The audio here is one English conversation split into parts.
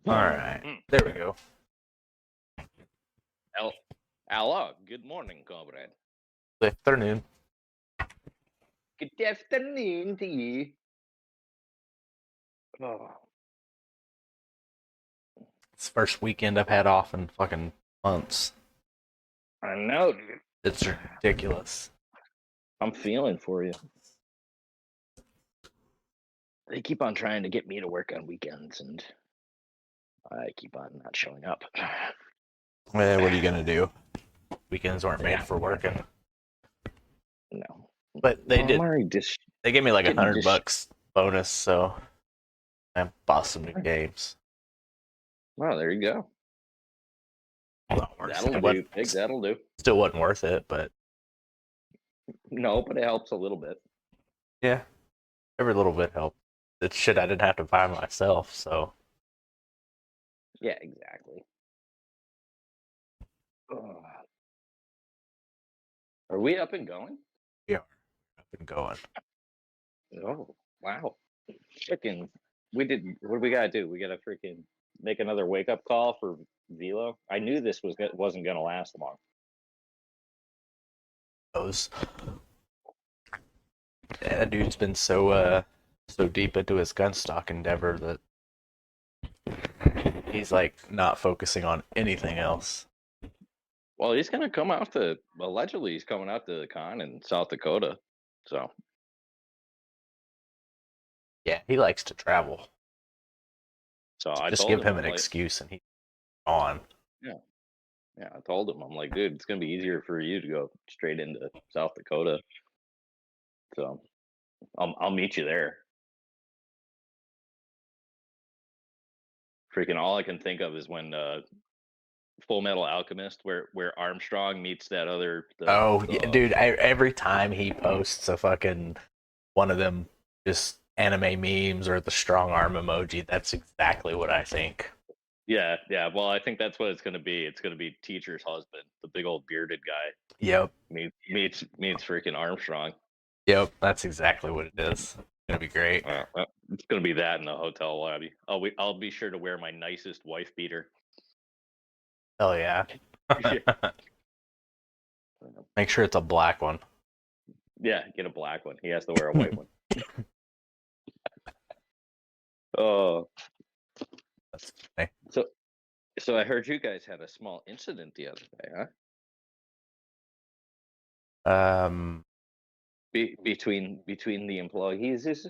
Alright, there we go. Hello, good morning, comrade. Good afternoon. Good afternoon to you. Oh. It's the first weekend I've had off in fucking months. I know, dude. It's ridiculous. I'm feeling for you. They keep on trying to get me to work on weekends, and I keep on not showing up. Well, what are you gonna do? Weekends aren't made for working. No. But they I'm did. already They gave me like getting $100 bonus, so I bought some new games. Well, there you go. That'll do. That'll do. Still wasn't worth it, but No, but it helps a little bit. yeah, every little bit helped. It's shit I didn't have to buy myself, so Yeah, exactly. Ugh. Are we up and going? we are up and going. Oh, wow. Freaking, what do we gotta do? We gotta freaking make another wake up call for Velo. I knew this wasn't gonna last long. Those. Yeah, that dude's been so deep into his gun stock endeavor that he's like not focusing on anything else. Well, he's gonna come out to allegedly he's coming out to the con in South Dakota. So Yeah, he likes to travel. I just told give him I'm an like, excuse and he's on. Yeah, I told him, I'm like, dude, it's gonna be easier for you to go straight into South Dakota. So I'll meet you there. Freaking all I can think of is when Full Metal Alchemist, where Armstrong meets that other. Yeah, dude! Every time he posts a fucking one of them just anime memes or the strong arm emoji, that's exactly what I think. Yeah. Well, I think that's what it's gonna be. It's gonna be Teacher's husband, the big old bearded guy. Yep. Meets freaking Armstrong. Yep, that's exactly what it is. It's gonna be great. It's gonna be that in the hotel lobby. I'll be sure to wear my nicest wife beater. Hell yeah. Make sure it's a black one. Yeah, get a black one. He has to wear a white one. Oh. That's funny. So I heard you guys had a small incident the other day, huh? Between the employees.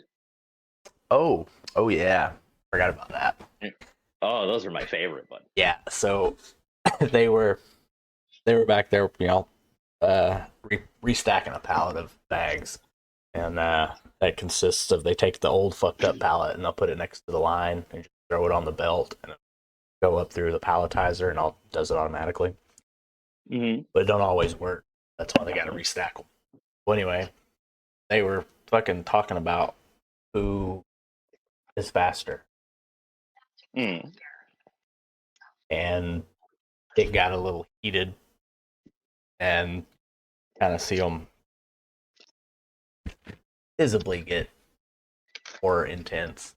Oh yeah. Forgot about that. Oh, those are my favorite, bud. Yeah, so they were back there, restacking a pallet of bags, and that consists of they take the old fucked up pallet and they'll put it next to the line and just throw it on the belt and go up through the palletizer and all does it automatically. Mm-hmm. But it don't always work. That's why they got to restack them. Well, anyway, they were fucking talking about who is faster. Mm. And it got a little heated and kind of see them visibly get more intense.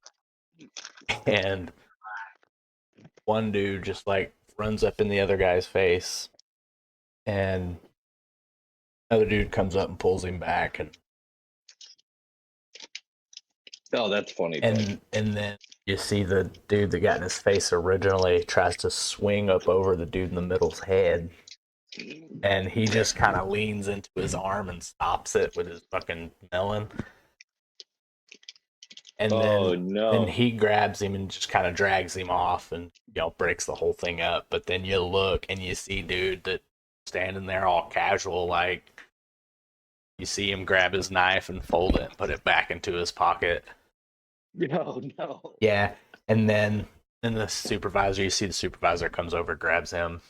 And one dude just like runs up in the other guy's face, and another dude comes up and pulls him back, and oh, that's funny. And then you see the dude that got in his face originally tries to swing up over the dude in the middle's head, and he just kind of leans into his arm and stops it with his fucking melon. And then he grabs him and just kind of drags him off and, breaks the whole thing up. But then you look and you see dude that standing there all casual, like, you see him grab his knife and fold it and put it back into his pocket. No. Yeah, and then the supervisor, you see the supervisor comes over, grabs him,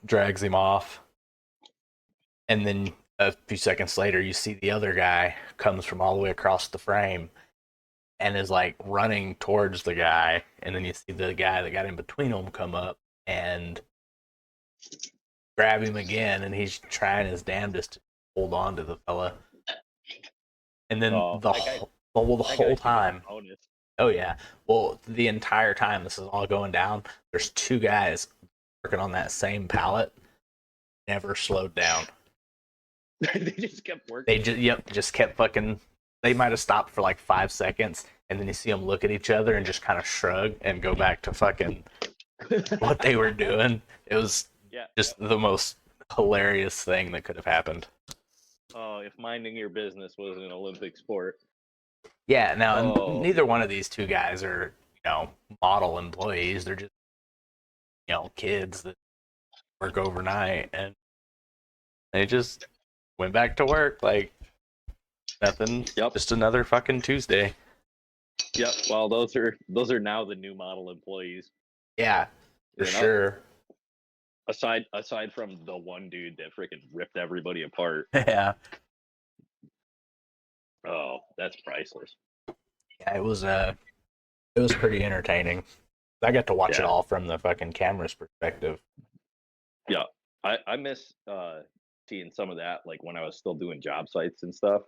drags him off, and then a few seconds later, you see the other guy comes from all the way across the frame and is like running towards the guy, and then you see the guy that got in between them come up and grab him again, and he's trying his damnedest to hold on to the fella. And then Oh, the that guy, whole, well, the that guy whole should get a time, bonus. oh yeah, well, the entire time this is all going down, there's two guys working on that same pallet, never slowed down. They just kept They working. just, yep, just kept fucking. They might have stopped for like 5 seconds, and then you see them look at each other and just kind of shrug and go back to fucking what they were doing. It was Yeah. just the most hilarious thing that could have happened. Oh, if minding your business was an Olympic sport. Yeah, now Oh, neither one of these two guys are, model employees. They're just, kids that work overnight, and they just went back to work like nothing. yep, Just another fucking Tuesday. yep. Well, those are now the new model employees. Yeah, for You know, sure. aside from the one dude that freaking ripped everybody apart. Yeah, Oh, that's priceless. yeah. It was pretty entertaining. I got to watch it Yeah, all from the fucking camera's perspective. yeah. I miss seeing some of that, like when I was still doing job sites and stuff.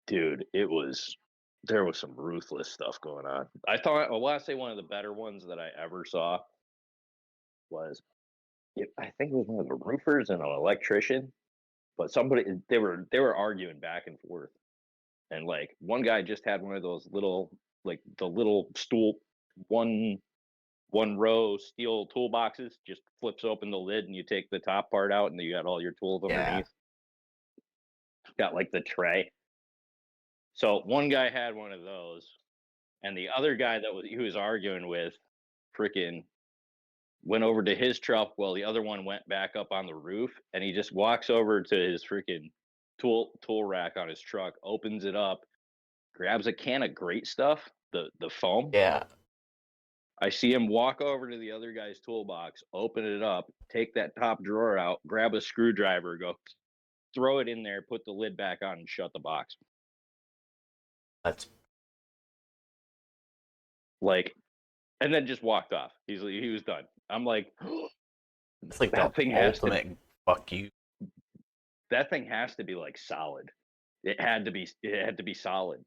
Dude, there was some ruthless stuff going on. I want to say one of the better ones that I ever saw was, I think it was one of the roofers and an electrician, but somebody they were arguing back and forth, and like one guy just had one of those little, like the little stool, one one row steel toolboxes, just flips open the lid and you take the top part out and you got all your tools Yeah, underneath. Got like the tray. So one guy had one of those, and the other guy he was arguing with, freaking went over to his truck while the other one went back up on the roof, and he just walks over to his freaking tool rack on his truck, opens it up, grabs a can of great stuff, the foam. yeah. I see him walk over to the other guy's toolbox, open it up, take that top drawer out, grab a screwdriver, go throw it in there, put the lid back on, and shut the box. That's Like, and then just walked off. He was done. I'm like, it's like the that thing has to ultimate fuck you. that thing has to be like solid. It had to be solid.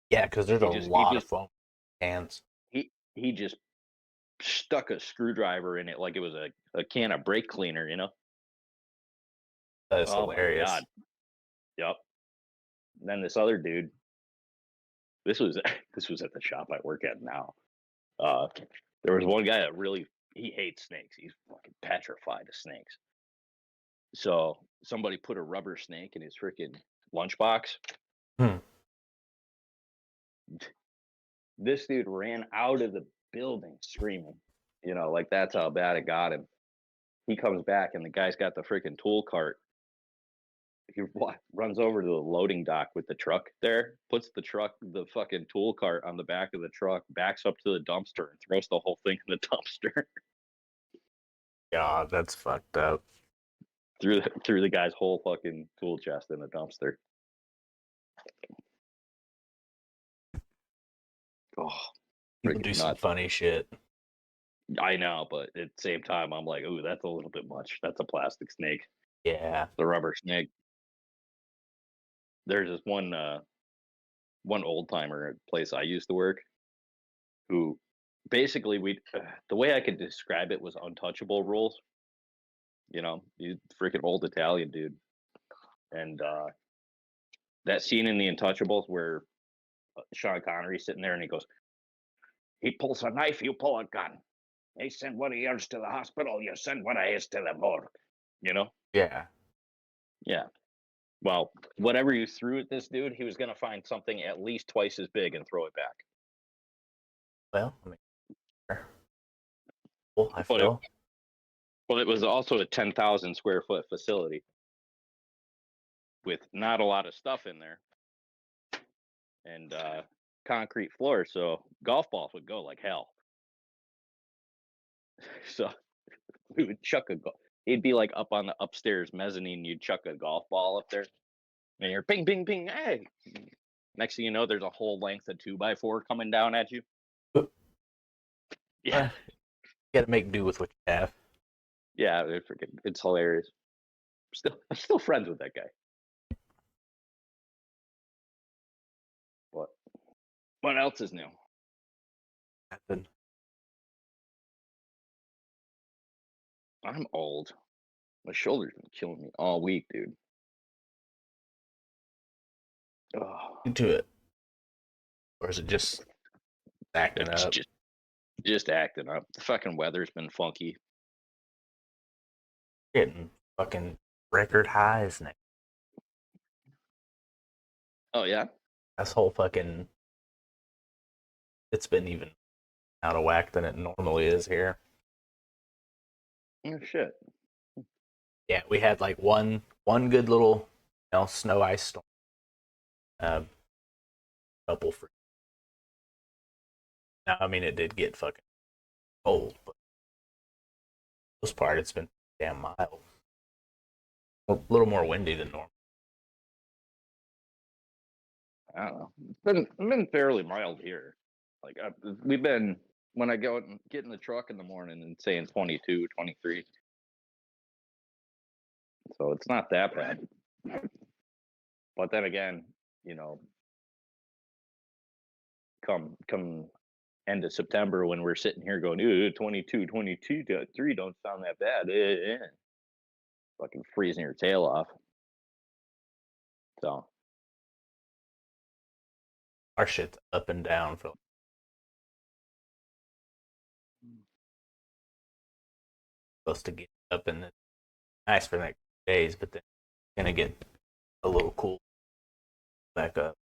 Yeah, because there's He a just he lot of just foam cans. he just stuck a screwdriver in it like it was a can of brake cleaner, you know? That's Oh my hilarious. god. Yep. And then this other dude, this was this was at the shop I work at now. Uh there was one guy that really, he hates snakes. He's fucking petrified of snakes. So somebody put a rubber snake in his freaking lunchbox. Hmm. This dude ran out of the building screaming. Like that's how bad it got him. He comes back and the guy's got the freaking tool cart. He runs over to the loading dock with the truck there, puts the fucking tool cart on the back of the truck, backs up to the dumpster, and throws the whole thing in the dumpster. God, that's fucked up. threw the guy's whole fucking tool chest in the dumpster. Oh, People do freaking some nuts. funny shit. I know, but at the same time, I'm like, ooh, that's a little bit much. That's a plastic snake, Yeah. the rubber snake. There's this one old timer at the place I used to work, who basically the way I could describe it was untouchable rules. He's freaking old Italian dude, and that scene in The Untouchables where Sean Connery's sitting there and he goes, he pulls a knife, you pull a gun. They send one of yours to the hospital, you send one of his to the morgue. You know? Yeah. Yeah. Well, whatever you threw at this dude, he was going to find something at least twice as big and throw it back. Well, I mean, well, I But it, feel. but it was also a 10,000 square foot facility with not a lot of stuff in there, and concrete floor, so golf balls would go like hell. So we would chuck he'd be like up on the upstairs mezzanine, you'd chuck a golf ball up there, and you're ping, ping, ping, hey. Next thing you know, there's a whole length of 2x4 coming down at you. Yeah, You gotta make do with what you have. yeah, it's hilarious. I'm still friends with that guy. What else is new? Nothing. I'm old. My shoulder's been killing me all week, dude. Oh, Into it, or is it just acting it's up? just acting up. The fucking weather's been funky. Getting fucking record highs now. Oh yeah. This whole fucking it's been even out of whack than it normally is here. Oh shit. Yeah, we had like one good little snow ice storm. Uh, couple for now. I mean, it did get fucking cold, but for the most part, it's been damn mild. A little more windy than normal. I don't know. It's been fairly mild here. Like we've been when I go and get in the truck in the morning and saying 22, 23. So it's not that bad. But then again, you know, come end of September when we're sitting here going, ooh, 22, 22, 3 don't sound that bad. Fucking freezing your tail off. So Our shit's up and down for supposed to get up and it's nice for the next days, but then it's gonna get a little cool back up.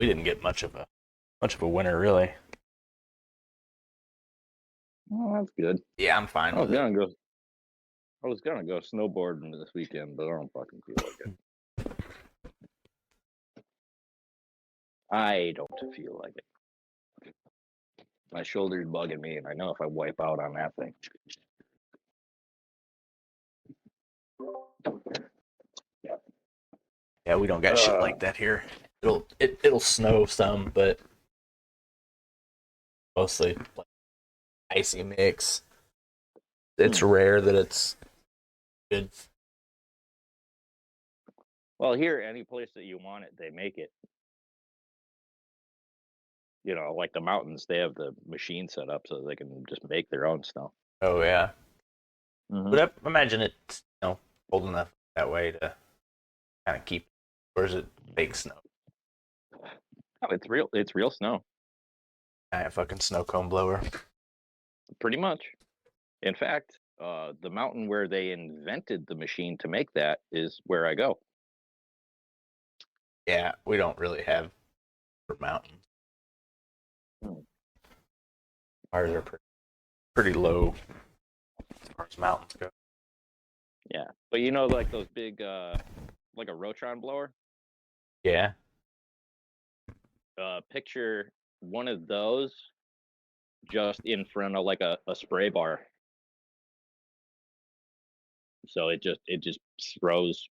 We didn't get much of a winter really. well, that's good. Yeah, I'm fine with it. I was gonna go snowboarding this weekend, but I don't fucking feel like it. I don't feel like it. My shoulder's bugging me, and I know if I wipe out on that thing. Yeah, we don't got shit like that here. It'll snow some, but mostly like icy mix. It's rare that it's good. Well, here, any place that you want it, they make it. You know, like the mountains, they have the machine set up so they can just make their own snow. Oh yeah, Mm-hmm. but I imagine it's cold enough that way to kind of keep. Or is it fake snow? Oh, it's real. It's real snow, I fucking snow cone blower. pretty much. In fact, the mountain where they invented the machine to make that is where I go. Yeah, we don't really have mountains. Hmm. Ours are pretty low as far as mountains go. Yeah, but you know, like those big, like a Rotron blower. Yeah. Picture one of those just in front of like a spray bar. So it just throws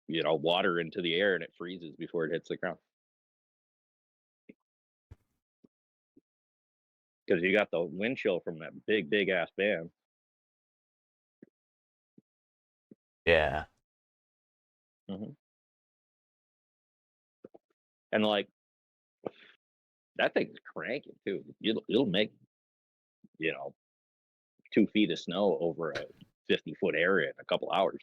water into the air and it freezes before it hits the ground. Because you got the wind chill from that big ass band. Yeah. Hmm. And like that thing's cranking too. It'll make you know 2 feet of snow over a 50-foot area in a couple hours.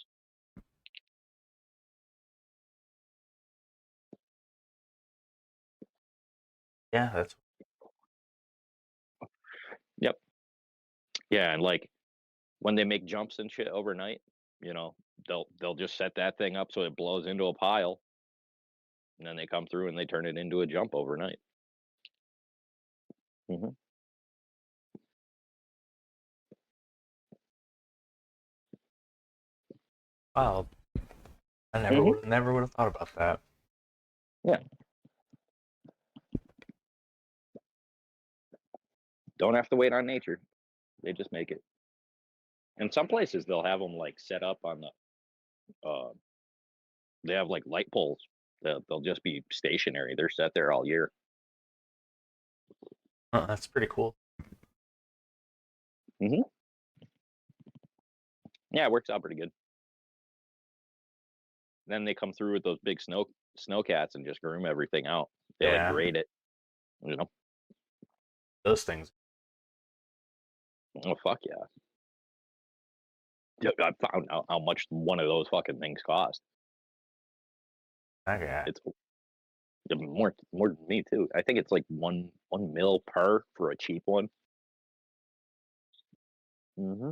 Yeah, that's Yep. Yeah, and like when they make jumps and shit overnight, you know, they'll just set that thing up so it blows into a pile, and then they come through and they turn it into a jump overnight. Hmm. wild. I Hmm. never would have thought about that. Yeah. Don't have to wait on nature. They just make it. And some places they'll have them like set up on the. They have like light poles. They'll just be stationary. They're set there all year. That's pretty cool. Hmm. Yeah, it works out pretty good. Then they come through with those big snowcats and just groom everything out. They like Yeah, grade it, you know. those things. Oh fuck yeah! Yeah, I found out how much one of those fucking things cost. Okay. It's more than me too. I think it's like one mil per for a cheap one. Mm-hmm.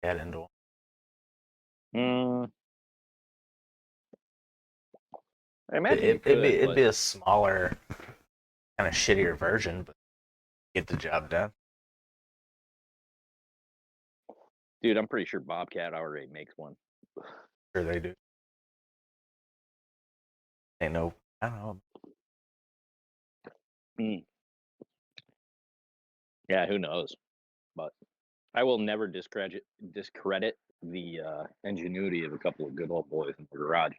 Get into one. Mm, I It, imagine you it, it'd be could, it'd but be a smaller, kind of shittier version, but get the job done. dude, I'm pretty sure Bobcat already makes one. Sure they do. Ain't no, I don't know. Mm, yeah, who knows? But I will never discredit the ingenuity of a couple of good old boys in the garage.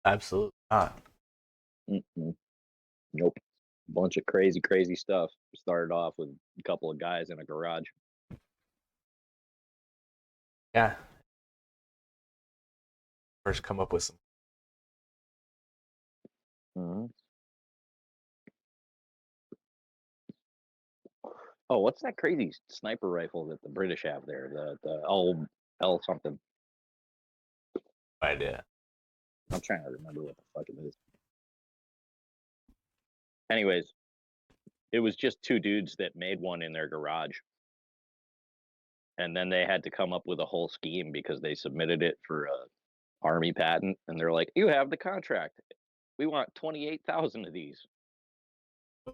Absolutely not. Mm-mm. Nope. Bunch of crazy stuff. Started off with a couple of guys in a garage. Yeah, first come up with some. Mm-hmm. Oh, what's that crazy sniper rifle that the British have there? The L something. Idea. I'm trying to remember what the fuck it is. Anyways, it was just two dudes that made one in their garage. And then they had to come up with a whole scheme because they submitted it for a army patent and they're like, "You have the contract. We want 28,000 of these."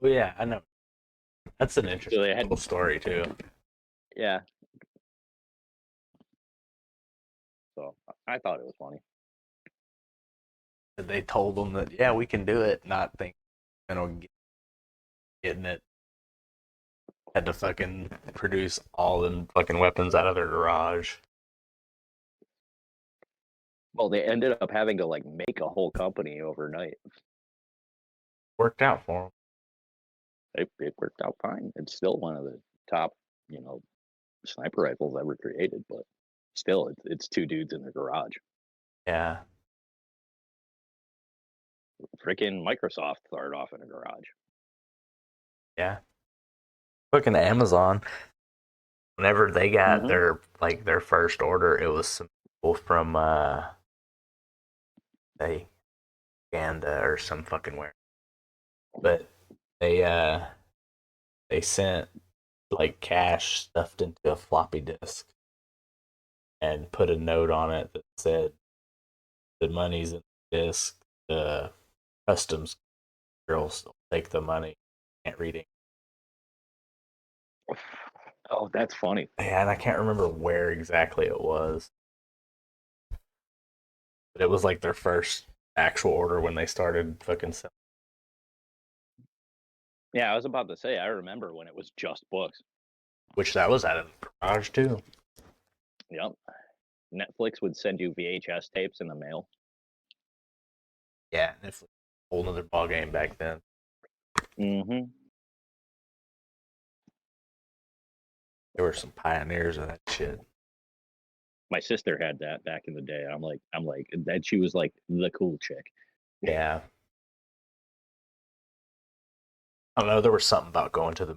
Oh yeah, I know. That's an So interesting they little had story too. yeah. So I thought it was funny. They told them that yeah, we can do it, not think you know getting it. Had to fucking produce all them fucking weapons out of their garage. Well, they ended up having to like make a whole company overnight. Worked out for them. It worked out fine. It's still one of the top, you know, sniper rifles ever created, but still, it's two dudes in their garage. Yeah, Freaking Microsoft started off in a garage. yeah. Fucking Amazon. Whenever they got Mm-hmm. their first order, it was some people from they Uganda or some fucking where. But they uh they sent like cash stuffed into a floppy disk and put a note on it that said the money's in the disk. The customs girls will take the money. Can't read it. Oh, that's funny. Yeah, and I can't remember where exactly it was, but it was like their first actual order when they started fucking selling. Yeah, I was about to say, I remember when it was just books. Which that was out of the garage too. Yep. Netflix would send you VHS tapes in the mail. Yeah, it's a whole nother ball game back then. Mm-hmm. There were some pioneers of that shit. My sister had that back in the day. I'm like that. She was like the cool chick. Yeah, I don't know. There was something about going to the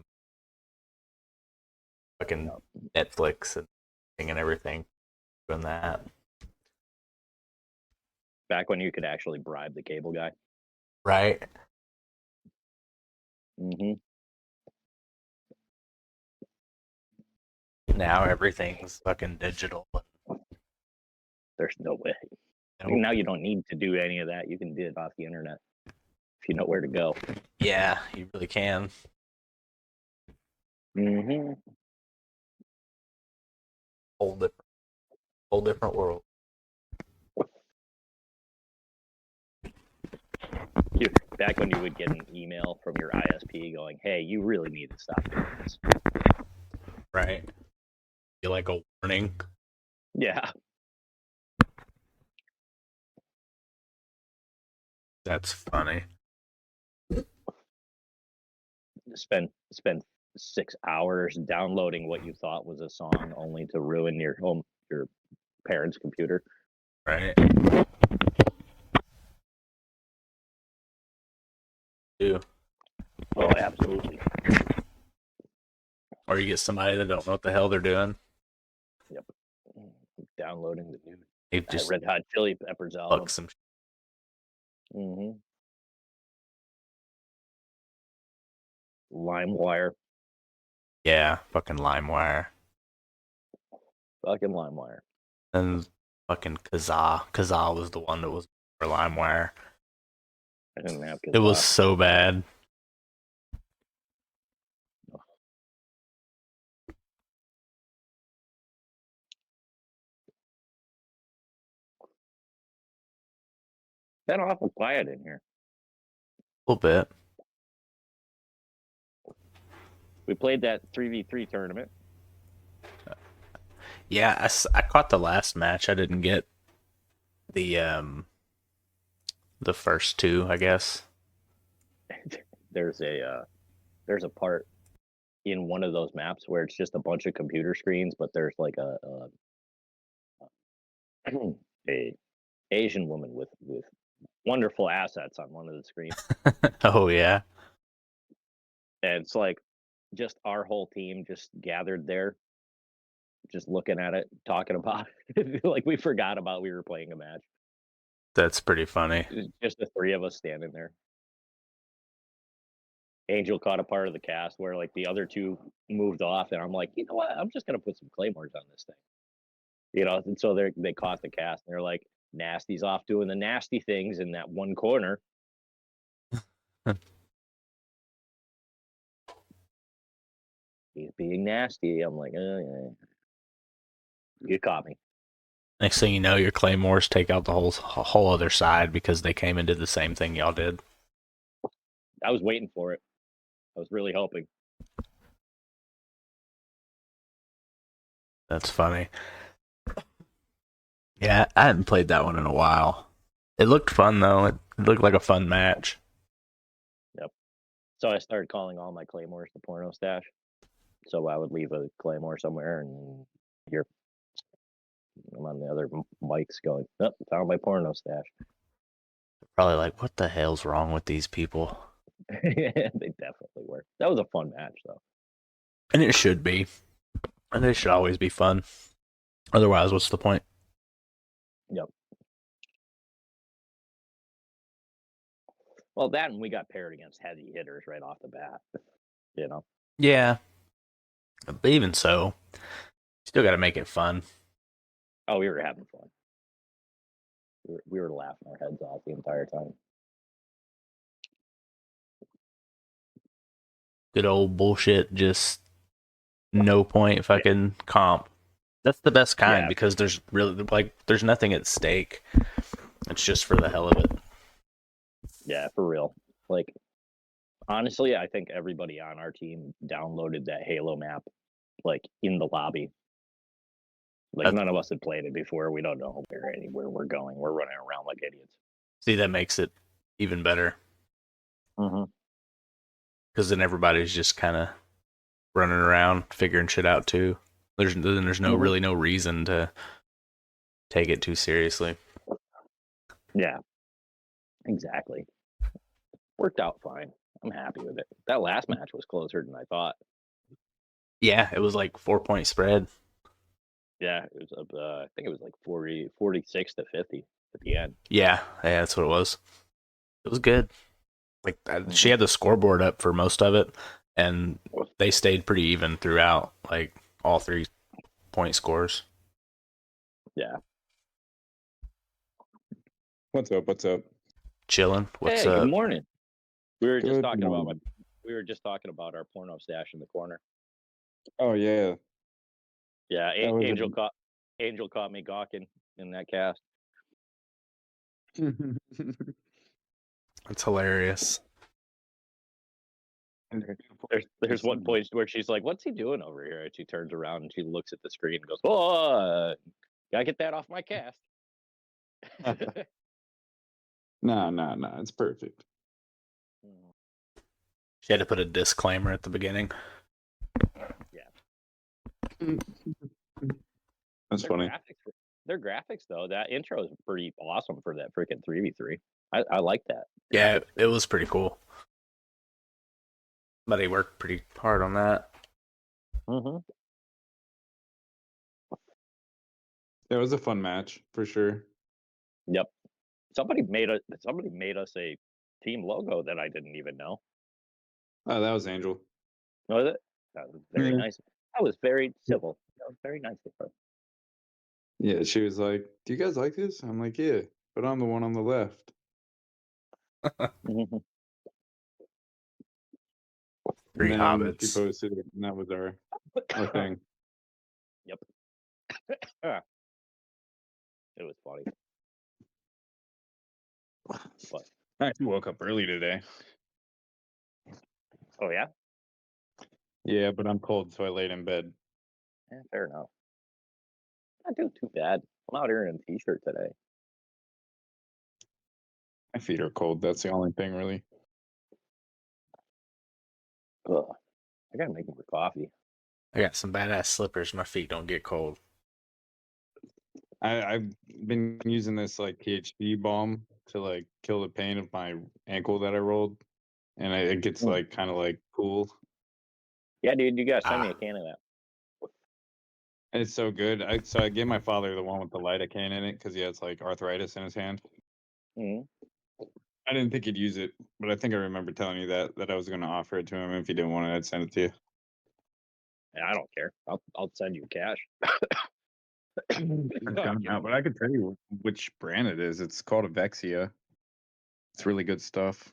fucking Yep. Netflix and everything, doing that. Back when you could actually bribe the cable guy. Right Mm-hmm. now, everything's fucking digital. There's no way. Nope. Now you don't need to do any of that. You can do it off the internet if you know where to go. Yeah, you really can. Mm-hmm. Whole different, whole different world. Back when you would get an email from your ISP going, "Hey, you really need to stop doing this." Right. You like a warning. Yeah. That's funny. Spend 6 hours downloading what you thought was a song only to ruin your parents' computer. Right. Do. Oh, absolutely. Or you get somebody that don't know what the hell they're doing. Yep. Downloading the new They just Red Hot Chili Peppers fuck album. some. Mm-hmm. LimeWire. Yeah, fucking LimeWire. Fucking LimeWire. And fucking Kazaa. Kazaa was the one that was for LimeWire. I didn't have It was Kazaa. so bad. Been awful quiet in here. A little bit. We played that 3v3 tournament. Yeah, I caught the last match. I didn't get the first two, I guess. There's a part in one of those maps where it's just a bunch of computer screens, but there's like a Asian woman with wonderful assets on one of the screens, Oh yeah. and it's like just our whole team just gathered there, just looking at it, talking about it. Like we forgot about we were playing a match. That's pretty funny. Just the three of us standing there. Angel caught a part of the cast where like the other two moved off, and I'm like, you know what? I'm just gonna put some claymores on this thing, And so they caught the cast, and they're like, Nasty's off doing the nasty things in that one corner. He's being nasty. I'm like, yeah. You caught me. Next thing you know, your claymores take out the whole other side because they came and did the same thing y'all did. I was waiting for it. I was really hoping. That's funny. Yeah, I hadn't played that one in a while. It looked fun though. It looked like a fun match. Yep. So I started calling all my claymores the porno stash. So I would leave a claymore somewhere, and I'm on the other mics going, oh, found my porno stash. Probably like, what the hell's wrong with these people? They definitely were. That was a fun match, though. And it should be. And it should always be fun. Otherwise, what's the point? Yep. Well, that and we got paired against heavy hitters right off the bat. Yeah. But even so, still got to make it fun. Oh, we were having fun. We were laughing our heads off the entire time. Good old bullshit, just no point fucking comp. That's the best kind because there's really there's nothing at stake. It's just for the hell of it. Yeah, for real. Like, honestly, I think everybody on our team downloaded that Halo map, like, in the lobby. Like, none of us had played it before. We don't know where we're going. We're running around like idiots. See, that makes it even better. Mm-hmm. Because then everybody's just kind of running around, figuring shit out too. There's really no reason to take it too seriously. Yeah, exactly. Worked out fine. I'm happy with it. That last match was closer than I thought. Yeah, it was like 4-point spread. Yeah, it was I think it was like 46 to 50 at the end. Yeah, that's what it was. It was good. Like she had the scoreboard up for most of it, and they stayed pretty even throughout, like all 3-point scores. Yeah. What's up? Chilling. What's hey, up? Good morning. We were just Good talking morning. about our porno stash in the corner. Oh yeah. Yeah, That was Angel caught me gawking in that cast. It's hilarious. There's one point where she's like, "What's he doing over here?" And she turns around and she looks at the screen and goes, "Oh, gotta get that off my cast." Nah. It's perfect. She had to put a disclaimer at the beginning. That's Their funny. graphics though, that intro is pretty awesome for that freaking 3v3. I like that. Yeah, it was pretty cool. But he worked pretty hard on that. Mm-hmm. It was a fun match for sure. Yep. Somebody made us a team logo that I didn't even know. Oh, that was Angel. Was it? That was very Yeah. nice. That was very civil. That was very nice of her. Yeah, she was like, "Do you guys like this?" I'm like, "Yeah," but I'm the one on the left. Mhm. Three And then she hobbits. posted it, and that was our thing. Yep. It was funny. But I actually woke up early today. oh yeah? Yeah, but I'm cold, so I laid in bed. Yeah, fair enough. Not doing too bad. I'm out here in a t-shirt today. My feet are cold. That's the only thing, really. Ugh. I gotta make more coffee. I got some badass slippers. My feet don't get cold. I've been using this like THC balm to like kill the pain of my ankle that I rolled, and it gets Mm. like kind of like cool. Yeah, dude, you gotta send me Ah. a can of that. And it's so good. I gave my father the one with the lidocaine in it because he has like arthritis in his hand. Mm. I didn't think he'd use it, but I think I remember telling you that I was going to offer it to him. If he didn't want it, I'd send it to you. Yeah, I don't care. I'll send you cash. But I could tell you which brand it is. It's called Avexia. It's really good stuff.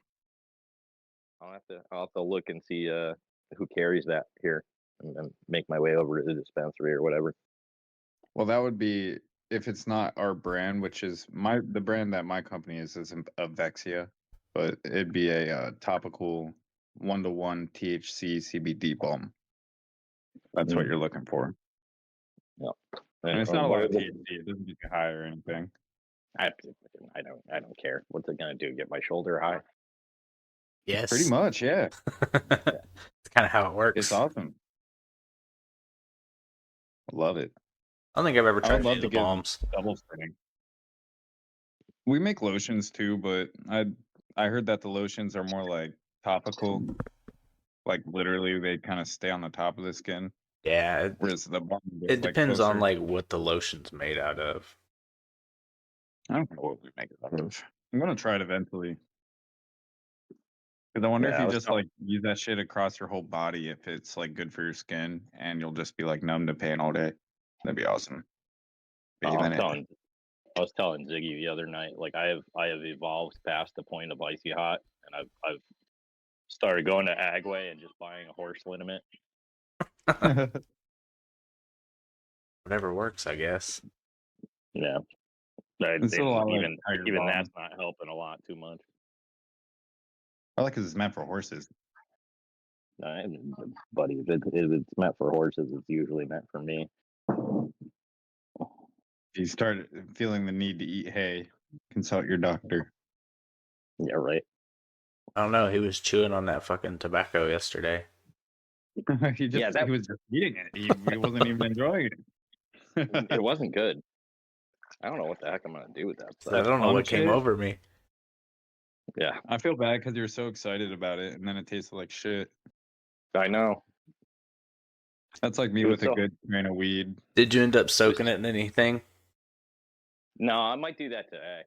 I'll have to look and see who carries that here and then make my way over to the dispensary or whatever. Well, that would be if it's not our brand, which is the brand that my company is Avexia, but it'd be a topical 1-to-1 THC CBD balm. That's what you're looking for. Yep. And it's not a What lot are of the- THC. It doesn't get you high or anything. I don't care. What's it gonna do? Get my shoulder high? Yes. Pretty much, yeah. It's kind of how it works. It's awesome. I love it. I don't think I've ever I tried would love any to of the give bombs. double spinning. We make lotions too, but I heard that the lotions are more like topical. Like literally, they kind of stay on the top of the skin, Yeah, whereas the balm goes, it like, depends on closer. like what the lotion's made out of. I don't know what we make it out of. I'm gonna try it eventually. Because I wonder if Yeah, you just like use that shit across your whole body, if it's like good for your skin, and you'll just be like numb to pain all day. That'd be awesome. I Bathing it. was telling Ziggy the other night, like I have evolved past the point of icy hot, and I've started going to Agway and just buying a horse liniment. Whatever works, I guess. Yeah, It's a lot like Tiger even Balm. that's not helping a lot too much. I like because it's meant for horses. Buddy, if it's meant for horses, it's usually meant for me. If you start feeling the need to eat hay, consult your doctor. Yeah, right. I don't know. He was chewing on that fucking tobacco yesterday. he was just eating it. He wasn't even enjoying it. It wasn't good. I don't know what the heck I'm gonna do with that I stuff. don't know what came over me. Yeah, I feel bad because you're so excited about it, and then it tasted like shit. I know. That's like me with a good strain of weed. Did you end up soaking it in anything? No, I might do that today.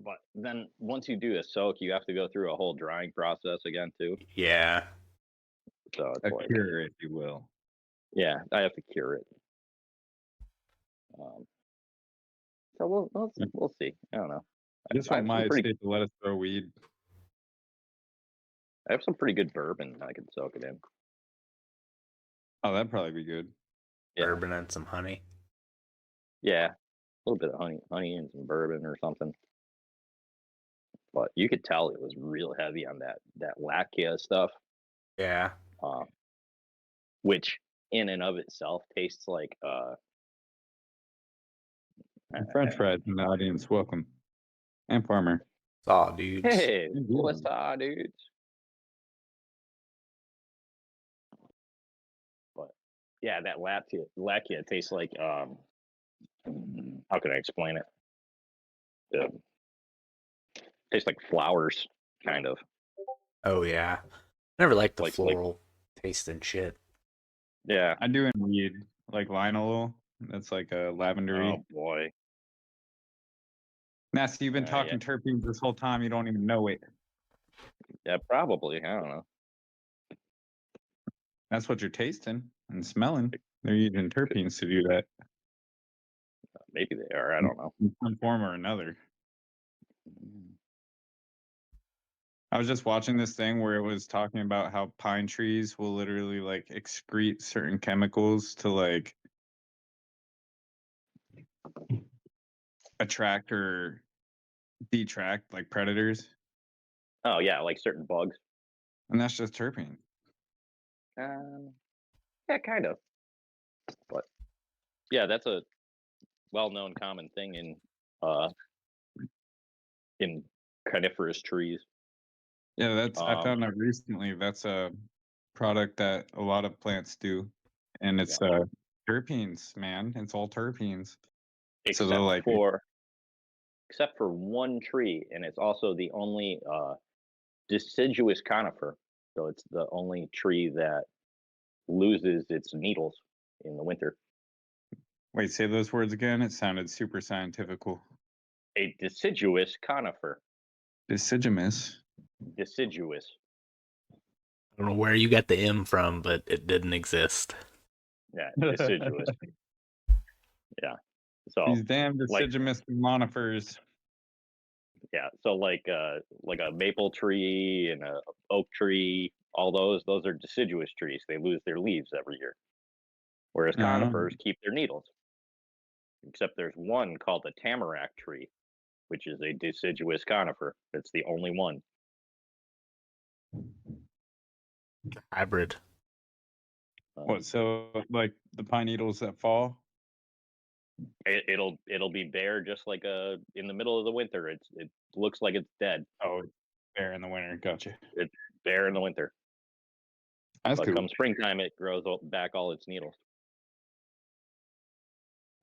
But then once you do a soak, you have to go through a whole drying process again too. Yeah. So it's A cure, if you will. Yeah, I have to cure it. So we'll see. I don't know. I just want my estate to let us throw weed. I have some pretty good bourbon I can soak it in. Oh, that'd probably be good. Yeah. Bourbon and some honey. Yeah, a little bit of honey and some bourbon or something. But you could tell it was real heavy on that lackia stuff. Yeah. Which in and of itself tastes like French fries in the audience, welcome. And Farmer. Saw dudes. Hey, what's up, dudes? Yeah, that lackia tastes like how can I explain it? Tastes like flowers, kind of Oh yeah, never liked the like floral taste and shit. yeah. I do in weed, like linalool. That's like a lavendery. Oh boy, Nasty, you've been yeah, talking terpenes this whole time. You don't even know it. yeah, probably. I don't know. That's what you're tasting and smelling. They're using terpenes to do that Maybe they are. I don't know. in some form or another. I was just watching this thing where it was talking about how pine trees will literally like excrete certain chemicals to like attract or detract like predators, Oh yeah, like certain bugs. and that's just terpene. Um, yeah, kind of. But yeah, that's a well-known common thing uh in coniferous trees. Yeah, that's I Um, found out recently. That's a product that a lot of plants do, and yeah, it's terpenes, man. It's all terpenes. So they're except like, for one tree, and it's also the only deciduous conifer. So it's the only tree that loses its needles in the winter. wait, say those words again. It sounded super scientifical. A deciduous conifer. Deciduous. Deciduous. I don't know where you got the M from, but it didn't exist. Yeah, deciduous. Yeah. So These damn like deciduous monifers. yeah, so like a maple tree and a oak tree, all those are deciduous trees. They lose their leaves every year. Whereas conifers keep their needles. Except there's one called the tamarack tree, which is a deciduous conifer. It's the only one. Hybrid. What? So like the pine needles that fall? It'll be bare just like in the middle of the winter. It looks like it's dead. Oh, there in the winter. Gotcha. It's bare in the winter, That's but cool. come springtime, it grows back all its needles,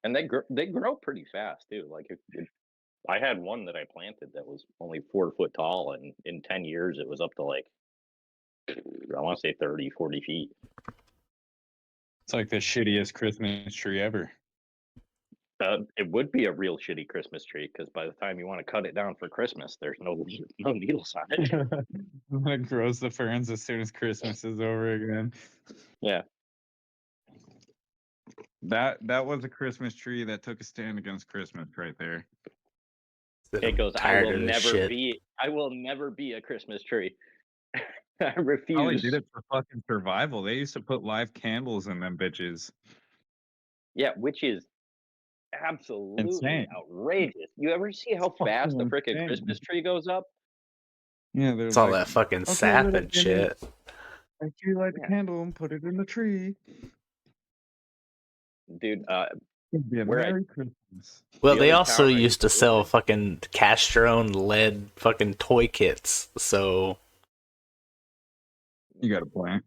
and they grow pretty fast too. Like I had one that I planted that was only 4 foot tall, and in 10 years, it was up to like I want to say 30, 40 feet. It's like the shittiest Christmas tree ever. It would be a real shitty Christmas tree because by the time you want to cut it down for Christmas, there's no needles on it. It grows the ferns as soon as Christmas is over again. Yeah, That was a Christmas tree that took a stand against Christmas right there. Said it I'm goes. tired of this shit. I will never be a Christmas tree. I Probably did refuse. it for fucking survival. They used to put live candles in them bitches. Yeah, which is absolutely Insane. outrageous. You ever see how fast the Fucking frickin' insane. Christmas tree goes up? Yeah, they're It's all like, that fucking okay, sap little and Jimmy, shit. make sure you light the Yeah. candle and put it in the tree. Dude, It'd be a where I Merry Christmas. Well, the they other also town I used used to to live sell in. fucking cast your own lead fucking toy kits. So You got a plant.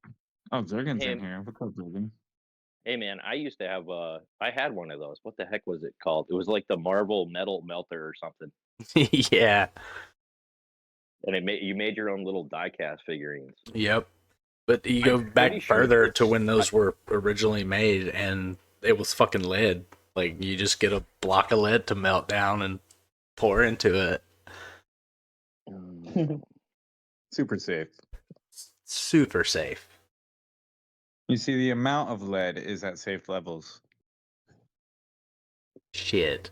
Oh, Zergen's Hey, in here. What's up, Zergen? hey man, I used to have I had one of those. What the heck was it called? It was like the Marvel metal melter or something. yeah, And you made your own little die-cast figurines. yep. But you go I'm pretty back sure further to those when those were originally made, and it was fucking lead. Like you just get a block of lead to melt down and pour into it. Super safe. Super safe. You see, the amount of lead is at safe levels. Shit.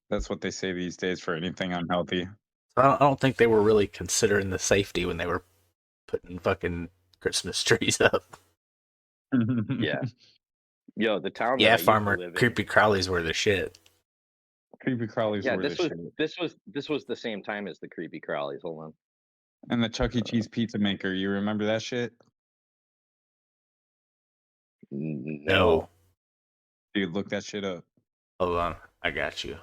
That's what they say these days for anything unhealthy. I don't think they were really considering the safety when they were putting fucking Christmas trees up. Yeah. Yo, the town that Yeah, I used to farmer live in. creepy crawlies were the shit. Creepy crawlies Yeah, were the shit. this was the same time as the creepy crawlies. Hold on. And the Chuck E. Cheese pizza maker, you remember that shit? No. Dude, look that shit up. Hold on, I got you.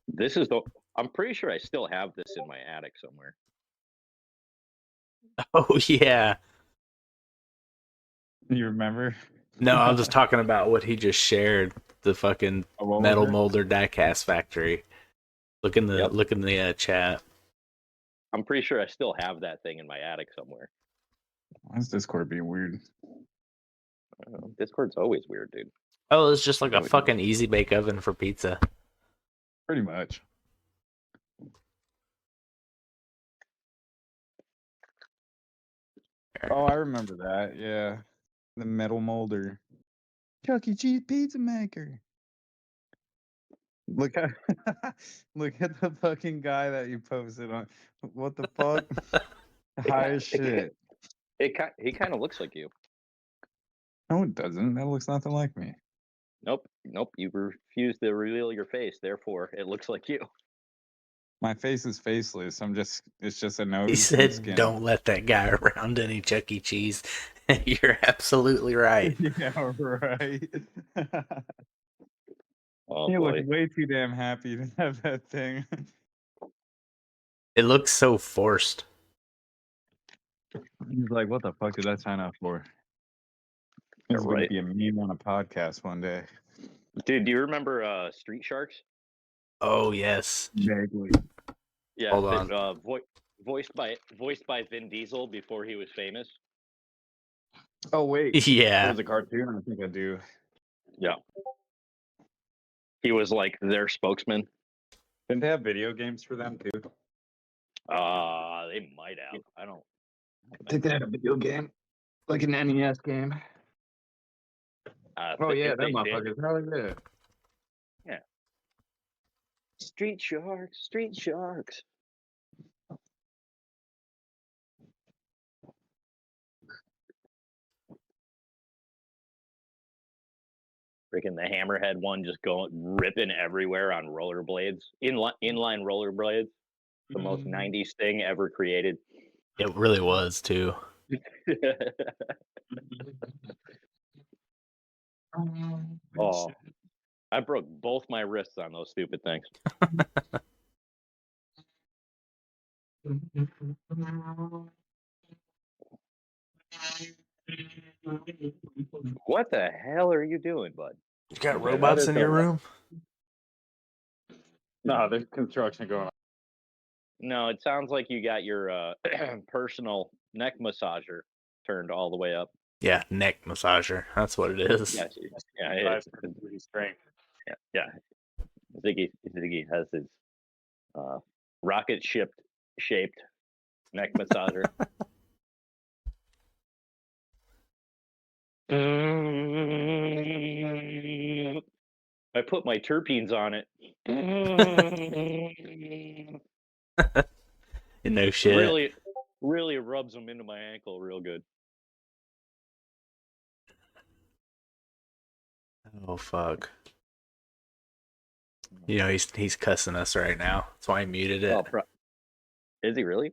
This is the I'm pretty sure I still have this in my attic somewhere. Oh yeah, You remember? No, I was just talking about what he just shared. The fucking What was metal it? molder diecast factory. Look in the Yep. chat. I'm pretty sure I still have that thing in my attic somewhere. Why is Discord being weird? I don't know. Discord's always weird, dude. Oh, it's just like a Really? fucking easy bake oven for pizza. Pretty much. Oh, I remember that. Yeah, the metal molder, Chuck E. Cheese pizza maker. Look at look at the fucking guy that you posted on. What the fuck? High as shit. He kind of looks like you. No, it doesn't. That looks nothing like me. Nope. You refuse to reveal your face, therefore it looks like you. My face is faceless. It's just a He nose and said, skin. "Don't let that guy around any Chuck E. Cheese." You're absolutely right. Yeah, right. Oh He looked boy. way too damn happy to have that thing. It looks so forced. He's like, "What the fuck did I sign up for?" This Yeah, is gonna right. be a meme on a podcast one day. Dude, do you remember Street Sharks? Oh yes. Vaguely. Yeah, Hold on. voiced by Vin Diesel before he was famous. Oh wait, it Yeah. was a cartoon. I think I do. Yeah. He was like their spokesman. Didn't they have video games for them too? They might have. I don't. I think they had a video game, like an NES game. Oh yeah, If that they did, motherfucker. Hell yeah. yeah. Street Sharks, Street Sharks. Freaking the Hammerhead one just going ripping everywhere on rollerblades. Inline rollerblades. The most 90s thing ever created. It really was too. Oh, I broke both my wrists on those stupid things. What the hell are you doing, bud? You got Okay, robots in your room? No, there's construction going on. No, it sounds like you got your personal neck massager turned all the way up. Yeah, neck massager. That's what it is. Yeah, yeah. Ziggy has his rocket shaped neck massager. I put my terpenes on it. No shit. Really rubs them into my ankle real good. Oh fuck. You know he's cussing us right now. That's why I muted it. Is he really?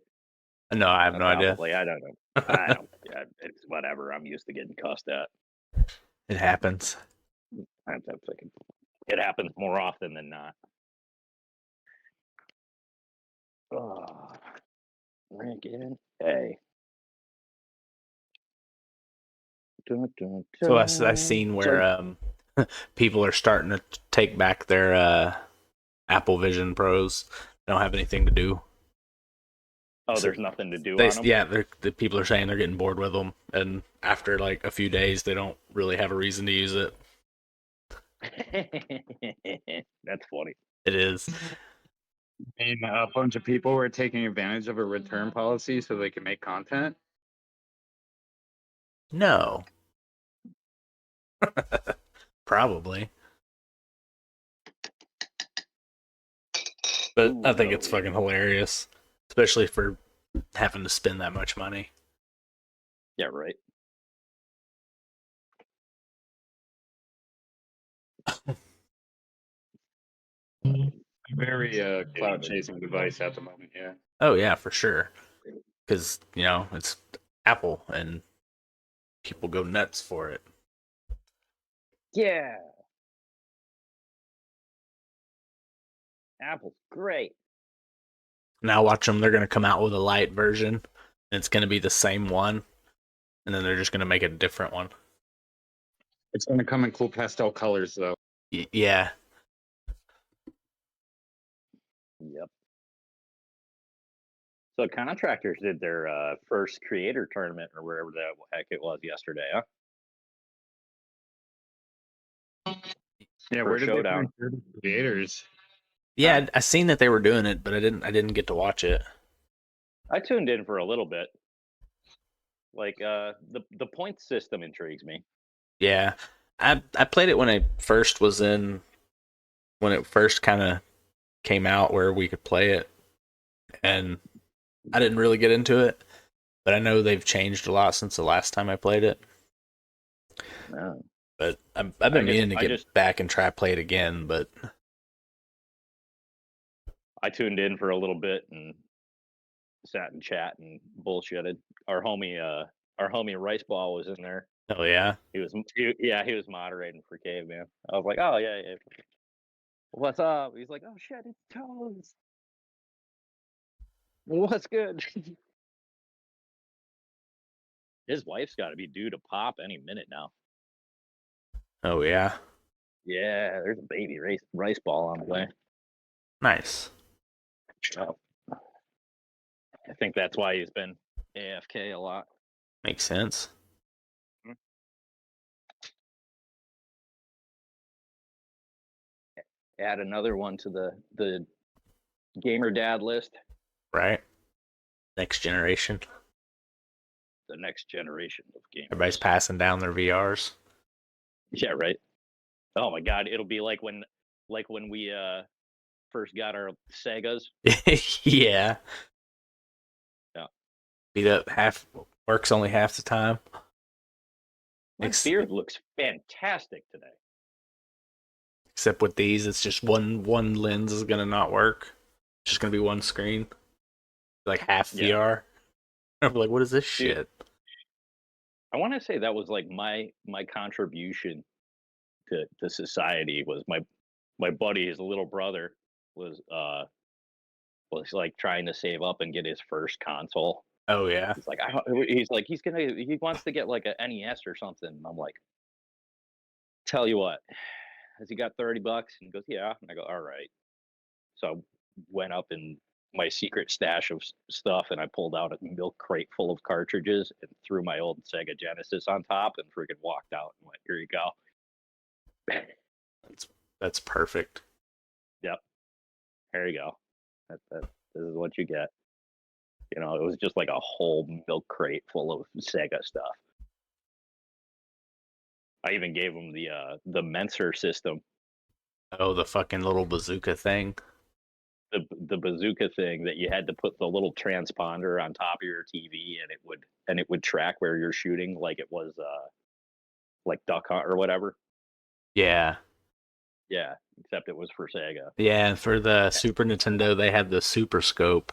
No, I have no idea. Probably. I don't know. I don't. Yeah, it's whatever. I'm used to getting cussed at. It happens. I'm thinking it happens more often than not. Oh, Rankin A. Dun, dun, So I dun. seen where people are starting to take back their Apple Vision Pros. They don't have anything to do. Oh, So there's nothing to do on them? Yeah, the people are saying they're getting bored with them, and after like a few days, they don't really have a reason to use it. That's funny. It is. And a bunch of people were taking advantage of a return policy so they can make content. No. Probably. But Ooh, I think no. it's fucking hilarious, especially for having to spend that much money. Yeah, right. Very cloud chasing device at the moment, yeah. Oh yeah, for sure. Because it's Apple, and people go nuts for it. Yeah. Apple's great. Now watch them. They're going to come out with a light version, and it's going to be the same one, and then they're just going to make a different one. It's going to come in cool pastel colors, though. Yeah. Yep. So contractors did their first creator tournament or wherever the heck it was yesterday, huh? Yeah, For where did Showdown. they find creators? Yeah, I seen that they were doing it, but I didn't get to watch it. I tuned in for a little bit. Like the point system intrigues me. Yeah. I played it when it first kind of came out where we could play it, and I didn't really get into it, but I know they've changed a lot since the last time I played it. No. But I've been meaning to get back and try play it again, but I tuned in for a little bit and sat and chat and bullshitted. Our homie Riceball was in there. oh yeah. He was moderating for Caveman. I was like, oh yeah. What's up? He's like, oh shit, it's Toes. What's good? His wife's got to be due to pop any minute now. Oh yeah. Yeah, there's a baby rice ball on the way. Nice. Oh. I think that's why he's been AFK a lot. Makes sense. Add another one to the gamer dad list. Right. Next generation. The next generation of gamers. Everybody's passing down their VRs. Yeah, right. Oh my god, it'll be like when we first got our Segas. Yeah. Yeah. Beat up works only half the time. My beard looks fantastic today. Except with these, it's just one lens is gonna not work. It's just gonna be one screen. Like half VR. I'm like, what is this shit? I want to say that was like my contribution to society was my buddy, his little brother, was like trying to save up and get his first console. Oh yeah. He wants to get like a NES or something. And I'm like, tell you what, has he got $30? And he goes, yeah. And I go, all right. So I went up in my secret stash of stuff and I pulled out a milk crate full of cartridges and threw my old Sega Genesis on top and freaking walked out and went, here you go. That's perfect. Yep. There you go. This is what you get. You know, it was just like a whole milk crate full of Sega stuff. I even gave him the Menser system. Oh, the fucking little bazooka thing. The bazooka thing that you had to put the little transponder on top of your TV and it would track where you're shooting like it was like Duck Hunt or whatever. Yeah. Yeah, except it was for Sega. Yeah, and for the Super Nintendo they had the Super Scope.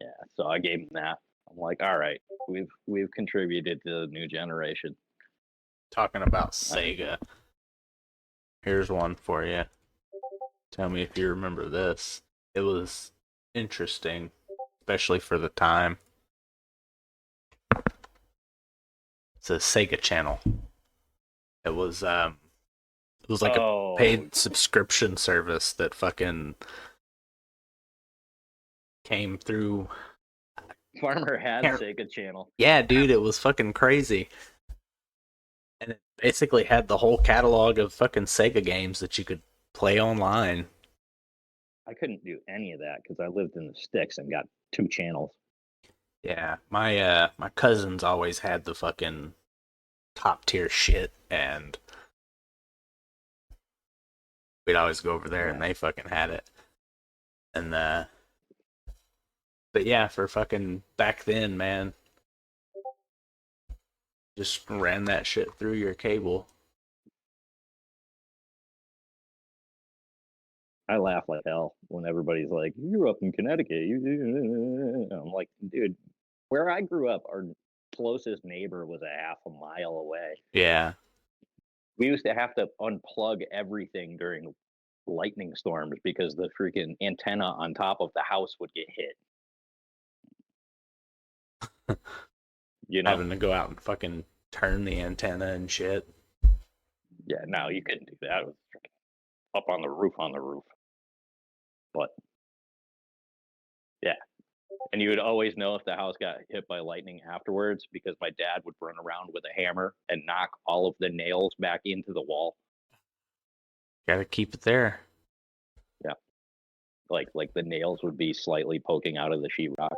Yeah, so I gave him that. I'm like, all right, we've contributed to the new generation. Talking about Sega. Here's one for you. Tell me if you remember this. It was interesting, especially for the time. It's a Sega channel. It was like a paid subscription service that fucking came through. Farmer had Sega channel. Yeah, dude, it was fucking crazy. And it basically had the whole catalog of fucking Sega games that you could play online. I couldn't do any of that because I lived in the sticks and got 2 channels. Yeah, my cousins always had the fucking top tier shit, and we'd always go over there and they fucking had it. And but yeah, for fucking back then, man, just ran that shit through your cable. I laugh like hell when everybody's like, "You grew up in Connecticut." I'm like, dude, where I grew up, our closest neighbor was a half a mile away. Yeah. We used to have to unplug everything during lightning storms because the freaking antenna on top of the house would get hit. You know? Having to go out and fucking turn the antenna and shit. Yeah, no, you couldn't do that. It was up on the roof. But yeah. And you would always know if the house got hit by lightning afterwards because my dad would run around with a hammer and knock all of the nails back into the wall. Gotta keep it there. Yeah. Like the nails would be slightly poking out of the sheetrock.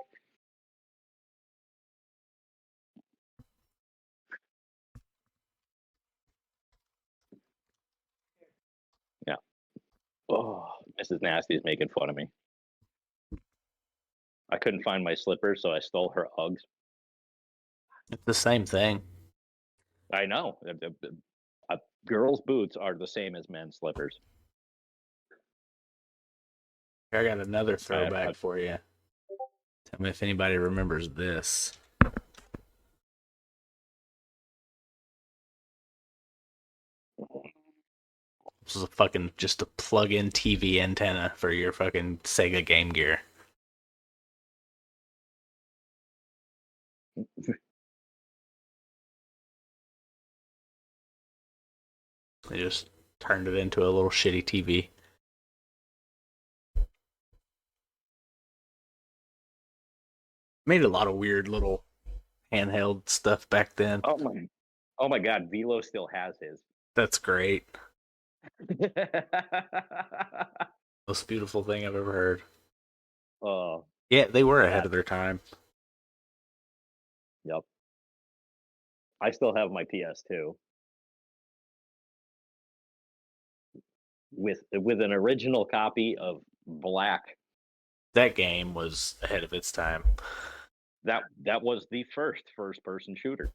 Yeah. Oh, Mrs. Nasty is making fun of me. I couldn't find my slippers, so I stole her Uggs. It's the same thing. I know. Girls' boots are the same as men's slippers. I got another I- throwback for you. Tell me if anybody remembers this. This is a fucking just a plug-in TV antenna for your fucking Sega Game Gear. They just turned it into a little shitty TV. Made a lot of weird little handheld stuff back then. Oh my God, Velo still has his. That's great. Most beautiful thing I've ever heard. Oh, Yeah, they were ahead of their time. yep. I still have my PS2 with an original copy of Black. That game was ahead of its time. That was the first person shooter.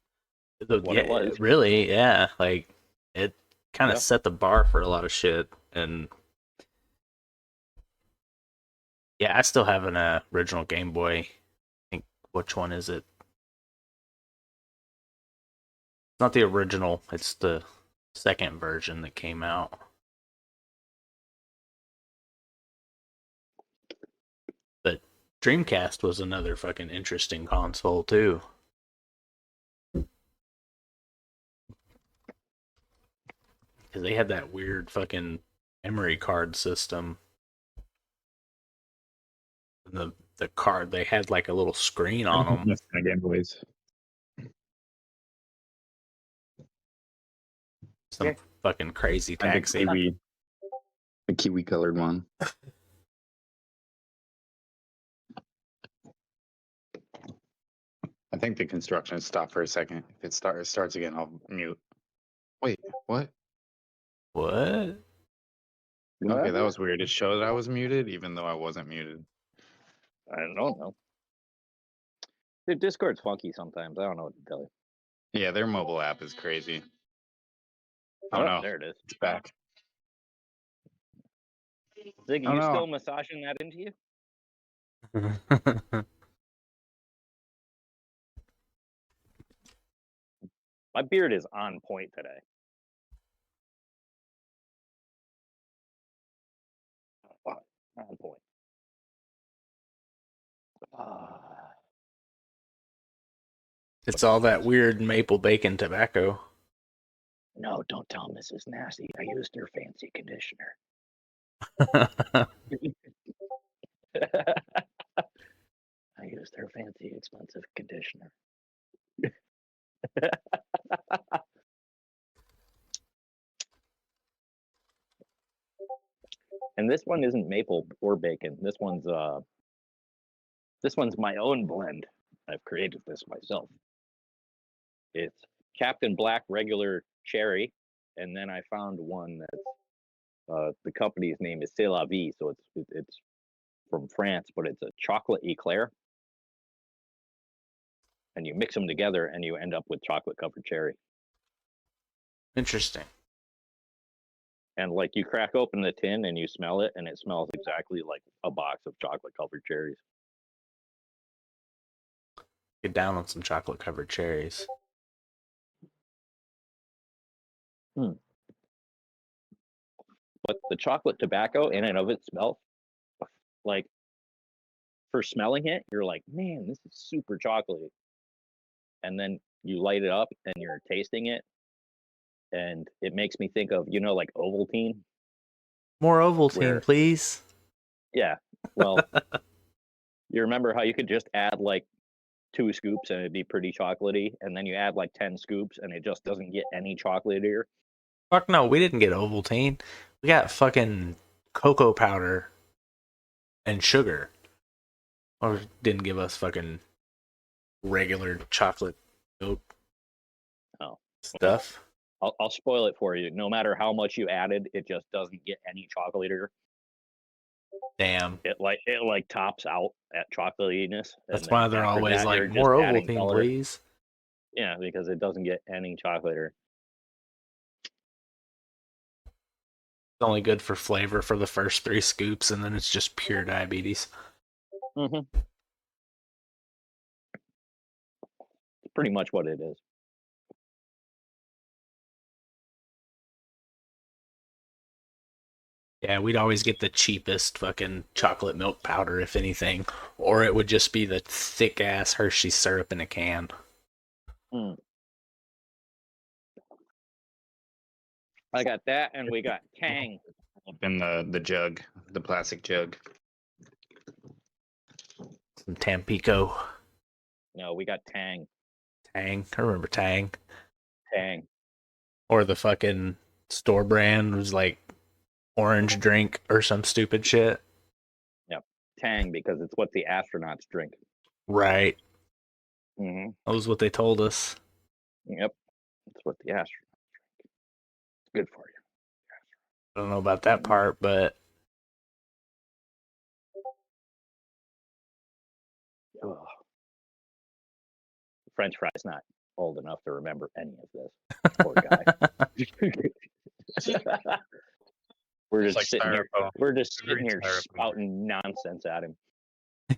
What it was. Really, yeah. Like it kind of Yep. set the bar for a lot of shit. And yeah, I still have an original Game Boy. I think, which one is it? It's not the original. It's the second version that came out. But Dreamcast was another fucking interesting console too. Because they had that weird fucking memory card system. The card, they had like a little screen on them. Yes, Game Boys. Some fucking crazy taxi. The kiwi colored one. I think the construction stopped for a second. If it starts again, I'll mute. Wait, what? What? Okay, that was weird. It showed I was muted, even though I wasn't muted. I don't know. Dude, Discord's funky sometimes. I don't know what to tell you. Yeah, their mobile app is crazy. Oh no, There it is. it's back. Ziggy, Oh, you no. still massaging that into you? My beard is on point today. On point. It's all that weird maple bacon tobacco. No, don't tell Mrs. Nasty. I used her fancy conditioner. I used her fancy, expensive conditioner. And this one isn't maple or bacon. This one's my own blend. I've created this myself. It's Captain Black regular cherry, and then I found one that's the company's name is C'est La Vie, so it's from France, but it's a chocolate eclair. And you mix them together and you end up with chocolate covered cherry. Interesting. And like you crack open the tin and you smell it, and it smells exactly like a box of chocolate covered cherries. Get down on some chocolate covered cherries. But the chocolate tobacco in and of it smells like, for smelling it, you're like, man, this is super chocolatey. and then you light it up and you're tasting it, and it makes me think of, you know, like Ovaltine. More Ovaltine, Where- please. Yeah. Well, you remember how you could just add like 2 scoops and it'd be pretty chocolatey, and then you add like 10 scoops and it just doesn't get any chocolatier. Fuck no, we didn't get Ovaltine. We got fucking cocoa powder and sugar. Or didn't give us fucking regular chocolate milk Oh. stuff. I'll spoil it for you. No matter how much you added, it just doesn't get any chocolatier. Damn. It like tops out at chocolatiness. That's and why then they're after always that, like, you're more just adding Ovaltine, color. please. Yeah, because it doesn't get any chocolatier. It's only good for flavor for the first 3 scoops, and then it's just pure diabetes. Mm-hmm. It's pretty much what it is. Yeah, we'd always get the cheapest fucking chocolate milk powder, if anything. Or it would just be the thick ass Hershey syrup in a can. Mm. I got that, and we got Tang. Up in the jug, the plastic jug. Some Tampico. No, we got Tang. Tang. I remember Tang. Tang. Or the fucking store brand was like orange drink or some stupid shit. Yep. Tang, because it's what the astronauts drink. Right. Mm-hmm. That was what they told us. Yep. It's what the astronauts drink. It's good for you. I don't know about that part, but Ugh. French fry's not old enough to remember any of this. Poor guy. We're just Like sitting here. styrofoam. We're just sitting here Styrofoam. spouting nonsense at him.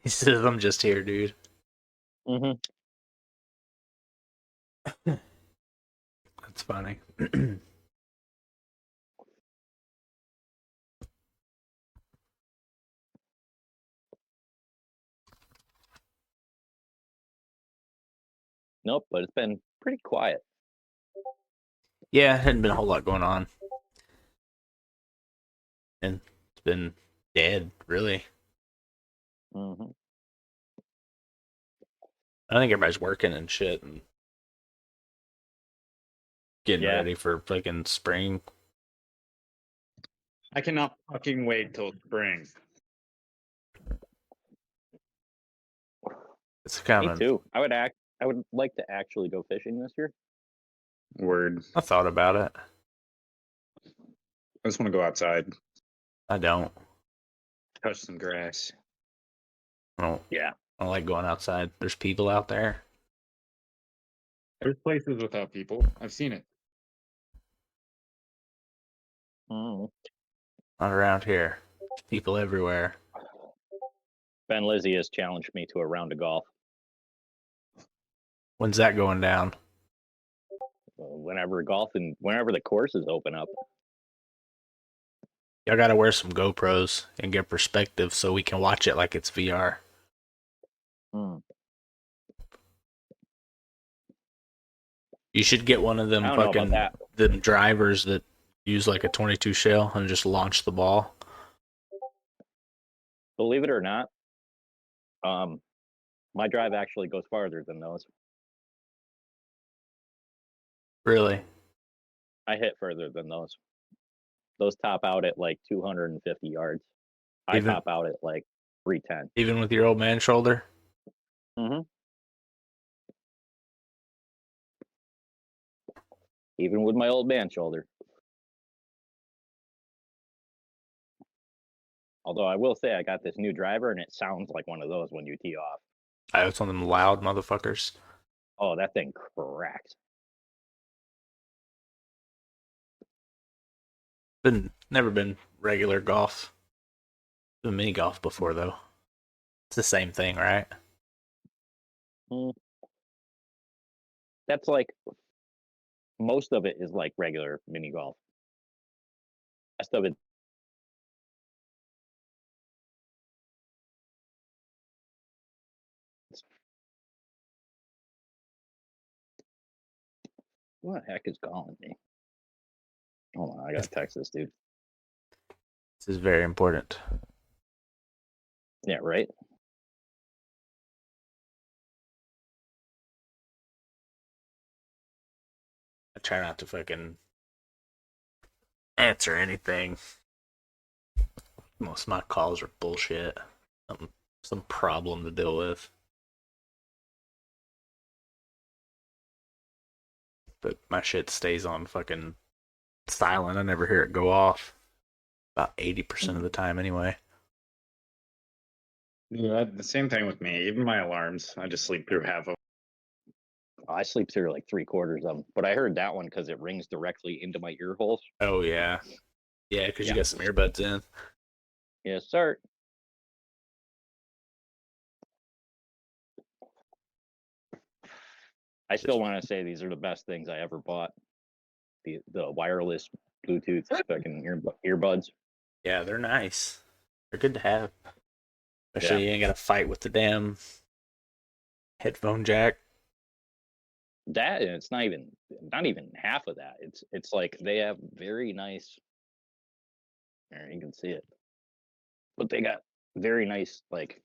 he says, I'm just here, dude. Mm-hmm. That's funny. Nope, but it's been pretty quiet. Yeah, hadn't been a whole lot going on. And it's been dead, really. Mm-hmm. I think everybody's working and shit and getting Yeah. ready for fucking spring. I cannot fucking wait till spring. It's kind Me of. too. I would like to actually go fishing this year. Word. I thought about it. I just want to go outside, I don't. touch some grass. Yeah. I don't like going outside. There's people out there. There's places without people. I've seen it. Mm-hmm. Not around here. There's people everywhere. Ben Lizzie has challenged me to a round of golf. When's that going down? Whenever the courses open up. Y'all gotta wear some GoPros and get perspective so we can watch it like it's VR. Mm. You should get one of them I don't know about fucking that. them drivers that use like a 22 shell and just launch the ball. Believe it or not, my drive actually goes farther than those. Really? I hit further than those. Those top out at like 250 yards. I Even- top out at like 310. Even with your old man shoulder? Mm-hmm. Even with my old man shoulder. Although I will say I got this new driver and it sounds like one of those when you tee off. I have some of them loud motherfuckers. Oh, that thing cracked. Never been regular golf. Been mini golf before though. It's the same thing, right? That's like, most of it is like regular mini golf. Rest of it Who the heck is calling me? Hold on, I gotta text this dude. This is very important. Yeah, right. I try not to fucking answer anything. Most of my calls are bullshit. Some problem to deal with. But my shit stays on fucking silent. I never hear it go off. About 80% of the time, anyway. Yeah, the same thing with me. Even my alarms, I just sleep through half of. I sleep through like 3/4 of them, but I heard that one because it rings directly into my ear holes. Oh, yeah. Yeah, because you Yeah. got some earbuds in. Yes, sir. I still want to say these are the best things I ever bought. The wireless Bluetooth fucking earbuds. Yeah, they're nice. They're good to have. Especially you ain't got to fight with the damn headphone jack. That, and it's not even half of that. It's like they have very nice. There, you can see it, but they got very nice like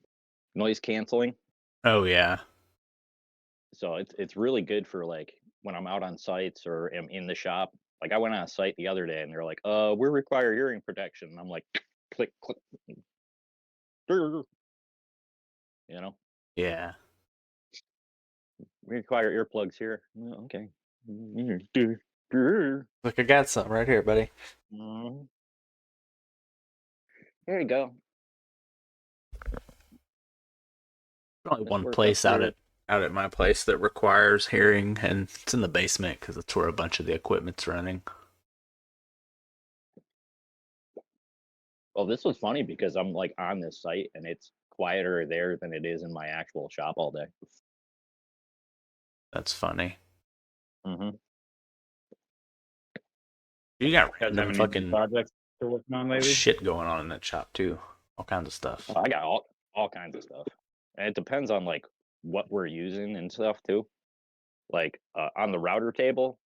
noise canceling. Oh, yeah. So it's really good for like when I'm out on sites or am in the shop. Like I went on a site the other day and they're like, we require hearing protection. And I'm like, click, click, you know, Yeah. we require earplugs here. Oh, okay. Look, I got some right here, buddy. There you go. Only Let's one work place up here. out at my place that requires hearing, and it's in the basement because it's where a bunch of the equipment's running. Well, this was funny because I'm like on this site and it's quieter there than it is in my actual shop all day. That's funny. Mm-hmm. You got You guys have random any fucking projects you're working on lately? shit going on in that shop too. All kinds of stuff. I got all kinds of stuff, and it depends on like what we're using and stuff too. Like on the router table,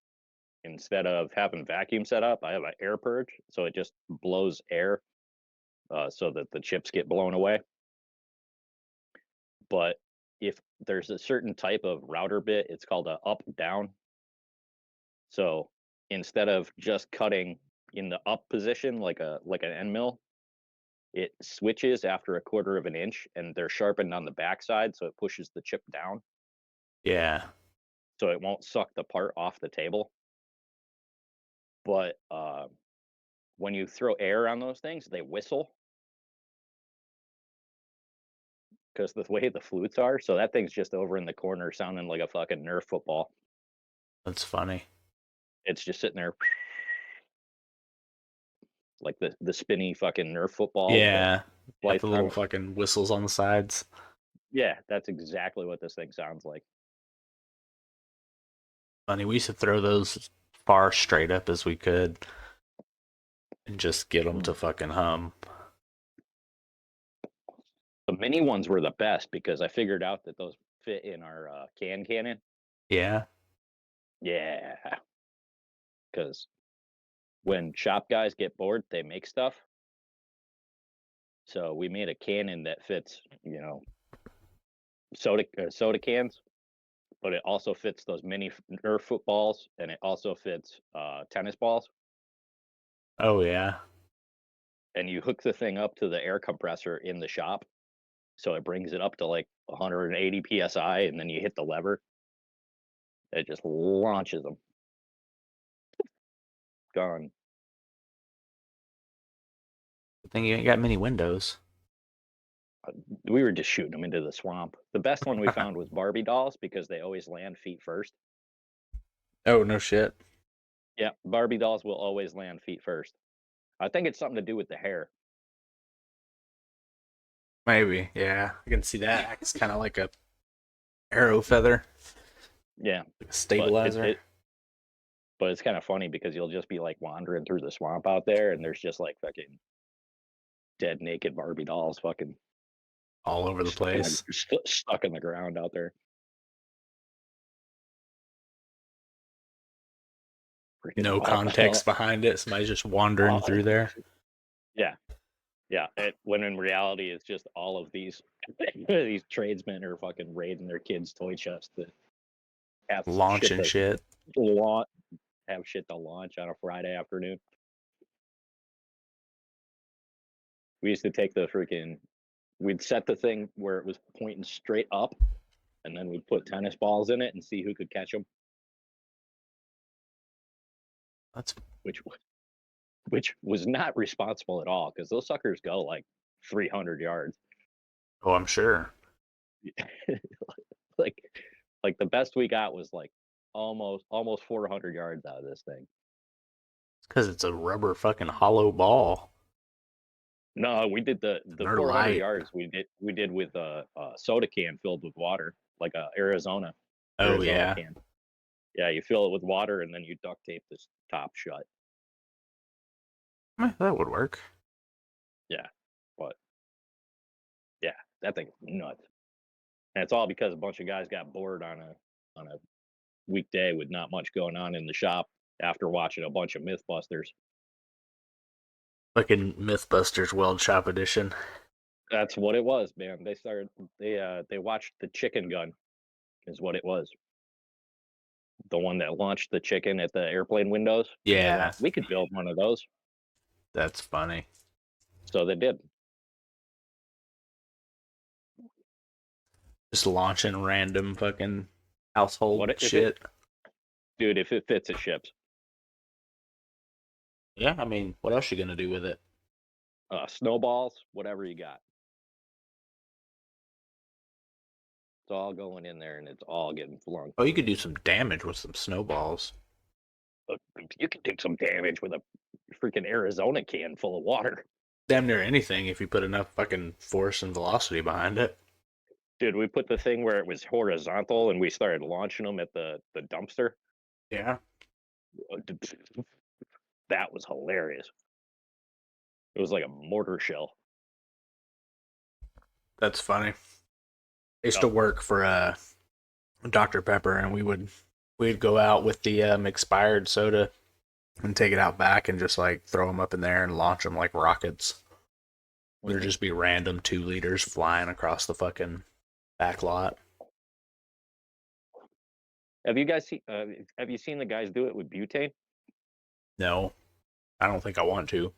instead of having vacuum set up, I have an air purge, so it just blows air, so that the chips get blown away. But if there's a certain type of router bit, it's called a up down. So instead of just cutting in the up position like an end mill, it switches after 1/4 of an inch, and they're sharpened on the backside, so it pushes the chip down, Yeah. so it won't suck the part off the table. But when you throw air on those things, they whistle because the way the flutes are. So that thing's just over in the corner, sounding like a fucking Nerf football. That's funny. It's just sitting there, like the spinny fucking Nerf football. Yeah. Got Flight the little through. fucking whistles on the sides. Yeah, that's exactly what this thing sounds like. Funny. We used to throw those as far straight up as we could and just get them to fucking hum. The mini ones were the best because I figured out that those fit in our can cannon. Yeah. Yeah, because when shop guys get bored, they make stuff. So we made a cannon that fits, soda cans, but it also fits those mini Nerf footballs, and it also fits tennis balls. Oh, yeah. And you hook the thing up to the air compressor in the shop, so it brings it up to like 180 psi, and then you hit the lever. It just launches them. Gone. I think you ain't got many windows. We were just shooting them into the swamp. The best one we found was Barbie dolls because they always land feet first. Oh, no shit. Yeah, Barbie dolls will always land feet first. I think it's something to do with the hair. Maybe. Yeah. I can see that. It's kind of like a arrow feather. Yeah, Like a stabilizer. but it's kind of funny because you'll just be like wandering through the swamp out there, and there's just like fucking dead naked Barbie dolls, fucking All over the place. stuck in the ground out there. freaking No context behind it. Somebody's just wandering through there. Yeah, yeah. When in reality, it's just all of these these tradesmen are fucking raiding their kids' toy chests to have Launching shit. have shit to launch on a Friday afternoon. We used to take we'd set the thing where it was pointing straight up, and then we'd put tennis balls in it and see who could catch them. That's Which was not responsible at all, because those suckers go like 300 yards. oh, I'm sure. like the best we got was like almost 400 yards out of this thing. It's because it's a rubber fucking hollow ball. No, we did the They're 400 light. yards we did with a soda can filled with water, like a Arizona Oh yeah. can. Yeah, you fill it with water and then you duct tape this top shut. That would work. Yeah, but yeah, that thing's nuts. And it's all because a bunch of guys got bored on a weekday with not much going on in the shop after watching a bunch of Mythbusters. Fucking Mythbusters Weld Shop Edition. That's what it was, man. They watched the chicken gun, is what it was. The one that launched the chicken at the airplane windows. Yeah. We could build one of those. That's funny. So they did. Just launching random fucking household shit. Dude, if it fits, it ships. Yeah, I mean, what else you gonna do with it? Snowballs, whatever you got. It's all going in there and it's all getting flung. Oh, you could do some damage with some snowballs. You can take some damage with a freaking Arizona can full of water. Damn near anything if you put enough fucking force and velocity behind it. Dude, we put the thing where it was horizontal and we started launching them at the dumpster. Yeah. That was hilarious. It was like a mortar shell. That's funny. I used to work for Dr. Pepper, and we'd go out with the expired soda and take it out back and just like throw them up in there and launch them like rockets. There'd just be random 2 liters flying across the fucking back lot. Have you guys seen? Have you seen the guys do it with butane? No, I don't think I want to.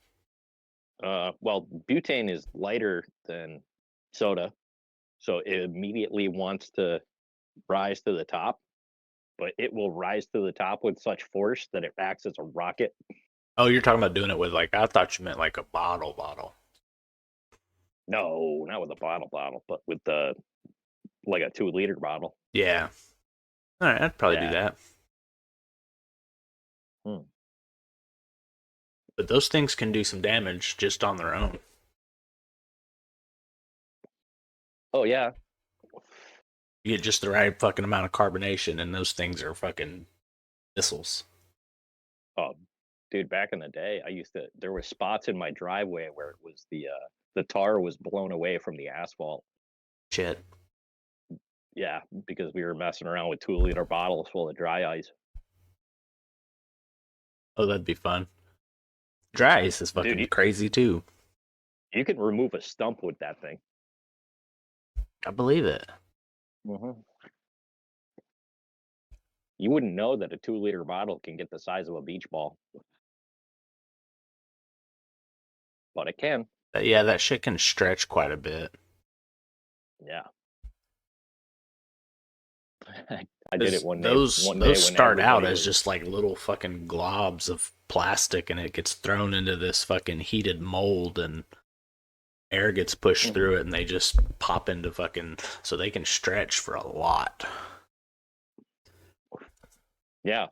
Well, butane is lighter than soda, so it immediately wants to rise to the top, but it will rise to the top with such force that it acts as a rocket. Oh, you're talking about doing it with like, I thought you meant like a bottle. No, not with a bottle, but with like a 2-liter bottle. Yeah. All right, I'd probably do that. But those things can do some damage just on their own. Oh yeah. You get just the right fucking amount of carbonation, and those things are fucking missiles. Oh, dude, back in the day, there were spots in my driveway where it was the tar was blown away from the asphalt. Shit. Yeah, because we were messing around with 2-liter bottles full of dry ice. Oh, that'd be fun. Dry ice is fucking crazy too. You can remove a stump with that thing. I believe it. Mm-hmm. You wouldn't know that a 2-liter bottle can get the size of a beach ball, but it can. Yeah, that shit can stretch quite a bit. Yeah. I did it one day. Those start out as just like little fucking globs of plastic, and it gets thrown into this fucking heated mold, and air gets pushed through it, and they just pop into fucking, so they can stretch for a lot. Yeah,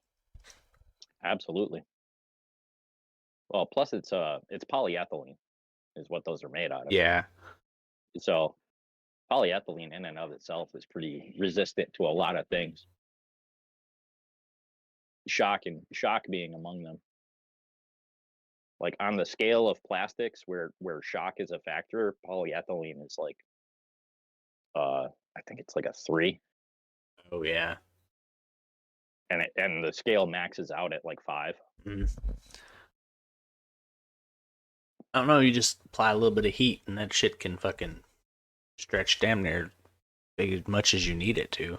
absolutely. Well, plus it's polyethylene is what those are made out of. Yeah. So polyethylene in and of itself is pretty resistant to a lot of things. Shock being among them. Like on the scale of plastics where shock is a factor, polyethylene is like I think it's like a 3. Oh yeah. and the scale maxes out at like 5. Mm. I don't know. You just apply a little bit of heat, and that shit can fucking stretch damn near big as much as you need it to.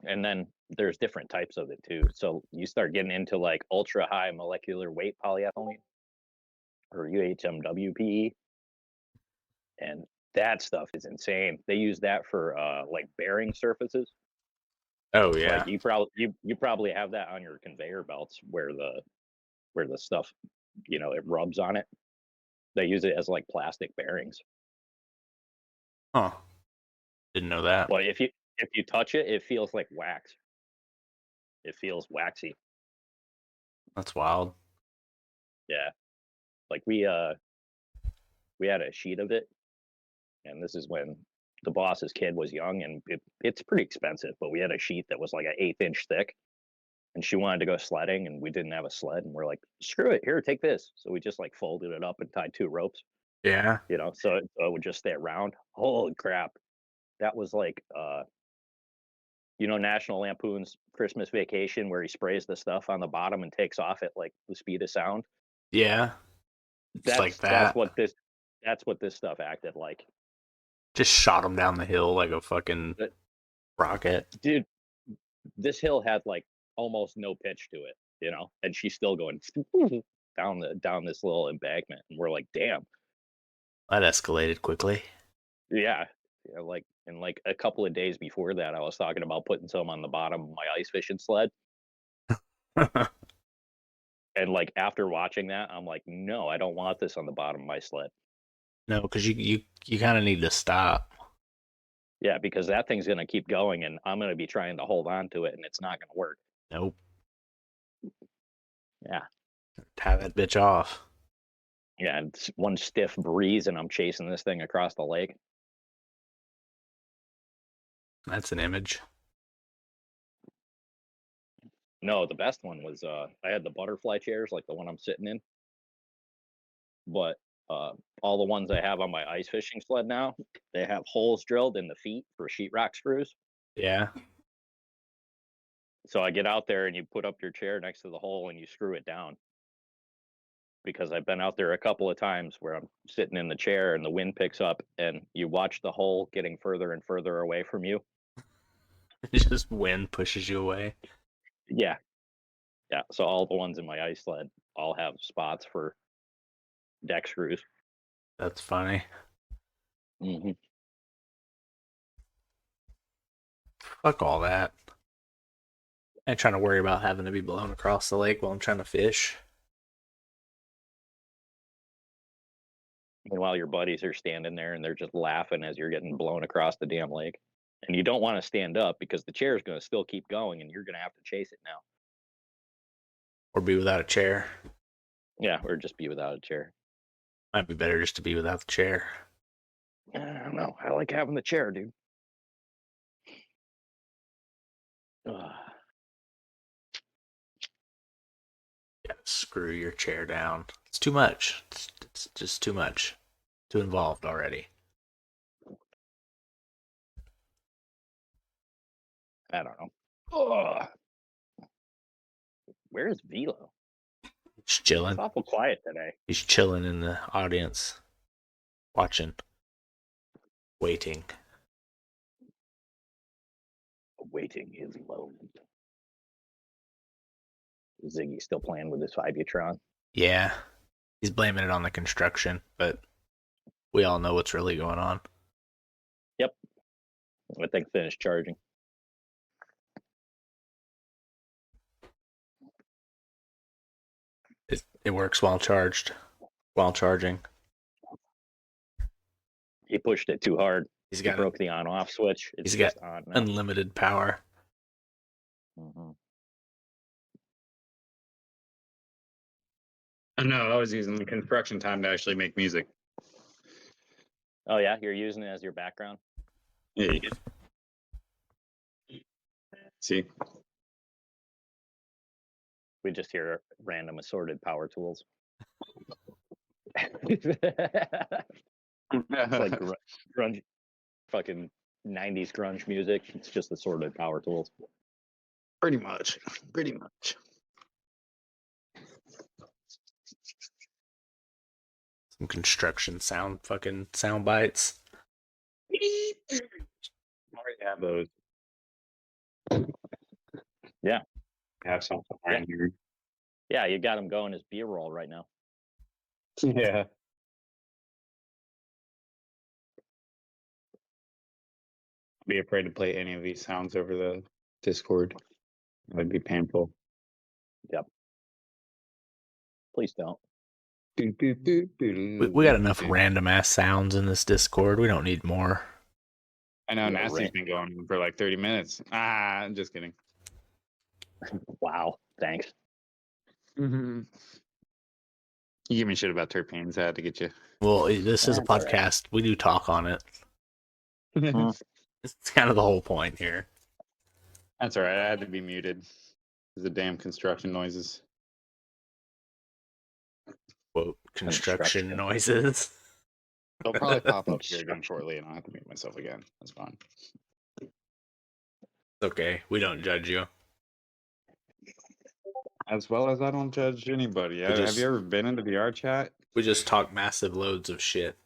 And then there's different types of it too. So you start getting into like ultra high molecular weight polyethylene or UHMWPE, and that stuff is insane. They use that for like bearing surfaces. Oh yeah. Like you probably have that on your conveyor belts where the stuff, it rubs on it. They use it as like plastic bearings. Huh. Didn't know that. But if you touch it, it feels like wax. It feels waxy. That's wild. Yeah. Like we had a sheet of it, and this is when the boss's kid was young, and it's pretty expensive, but we had a sheet that was like an 1/8 inch thick, and she wanted to go sledding, and we didn't have a sled, and we're like, screw it, here, take this. So we just like folded it up and tied 2 ropes, Yeah. so it would just stay around. Holy crap. That was like National Lampoon's Christmas Vacation, where he sprays the stuff on the bottom and takes off at like the speed of sound. Yeah. It's like that. That's what this stuff acted like. Just shot him down the hill like a fucking rocket. Dude, this hill had like almost no pitch to it, and she's still going down this little embankment, and we're like, damn. That escalated quickly. Yeah. Like in like a couple of days before that, I was talking about putting some on the bottom of my ice fishing sled. And like after watching that, I'm like, no, I don't want this on the bottom of my sled. No, because you kind of need to stop. Yeah, because that thing's gonna keep going, and I'm gonna be trying to hold on to it, and it's not gonna work. Nope. Yeah. Tie that bitch off. Yeah, and it's one stiff breeze, and I'm chasing this thing across the lake. That's an image. No, the best one was I had the butterfly chairs, like the one I'm sitting in. But all the ones I have on my ice fishing sled now, they have holes drilled in the feet for sheetrock screws. Yeah. So I get out there and you put up your chair next to the hole and you screw it down. Because I've been out there a couple of times where I'm sitting in the chair and the wind picks up and you watch the hole getting further and further away from you. Just wind pushes you away. Yeah. Yeah. So all the ones in my ice sled all have spots for deck screws. That's funny. Mm-hmm. Fuck all that. I ain't trying to worry about having to be blown across the lake while I'm trying to fish. Meanwhile, your buddies are standing there and they're just laughing as you're getting blown across the damn lake. And you don't want to stand up because the chair is going to still keep going and you're going to have to chase it now. Or be without a chair. Yeah, or just be without a chair. Might be better just to be without the chair. I don't know. I like having the chair, dude. Yeah, screw your chair down. It's too much. It's just too much. Too involved already. I don't know. Where is Velo? He's chilling. It's awful quiet today. He's chilling in the audience. Watching. Waiting. Awaiting his load. Ziggy's still playing with his Vibutron. Yeah. He's blaming it on the construction, but we all know what's really going on. Yep. I think finished charging. It works while charged. While charging. He pushed it too hard. He broke the on-off switch. It's he's just got on now. unlimited power. Mm-hmm. No, I was using the construction time to actually make music. Oh yeah, you're using it as your background? Yeah, you did. See? We just hear random assorted power tools. It's like grunge, fucking 90s grunge music. It's just assorted power tools. Pretty much. Some construction sound bites. I already have those. Yeah. I have some somewhere in here. Yeah, you got him going as B-roll right now. Yeah. Be afraid to play any of these sounds over the Discord. It would be painful. Please don't. We got enough random ass sounds in this Discord. We don't need more. I know, Yeah, Nasty's right. been going for like 30 minutes. I'm just kidding. Wow. Thanks. You give me shit about terpenes. I had to get you. Well, this is a That's all right. podcast. We do talk on it. It's kind of the whole point here. That's all right. I had to be muted. The damn construction noises. Quote, construction noises. They'll probably pop up here again shortly, and I'll have to mute myself again. That's fine. It's okay. We don't judge you. As well as I don't judge anybody. Have you ever been into the VR chat? We just talk massive loads of shit.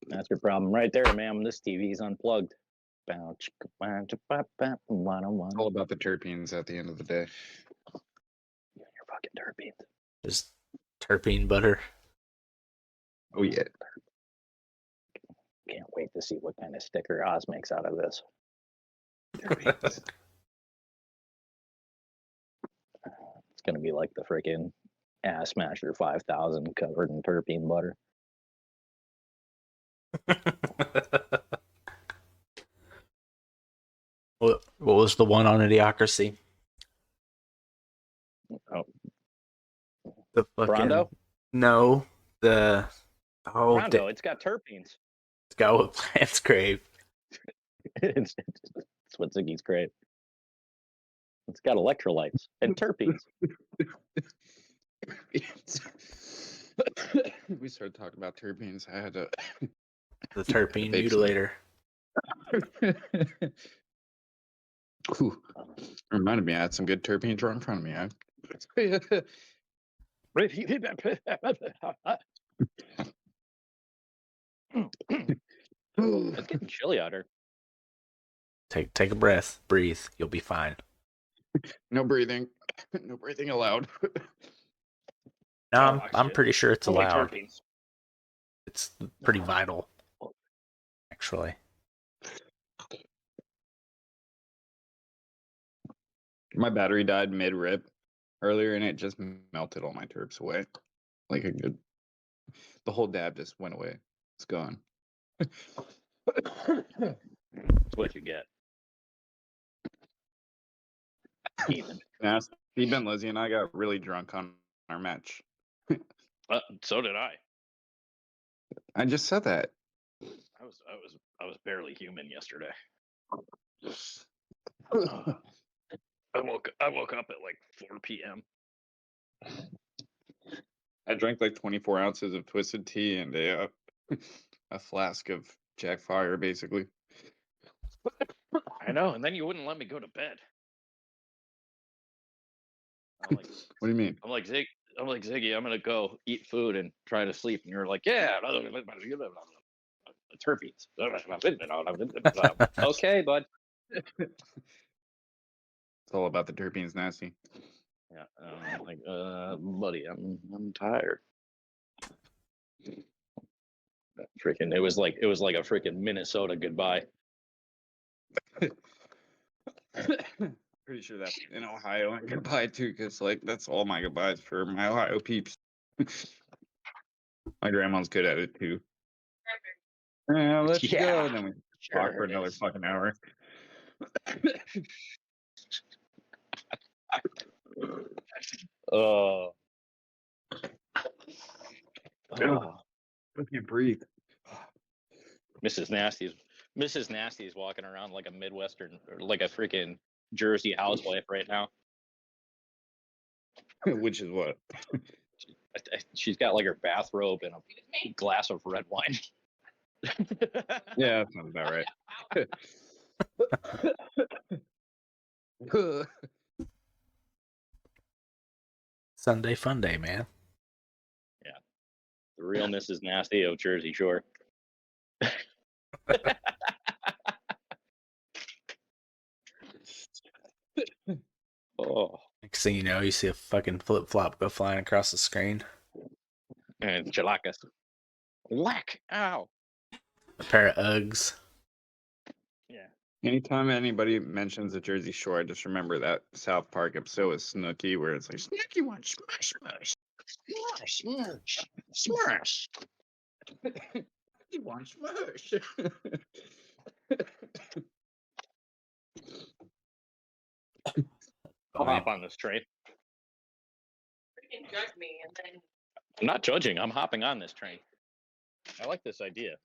That's your problem right there, ma'am. This TV's unplugged. It's all about the terpenes at the end of the day. Your fucking terpenes. Just terpene butter. Oh, yeah. Can't wait to see what kind of sticker Oz makes out of this. Terpenes. It's gonna be like the freaking Ass Smasher 5000 covered in terpene butter. What was the one on Idiocracy? Oh, The fucking Rondo? No, the Rondo, it's got terpenes. Let's go with Plants Grave. It's what Ziggy's great. It's got electrolytes and terpenes. We started talking about terpenes. I had to. The terpene Big mutilator. Ooh, reminded me, I had some good terpenes right in front of me. It's getting chilly out here. Take a breath. Breathe. You'll be fine. No breathing. No breathing allowed. No, I'm pretty sure it's Only allowed. terpenes. It's pretty vital, actually. My battery died mid-rip earlier, and it just melted all my terps away. Like the whole dab just went away. It's gone. That's what you get. Even. Steve and Lizzie and I got really drunk on our match. So did I. I just said that. I was barely human yesterday. I woke up at like 4 p.m. I drank like 24 ounces of twisted tea and a flask of Jack Fire, basically. I know, and then you wouldn't let me go to bed. I'm like, What do you mean? I'm like Ziggy, I'm gonna go eat food and try to sleep, and you're like, yeah, terpenes. Okay, bud. It's all about the terpenes, nasty. Yeah, I'm like, buddy, I'm tired. Freaking, it was like a freaking Minnesota goodbye. Pretty sure that's in Ohio and goodbye too, because like that's all my goodbyes for my Ohio peeps. My grandma's good at it too. Let's go. And then we talk for another fucking hour. Oh. I can't breathe. Mrs. Nasty's walking around like a Midwestern, or like a freaking Jersey housewife right now. Which is what? She's got like her bathrobe and a glass of red wine. Yeah, that sounds about right. Sunday fun day, man. The real Mrs. Nasty of Jersey Shore. Oh, Next thing you know, you see a fucking flip flop go flying across the screen. and chilakas. Whack! Ow! A pair of Uggs. Yeah. Anytime anybody mentions the Jersey Shore, I just remember that South Park episode with Snooki where it's like, Snooki wants smash, smash, smash, smash, smash. He wants smash. I'll hop on this train. Freaking judge me and then I'm not judging. I'm hopping on this train. I like this idea.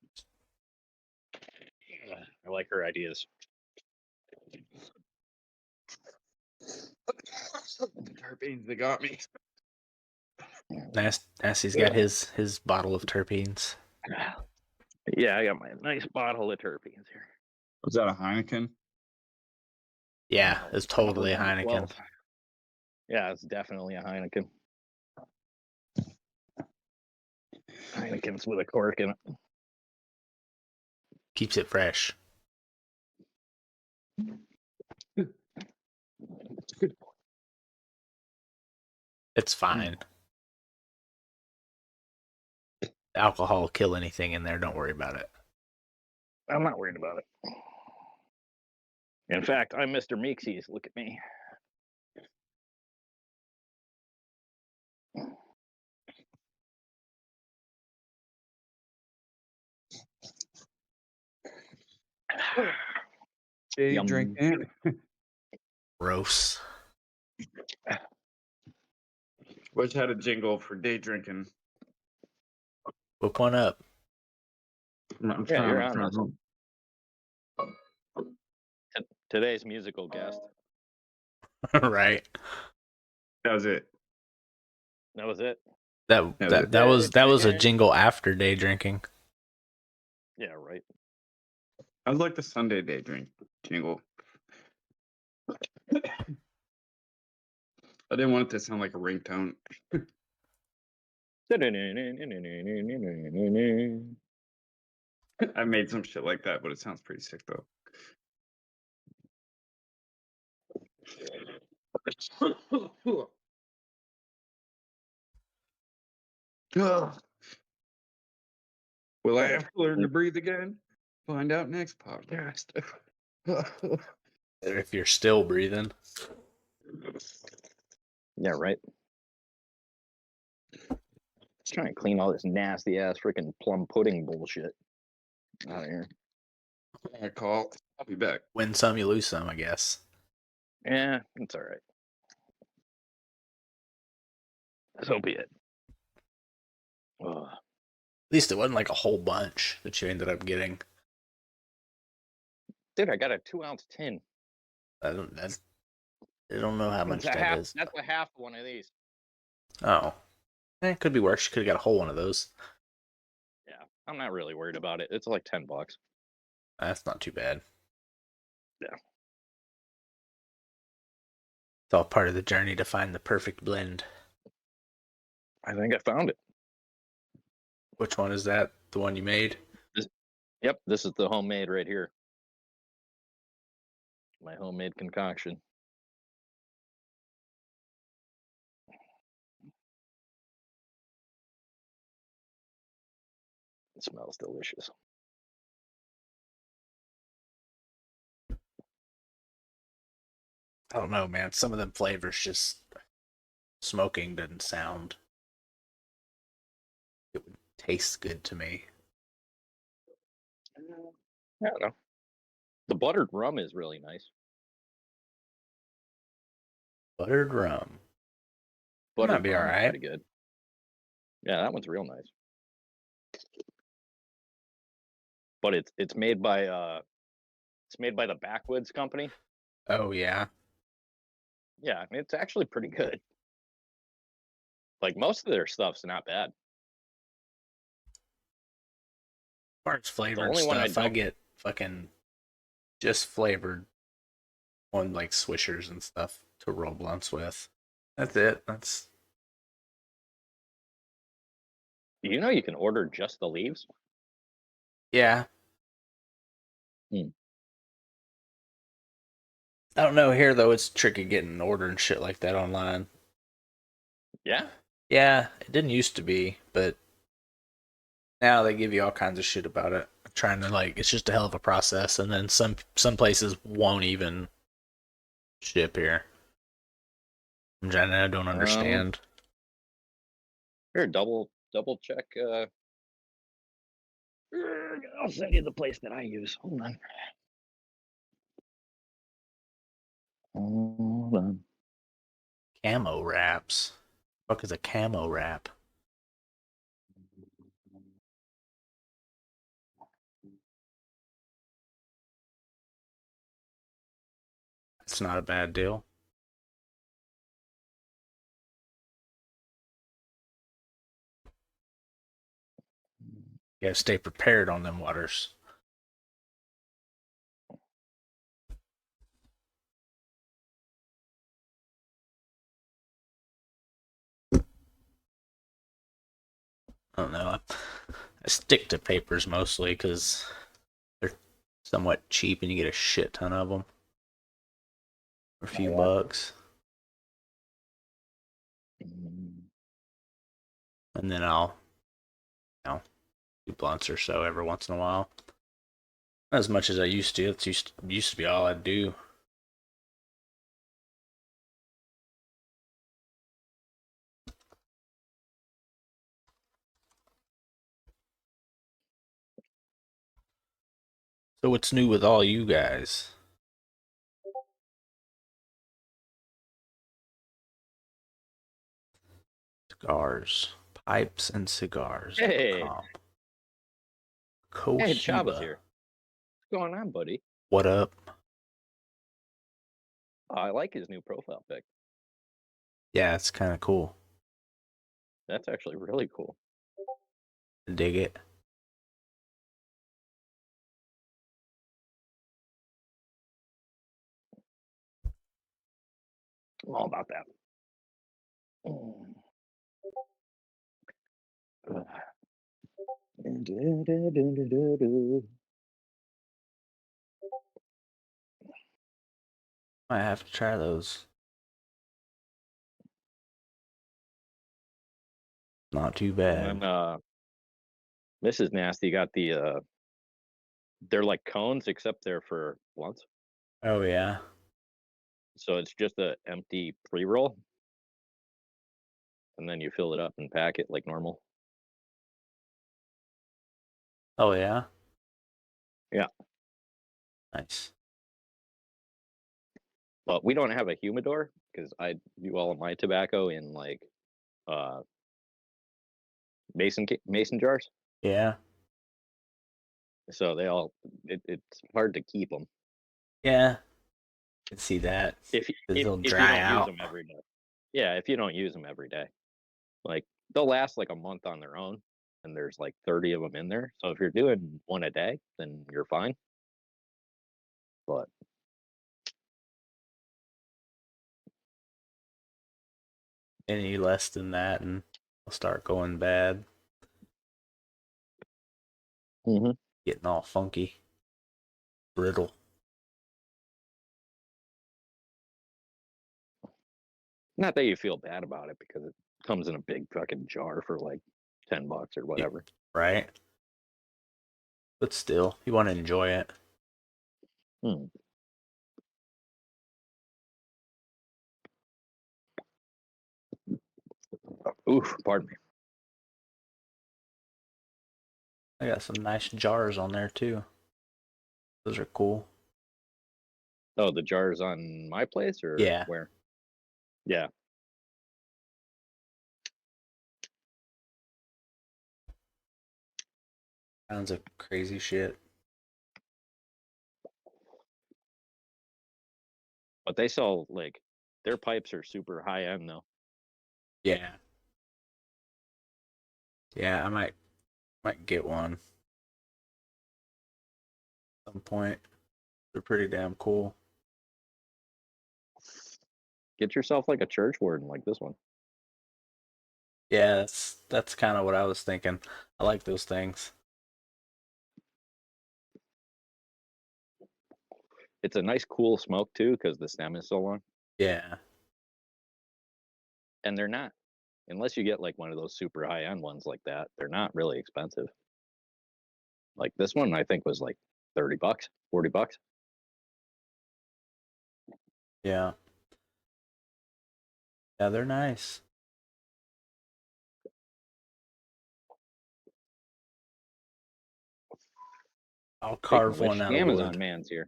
I like her ideas. The terpenes, they got me. Nasty's got his bottle of terpenes. Yeah, I got my nice bottle of terpenes here. Was that a Heineken? Yeah, it's totally a Number Heineken. 12. Yeah, it's definitely a Heineken. Heineken's with a cork in it. Keeps it fresh. It's fine. Alcohol will kill anything in there. Don't worry about it. I'm not worried about it. In fact, I'm Mr. Meeksies. Look at me. Day Yum. drinking. Gross. Wish had a jingle for day drinking. Whip one up. I'm Yeah, you're I'm on Today's musical guest. Right. That was it. That was it. That was a jingle after day drinking. Yeah, right. I was like the Sunday day drink jingle. I didn't want it to sound like a ringtone. I made some shit like that, but it sounds pretty sick though. Will I ever learn to breathe again? Find out next podcast. If you're still breathing. Yeah, right. Just trying to clean all this nasty ass freaking plum pudding bullshit out of here. I call. I'll be back. Win some, you lose some, I guess. Yeah, it's all right. So be it. Ugh. At least it wasn't like a whole bunch that you ended up getting. Dude, I got a 2-ounce tin. I don't know how much that is. That's a half one of these. Oh. It could be worse. You could have got a whole one of those. Yeah, I'm not really worried about it. It's like $10. That's not too bad. Yeah. It's all part of the journey to find the perfect blend. I think I found it. Which one is that? The one you made? Yep, this is the homemade right here. My homemade concoction. It smells delicious. I don't know, man. Some of them flavors just smoking doesn't sound. It would taste good to me. I don't know. The buttered rum is really nice. Buttered rum. Buttered That'd be rum's alright. pretty good. Yeah, that one's real nice. But it's made by the Backwoods Company. Oh yeah. Yeah, it's actually pretty good. Like most of their stuff's not bad. far as flavored only one I stuff, I don't- get fucking just flavored on like Swishers and stuff to roll blunts with. That's it. That's You know, you can order just the leaves. yeah. Hmm. I don't know here though. It's tricky getting an order and shit like that online. Yeah. Yeah, it didn't used to be, but now they give you all kinds of shit about it. Trying to like, it's just a hell of a process, and then some places won't even ship here. I don't understand. Here, double check. I'll send you the place that I use. Hold on. Hold on. Camo wraps. Fuck is a camo wrap? It's not a bad deal. You gotta stay prepared on them waters. I don't know. I stick to papers mostly because they're somewhat cheap and you get a shit ton of them for a few bucks. And then I'll, do blunts or so every once in a while. Not as much as I used to. It used to be all I'd do. So what's new with all you guys? Cigars, pipes, and cigars. Hey. Hey, Chava's Cohiba. here. What's going on, buddy? What up? I like his new profile pic. Yeah, it's kind of cool. That's actually really cool. Dig it. I'm all about that. Might have to try those. Not too And bad. then Mrs. Nasty got the they're like cones except they're for blunts. Oh yeah. So it's just a empty pre-roll. And then you fill it up and pack it like normal. Oh yeah. Yeah. Nice. But we don't have a humidor because I do all of my tobacco in like uh mason jars. Yeah. So it's hard to keep them Yeah. I can see that. if They'll you dry don't use out. them every day. Yeah, if you don't use them every day, like they'll last like a month on their own, and there's like 30 of them in there. So if you're doing one a day, then you're fine. But Any less than that, and they'll start going bad, getting all funky, brittle. not that you feel bad about it because it comes in a big fucking jar for like $10 or whatever. Right? But still, you want to enjoy it. Hmm. Oof, pardon me. I got some nice jars on there too. Those are cool. Oh, the jars on my place or Yeah. where? Yeah. Kinds of crazy shit. But they sell like their pipes are super high end though. Yeah. Yeah, I might get one. some point. They're pretty damn cool. Get yourself like a church warden like this one. Yeah, that's kind of what I was thinking. I like those things. It's a nice cool smoke too because the stem is so long. Yeah. And they're not, unless you get like one of those super high end ones like that, they're not really expensive. Like this one, I think was like $30, $40. Yeah. Yeah, they're nice. I'll Speaking of carve which, one out the of Amazon wood. man's here.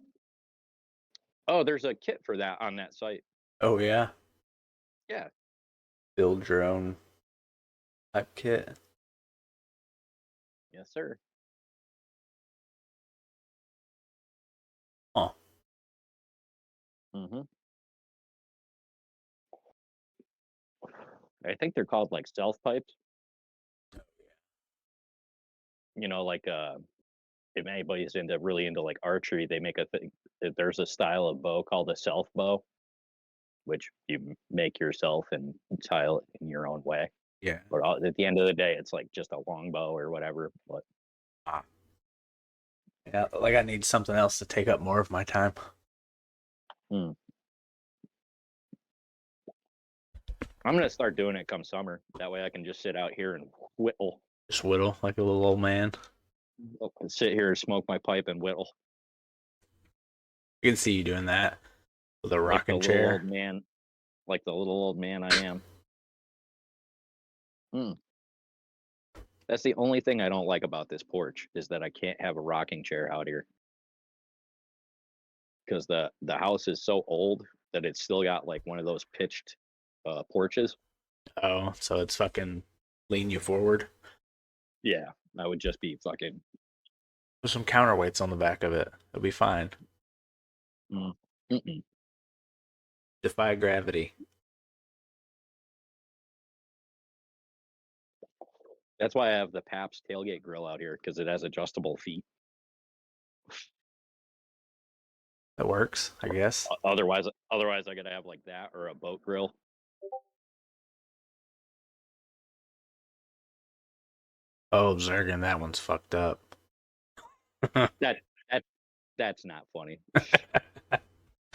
Oh, there's a kit for that on that site. Oh yeah. Yeah. Build your own type kit. Yes, sir. Oh. Mm-hmm. I think they're called like self pipes. You know, like if anybody's really into like archery, they make a thing. There's a style of bow called a self bow, which you make yourself and style it in your own way. Yeah. But at the end of the day, it's like just a long bow or whatever. But Yeah, like I need something else to take up more of my time. I'm gonna start doing it come summer. That way, I can just sit out here and whittle. Just whittle like a little old man. Sit here, smoke my pipe, and whittle. You can see you doing that with a Like the rocking little chair. old man, like the little old man I am. That's the only thing I don't like about this porch is that I can't have a rocking chair out here because the house is so old that it's still got like one of those pitched porches. Oh, so it's fucking lean you forward. Yeah, I would just be fucking. Put some counterweights on the back of it. It'll be fine. Mm-mm. Defy gravity. That's why I have the Pabst tailgate grill out here because it has adjustable feet. That works, I guess. Otherwise, I gotta have like that or a boat grill. Oh, Zergen, that one's fucked up. That's not funny.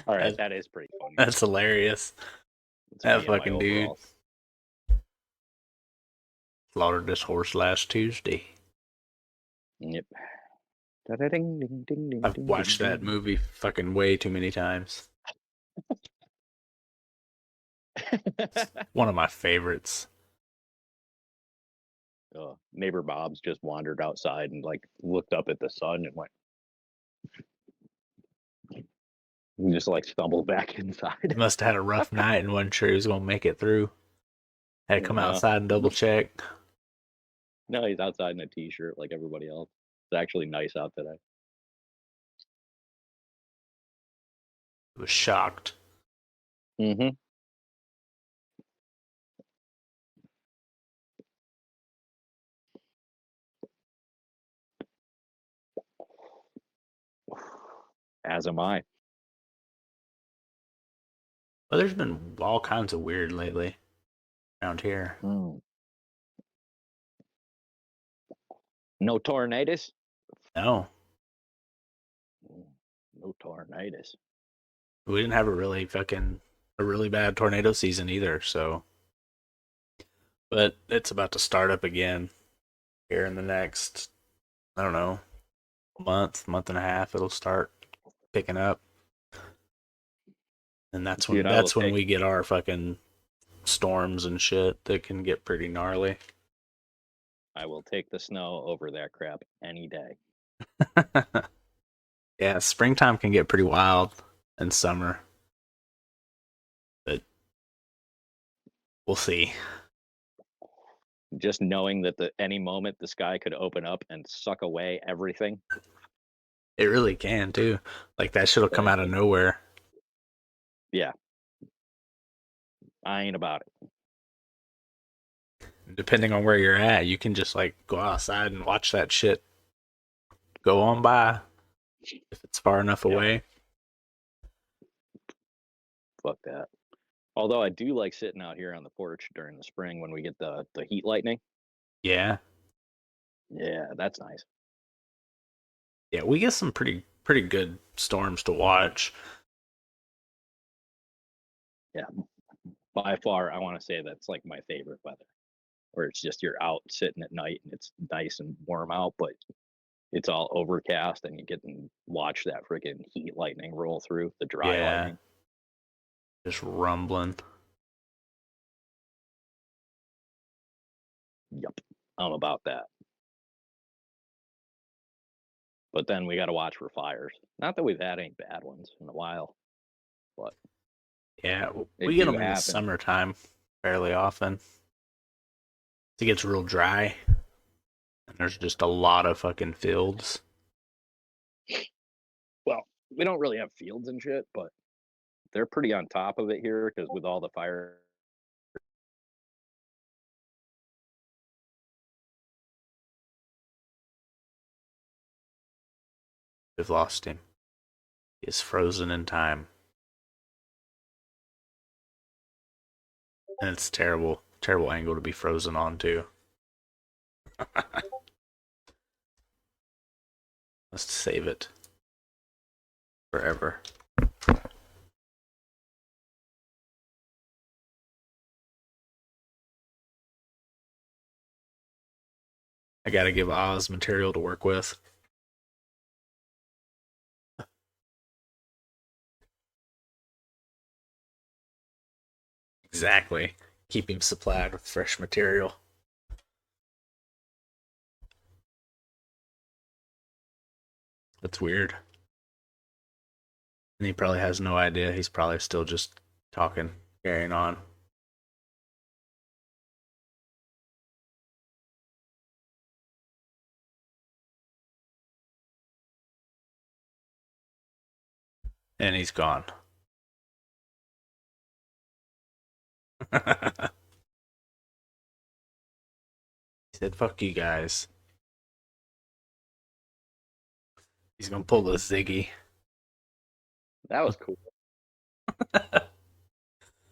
All right, that is pretty funny. That's hilarious. It's That me in my fucking dude overalls. slaughtered this horse last Tuesday. Yep. I've watched that movie fucking way too many times. It's one of my favorites. Neighbor Bob's just wandered outside and like looked up at the sun and went. He just like stumbled back He inside. must have had a rough night and wasn't sure he was gonna make it through. Had to come outside and double check. No, he's outside in a t-shirt like everybody else. It's actually nice out today. I was shocked. Mm-hmm. As am I. But there's been all kinds of weird lately around here. No tornadoes? No, No tornadoes. we didn't have a really bad tornado season either. So, but it's about to start up again here in the next, I don't know, month and a half. It'll start picking up, and that's when we get our fucking storms and shit that can get pretty gnarly. I will take the snow over that crap any day. Yeah, springtime can get pretty wild and summer. But we'll see. Just knowing that any moment the sky could open up and suck away everything. It really can too. Like that shit'll come out of nowhere. Yeah. I ain't about it. Depending on where you're at, you can just like go outside and watch that shit go on by. if it's far enough Yep. away. Fuck that. Although I do like sitting out here on the porch during the spring when we get the heat lightning. Yeah. Yeah, that's nice. Yeah, we get some pretty good storms to watch. Yeah, by far, I want to say that's like my favorite weather, where it's just you're out sitting at night and it's nice and warm out, but it's all overcast and you get and watch that freaking heat lightning roll through the dry Yeah. lightning. Just rumbling. Yep, I'm about that. But then we got to watch for fires. Not that we've had any bad ones in a while, but Yeah, they we get do them in the happen. summertime fairly often. It gets real dry, and there's just a lot of fucking fields. Well, we don't really have fields and shit, but they're pretty on top of it here because with all the fire. We've lost him. He is frozen in time. And it's terrible angle to be frozen on too. Let's save it forever. I gotta give Oz material to work with. Exactly. Keep him supplied with fresh material. That's weird. And he probably has no idea. He's probably still just talking, carrying on. And he's gone. He said, fuck you guys. He's gonna pull the Ziggy. That was cool.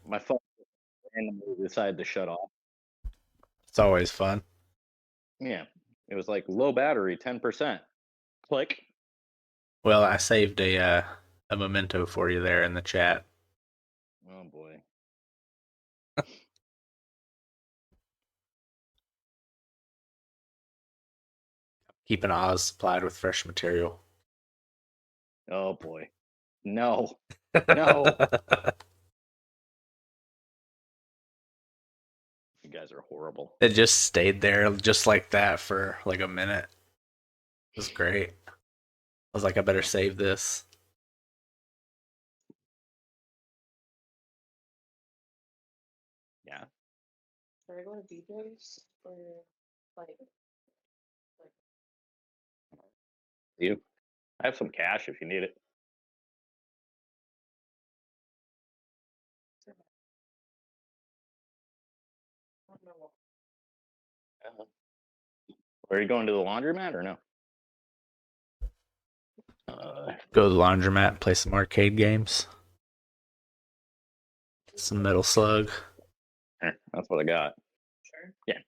My phone randomly decided to shut off. It's always fun. Yeah, it was like low battery, 10%. Click. Well, I saved a memento for you there in the chat. Oh boy. Keeping Oz supplied with fresh material. Oh boy. No. No. You guys are horrible. It just stayed there just like that for like a minute. It was great. I was like, I better save this. Yeah. Should I go to BJ's or like You. I have some cash if you need it. I don't know what. Are you going to the laundromat or no? Go to the laundromat, play some arcade games. Some Metal Slug. That's what I got. Sure. Yeah.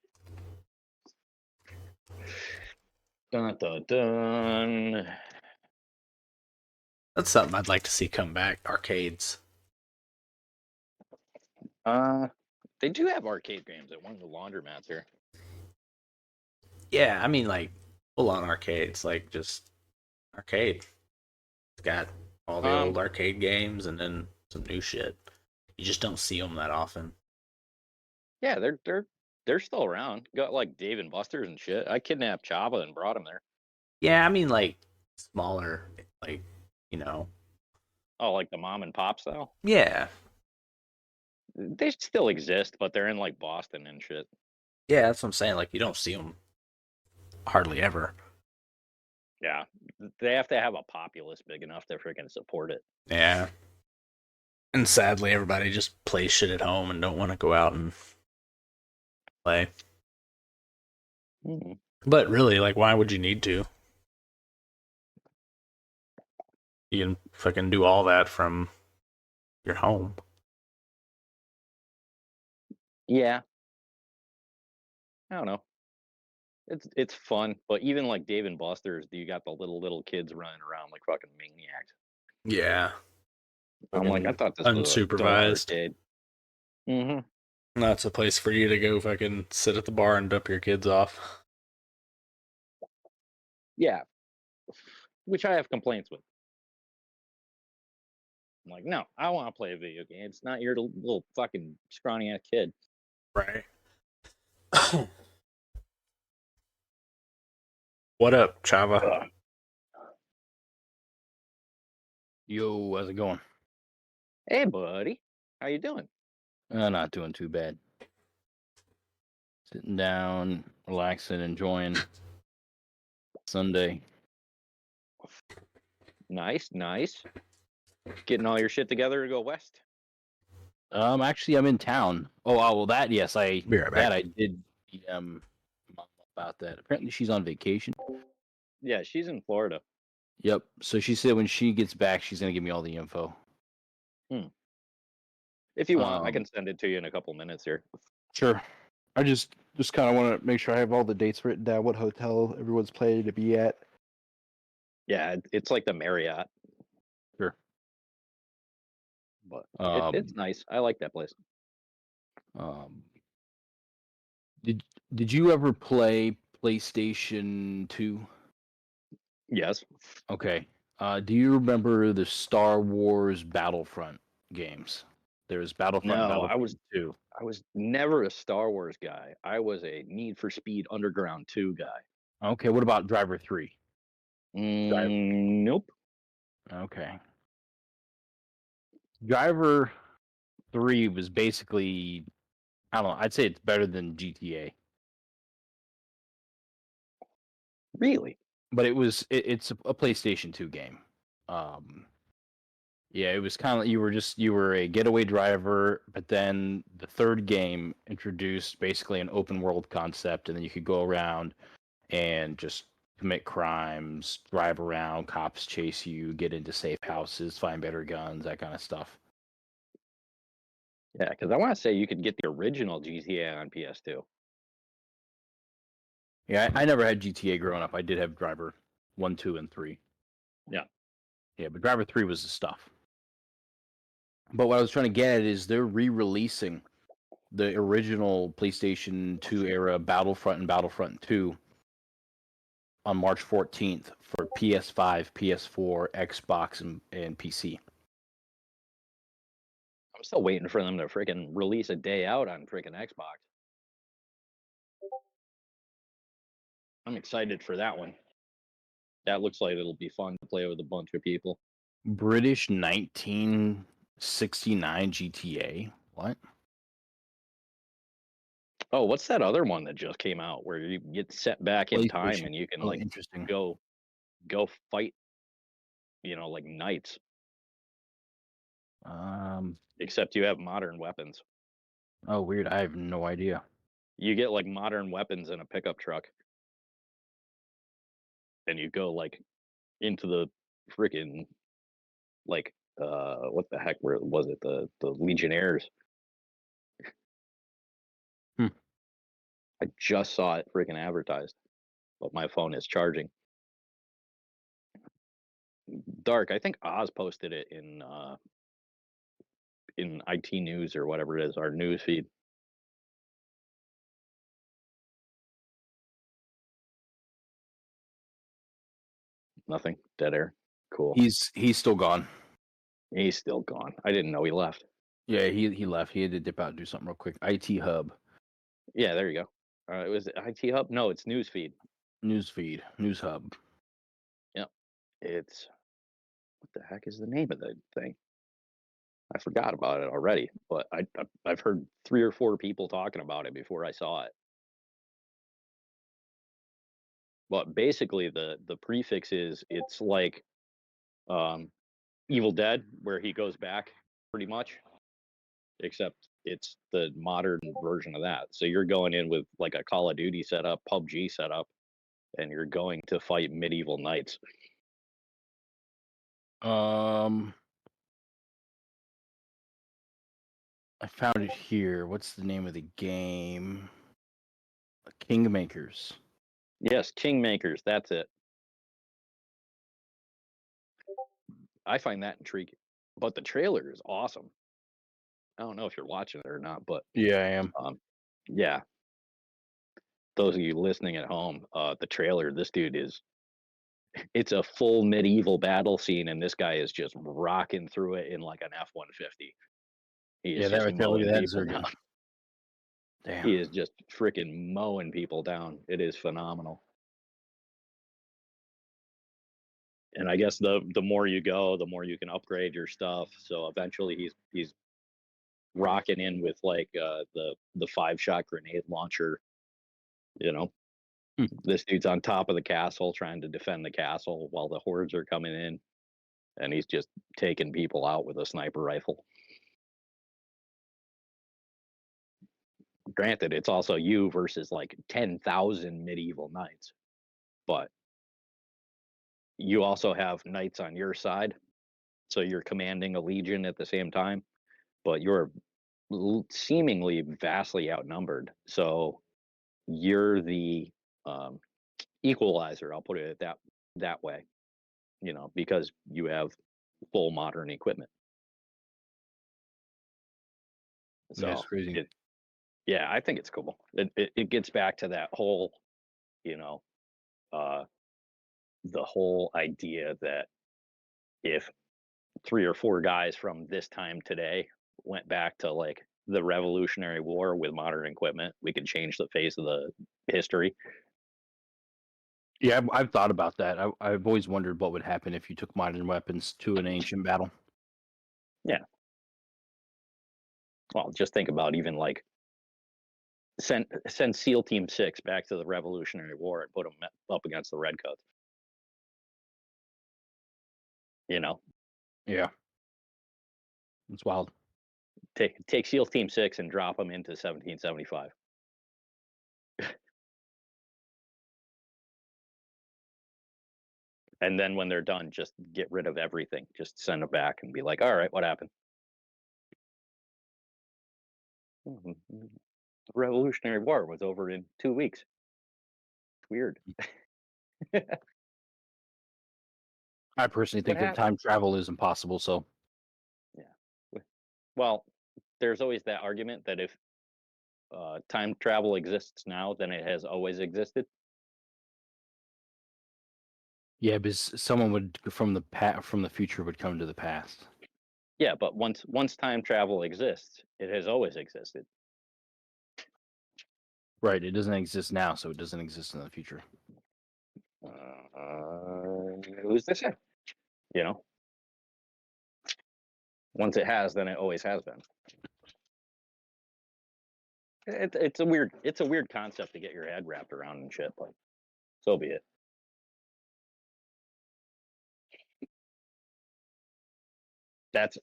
Dun dun dun. That's something I'd like to see come back. Arcades. They do have arcade games at one of the laundromats here. Yeah, I mean like full on arcades, like just arcade. It's got all the old arcade games and then some new shit. You just don't see them that often. Yeah, they're still around. Got like Dave and Buster's and shit. I kidnapped Chava and brought him there. Yeah, I mean like smaller, like you know. Oh, like the mom and pop style. Yeah, They still exist, but they're in like Boston and shit. yeah, that's what I'm saying. Like you don't see them hardly ever. Yeah, they have to have a populace big enough to freaking support it. Yeah. And sadly, everybody just plays shit at home and don't want to go out and play. Mm-hmm. But really, like, why would you need to? You can fucking do all that from your home. Yeah, I don't know. It's fun, but even like Dave and Buster's, you got the little kids running around like fucking maniacs. Yeah. I'm like, I Fucking thought this was an adult unsupervised. arcade. Mm-hmm. That's a place for you to go fucking sit at the bar and dump your kids off. Yeah, which I have complaints with. I'm like, no, I want to play a video game. It's not your little fucking scrawny ass kid. Right. What up, Chava? Ugh. Yo, how's it going? Hey, buddy, how you doing? Not doing too bad. Sitting down, relaxing, enjoying Sunday. Nice. Getting all your shit together to go west. Actually, I'm in town. Oh, well, that yes, Be right back. I did Mom about that. Apparently, she's on vacation. Yeah, she's in Florida. Yep. So she said when she gets back, she's gonna give me all the info. If you want, I can send it to you in a couple minutes here. Sure. I just kind of want to make sure I have all the dates written down, what hotel everyone's planning to be at. Yeah, it's like the Marriott. Sure. But it's nice. I like that place. Did you ever play PlayStation 2? Yes. Okay. Do you remember the Star Wars Battlefront games? There was Battlefront and No, Battlefront 2. I was never a Star Wars guy. I was a Need for Speed Underground 2 guy. Okay, what about Driver 3? Nope. Okay. Driver 3 was basically, I don't know, I'd say it's better than GTA. Really? But it's a PlayStation 2 game. Yeah, it was kind of you were a getaway driver, but then the third game introduced basically an open world concept, and then you could go around and just commit crimes, drive around, cops chase you, get into safe houses, find better guns, that kind of stuff. Yeah, because I want to say you could get the original GTA on PS2. Yeah, I never had GTA growing up. I did have Driver 1, 2, and 3. Yeah. Yeah, but Driver 3 was the stuff. But what I was trying to get at is they're re-releasing the original PlayStation 2 era Battlefront and Battlefront 2 on March 14th for PS5, PS4, Xbox, and PC. I'm still waiting for them to freaking release a day out on freaking Xbox. I'm excited for that one. That looks like it'll be fun to play with a bunch of people. British 1969 GTA. What? Oh, what's that other one that just came out where you get set back in time PlayStation. and you can Oh, like interesting. go fight, like knights, except you have modern weapons. Oh, weird. I have no idea. You get like modern weapons in a pickup truck. And you go like into the freaking like what the heck where was it? The Legionnaires. Hmm. I just saw it freaking advertised, but my phone is charging. Dark, I think Oz posted it in IT News or whatever it is, our news feed. Nothing. Dead air. Cool. He's still gone. He's still gone. I didn't know he left. Yeah, he left. He had to dip out and do something real quick. IT Hub. Yeah, there you go. It was IT Hub? No, it's Newsfeed. Newsfeed. News Hub. Yep. It's what the heck is the name of the thing? I forgot about it already, but I've heard 3 or 4 people talking about it before I saw it. But basically, the prefix is it's like Evil Dead, where he goes back pretty much, except it's the modern version of that. So you're going in with like a Call of Duty setup, PUBG setup, and you're going to fight medieval knights. I found it here. What's the name of the game? Kingmakers. Yes, Kingmakers. That's it. I find that intriguing. But the trailer is awesome. I don't know if you're watching it or not, but Yeah, I am. yeah. Those of you listening at home, the trailer, this dude is, it's a full medieval battle scene, and this guy is just rocking through it in like an F-150. He is Yeah, that just right there. Look mowing at that people Zerg. down. Damn. He is just freaking mowing people down. It is phenomenal. And I guess the more you go, the more you can upgrade your stuff. So eventually he's rocking in with like the 5-shot grenade launcher. You know, Hmm. this dude's on top of the castle trying to defend the castle while the hordes are coming in, and he's just taking people out with a sniper rifle. Granted, it's also you versus like 10,000 medieval knights, but you also have knights on your side, so you're commanding a legion at the same time, but you're seemingly vastly outnumbered. So you're the equalizer. I'll put it that way. You know, because you have full modern equipment. So That's crazy. yeah, I think it's cool. It gets back to that whole, you know, the whole idea that if 3 or 4 guys from this time today went back to like the Revolutionary War with modern equipment, we could change the face of the history. Yeah, I've thought about that. I've always wondered what would happen if you took modern weapons to an ancient battle. Yeah. Well, just think about even like send SEAL Team 6 back to the Revolutionary War and put them up against the Redcoats. You know, Yeah, it's wild. take SEAL Team 6 and drop them into 1775. And then when they're done, just get rid of everything. Just send them back and be like, all right, what happened? The Revolutionary War was over in 2 weeks. It's weird. I personally What think that happened? time travel is impossible. So Yeah. Well, there's always that argument that if time travel exists now, then it has always existed. yeah, because someone would from the future would come to the past. Yeah, but once time travel exists, it has always existed. Right. It doesn't exist now, so it doesn't exist in the future. Who's to say? You know, once it has, then it always has been. It's a weird concept to get your head wrapped around and shit, but so be it.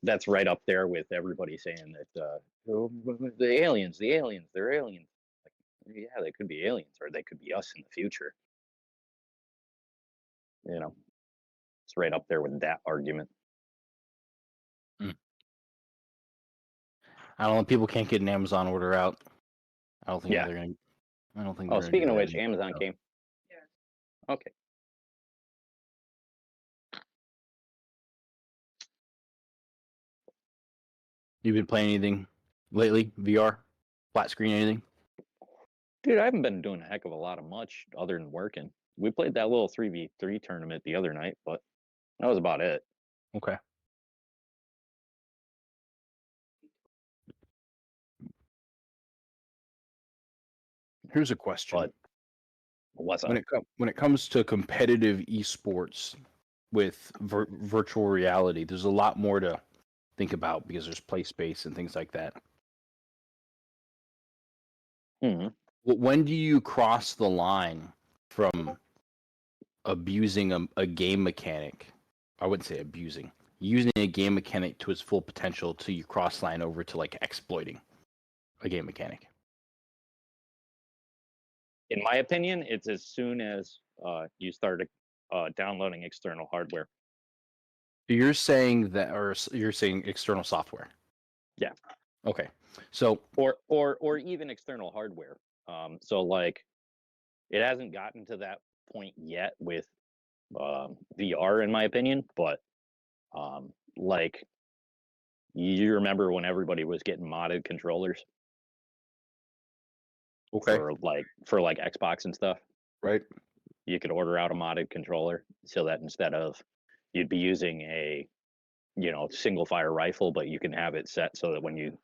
That's right up there with everybody saying that "Oh, the aliens, they're aliens. Like, yeah, they could be aliens, or they could be us in the future. You know, it's right up there with that argument. I don't know. People can't get an Amazon order out. I don't think Yeah. they're gonna. I don't think Oh, they're gonna do speaking of that which, anymore, Amazon so. came. Yes. Okay. You've been playing anything lately? VR, flat screen, anything? Dude, I haven't been doing a heck of a lot of much other than working. We played that little 3v3 tournament the other night, but that was about it. Okay. Here's a question. But what's up? When it comes to competitive esports with virtual reality, there's a lot more to think about because there's play space and things like that. Hmm. When do you cross the line from abusing a game mechanic? I wouldn't say abusing. Using a game mechanic to its full potential to you cross line over to like exploiting a game mechanic. In my opinion, it's as soon as you start downloading external hardware. You're saying that, or you're saying external software? Yeah. Okay. So, or even external hardware. So like, it hasn't gotten to that point yet with VR, in my opinion. But like, you remember when everybody was getting modded controllers okay, for like Xbox and stuff? right. You could order out a modded controller so that instead of you'd be using a single fire rifle, but you can have it set so that when you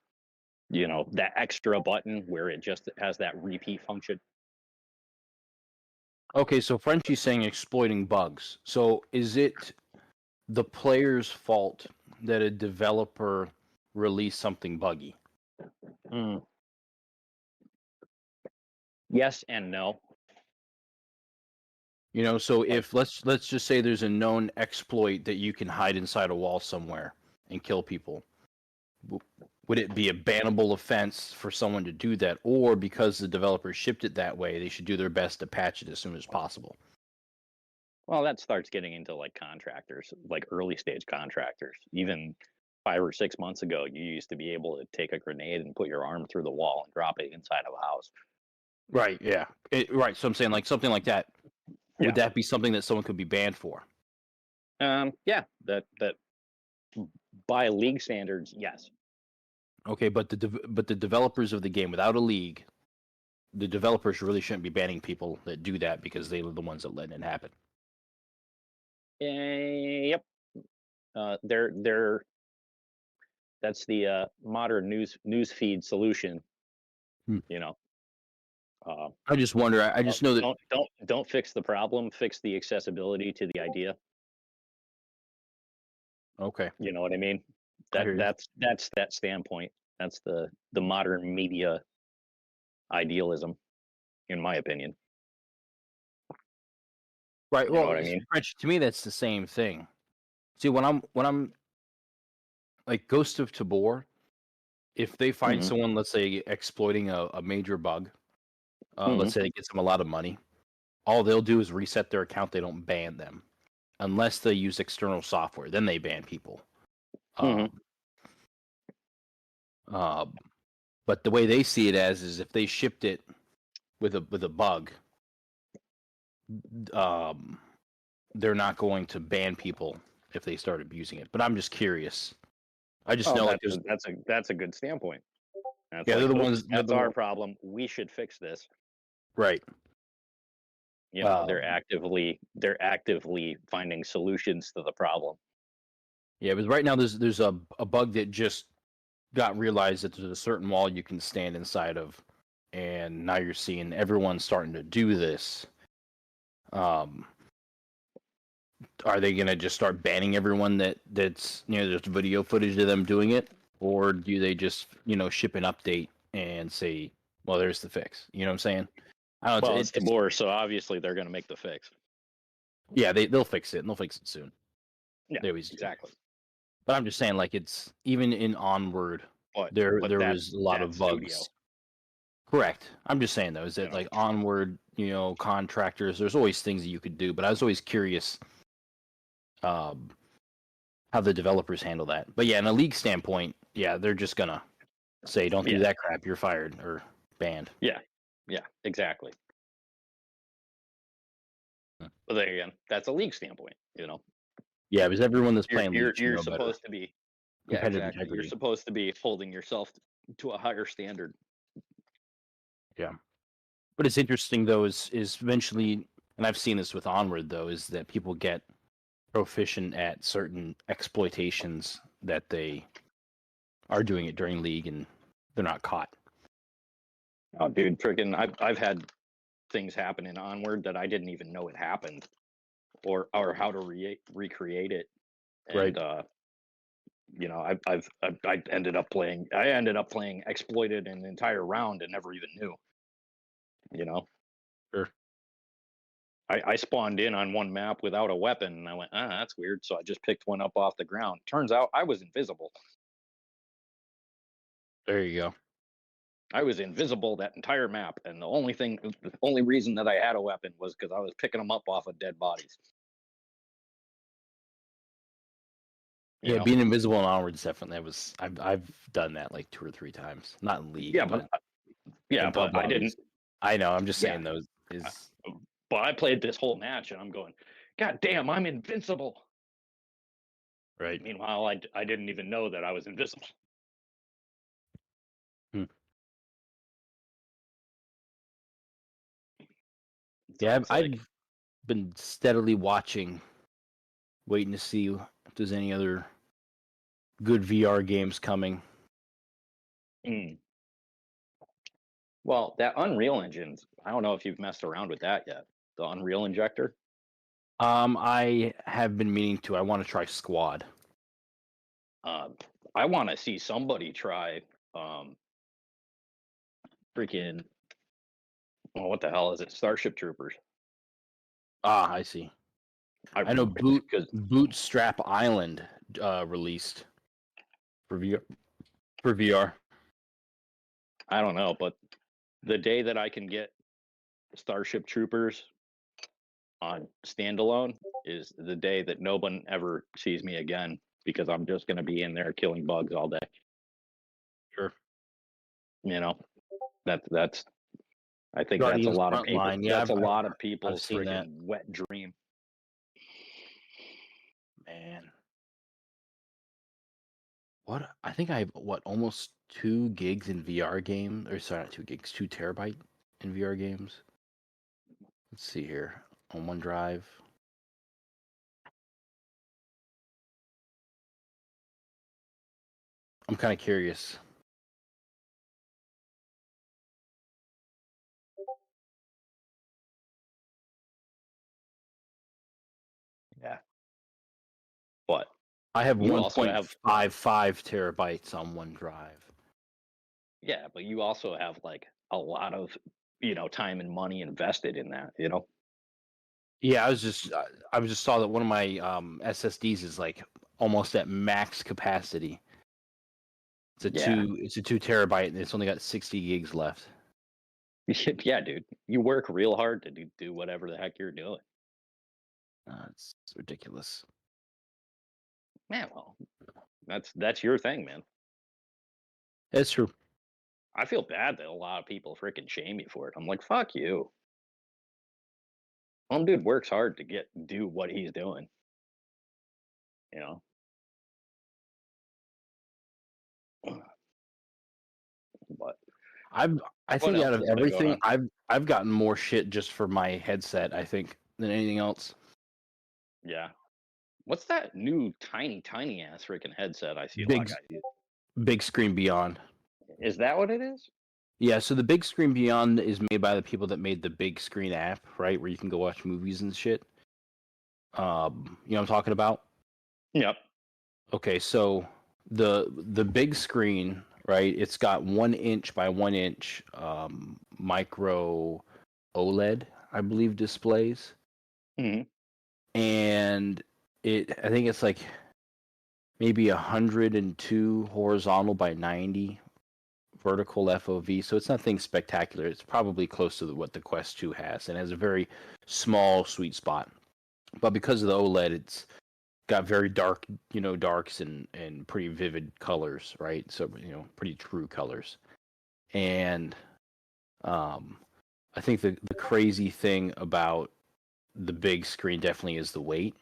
that extra button where it just has that repeat function. Okay, so Frenchie's saying exploiting bugs. So is it the player's fault that a developer released something buggy? Yes and no. You know, so if let's just say there's a known exploit that you can hide inside a wall somewhere and kill people. Would it be a bannable offense for someone to do that, or because the developer shipped it that way, they should do their best to patch it as soon as possible? Well, that starts getting into like contractors, like early stage contractors. Even 5 or 6 months ago, you used to be able to take a grenade and put your arm through the wall and drop it inside of a house. Right. Yeah. Right. So I'm saying like something like that. Yeah. Would that be something that someone could be banned for? Yeah, that by league standards, yes. Okay, but the developers of the game, without a league, the developers really shouldn't be banning people that do that because they were the ones that let it happen. Yep. They're that's the modern news feed solution. You know. I just wonder. I just know that. Don't fix the problem. Fix the accessibility to the idea. Okay. You know what I mean? I hear you. That's that standpoint. That's the modern media idealism, in my opinion. Right. You know Well, what I mean? French, to me, that's the same thing. See, when I'm like Ghost of Tabor, if they find Mhm. someone, let's say, exploiting a major bug, let's say it gets them a lot of money, all they'll do is reset their account. They don't ban them unless they use external software. Then they ban people. But the way they see it as is if they shipped it with a bug, they're not going to ban people if they start abusing it. But I'm just curious. I just know like there's that's a good standpoint. That's yeah, like, they're the oops, ones. that's our problem. We should fix this. Right. You know, they're actively finding solutions to the problem. Yeah, but right now there's a bug that just got realized that there's a certain wall you can stand inside of, and now you're seeing everyone starting to do this. Are they gonna just start banning everyone that's there's video footage of them doing it, or do they just ship an update and say, well, there's the fix? You know what I'm saying? I don't know. Well, it's Tabor, so obviously they're going to make the fix. Yeah, they'll fix it, and they'll fix it soon. Yeah, they always do. exactly. But I'm just saying, like, it's even in Onward, there was a lot of bugs. Studio. Correct. I'm just saying though, is that like Onward, contractors, there's always things that you could do, but I was always curious how the developers handle that. But yeah, in a league standpoint, yeah, they're just gonna say, don't do that crap, you're fired or banned. Yeah, exactly. But there again, that's a league standpoint, Yeah, because everyone that's playing league should you're know better. supposed to be Competitive exactly. integrity. You're supposed to be holding yourself to a higher standard. Yeah. But it's interesting though, is eventually, and I've seen this with Onward though, is that people get proficient at certain exploitations that they are doing it during league and they're not caught. Oh, dude, freaking! I've had things happen in Onward that I didn't even know it happened, or how to recreate it. And, right. I ended up playing exploited an entire round and never even knew. Sure. I spawned in on one map without a weapon, and I went, that's weird. So I just picked one up off the ground. Turns out I was invisible. There you go. I was invisible that entire the only reason that I had a weapon was because I was picking them up off of dead bodies. You know? being invisible and onwards definitely. I've done that like 2 or 3 times. Not in League. Yeah, but yeah, in but pub I lobbies. didn't. I know. I'm just Yeah. saying those is But I played this whole match, and I'm going, God damn, I'm invincible. right. Meanwhile, I didn't even know that I was invisible. Hmm. So Yeah, it's like, I've been steadily watching, waiting to see if there's any other good VR games coming. mm. Well, that Unreal Engine's, I don't know if you've messed around with that yet. The Unreal Injector. I have been meaning to. I want to try Squad. I want to see somebody try freaking, well, what the hell is it? Starship Troopers. Ah, I see. I know because Bootstrap Island released for VR. For VR. I don't know, but the day that I can get Starship Troopers on standalone is the day that no one ever sees me again, because I'm just going to be in there killing bugs all day. Sure. You know, that's I think that's a Guardians lot of people. Frontline. Yeah, That's a lot of people's seen that. freaking wet dream. Man. What? I think I have almost 2 gigs in VR game, or sorry, not 2 gigs, 2 terabyte in VR games. Let's see here on OneDrive. I'm kind of curious. Yeah. But I have you also 1.55 terabytes on OneDrive. yeah, but you also have like a lot of, time and money invested in that, Yeah, I was just saw that one of my SSDs is like almost at max capacity. Yeah. It's a 2 terabyte and it's only got 60 gigs left. Yeah, dude. You work real hard to do whatever the heck you're doing. It's ridiculous. Man, well, that's your thing, man. It's true. I feel bad that a lot of people freaking shame you for it. I'm like, fuck you. Some dude works hard to do what he's doing. You know? But I what think out else of has been going everything, on? I've gotten more shit just for my headset, I think, than anything else. Yeah. What's that new tiny ass freaking headset I see a lot Big of guys use? Big Screen Beyond. Is that what it is? Yeah, so the Big Screen Beyond is made by the people that made the Big Screen app, right, where you can go watch movies and shit. You know what I'm talking about? Yep. Okay, so the big screen, right? It's got 1 inch by 1 inch micro OLED, I believe, displays, Mhm. and I think it's like maybe 102 horizontal by 90 vertical FOV. So it's nothing spectacular. It's probably close to what the Quest 2 has, and has a very small sweet spot. But because of the OLED, it's got very dark, darks and pretty vivid colors, right? So, pretty true colors. And I think the crazy thing about the big screen definitely is the weight.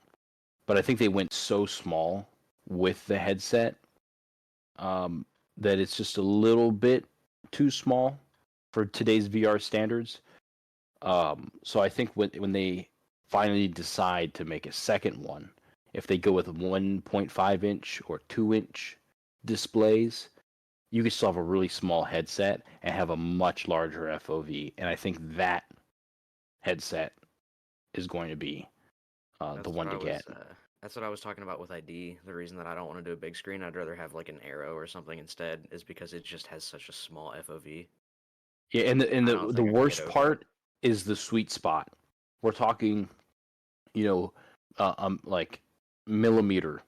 But I think they went so small with the headset that it's just a little bit too small for today's VR standards. So I think when they finally decide to make a second one, if they go with 1.5 inch or 2 inch displays, you could still have a really small headset and have a much larger FOV. And I think that headset is going to be the one to get. That's what I was talking about with ID. The reason that I don't want to do a big screen, I'd rather have like an Arrow or something instead, is because it just has such a small FOV. Yeah, and the I don't think I could worst get over part is the sweet spot. We're talking, like millimeter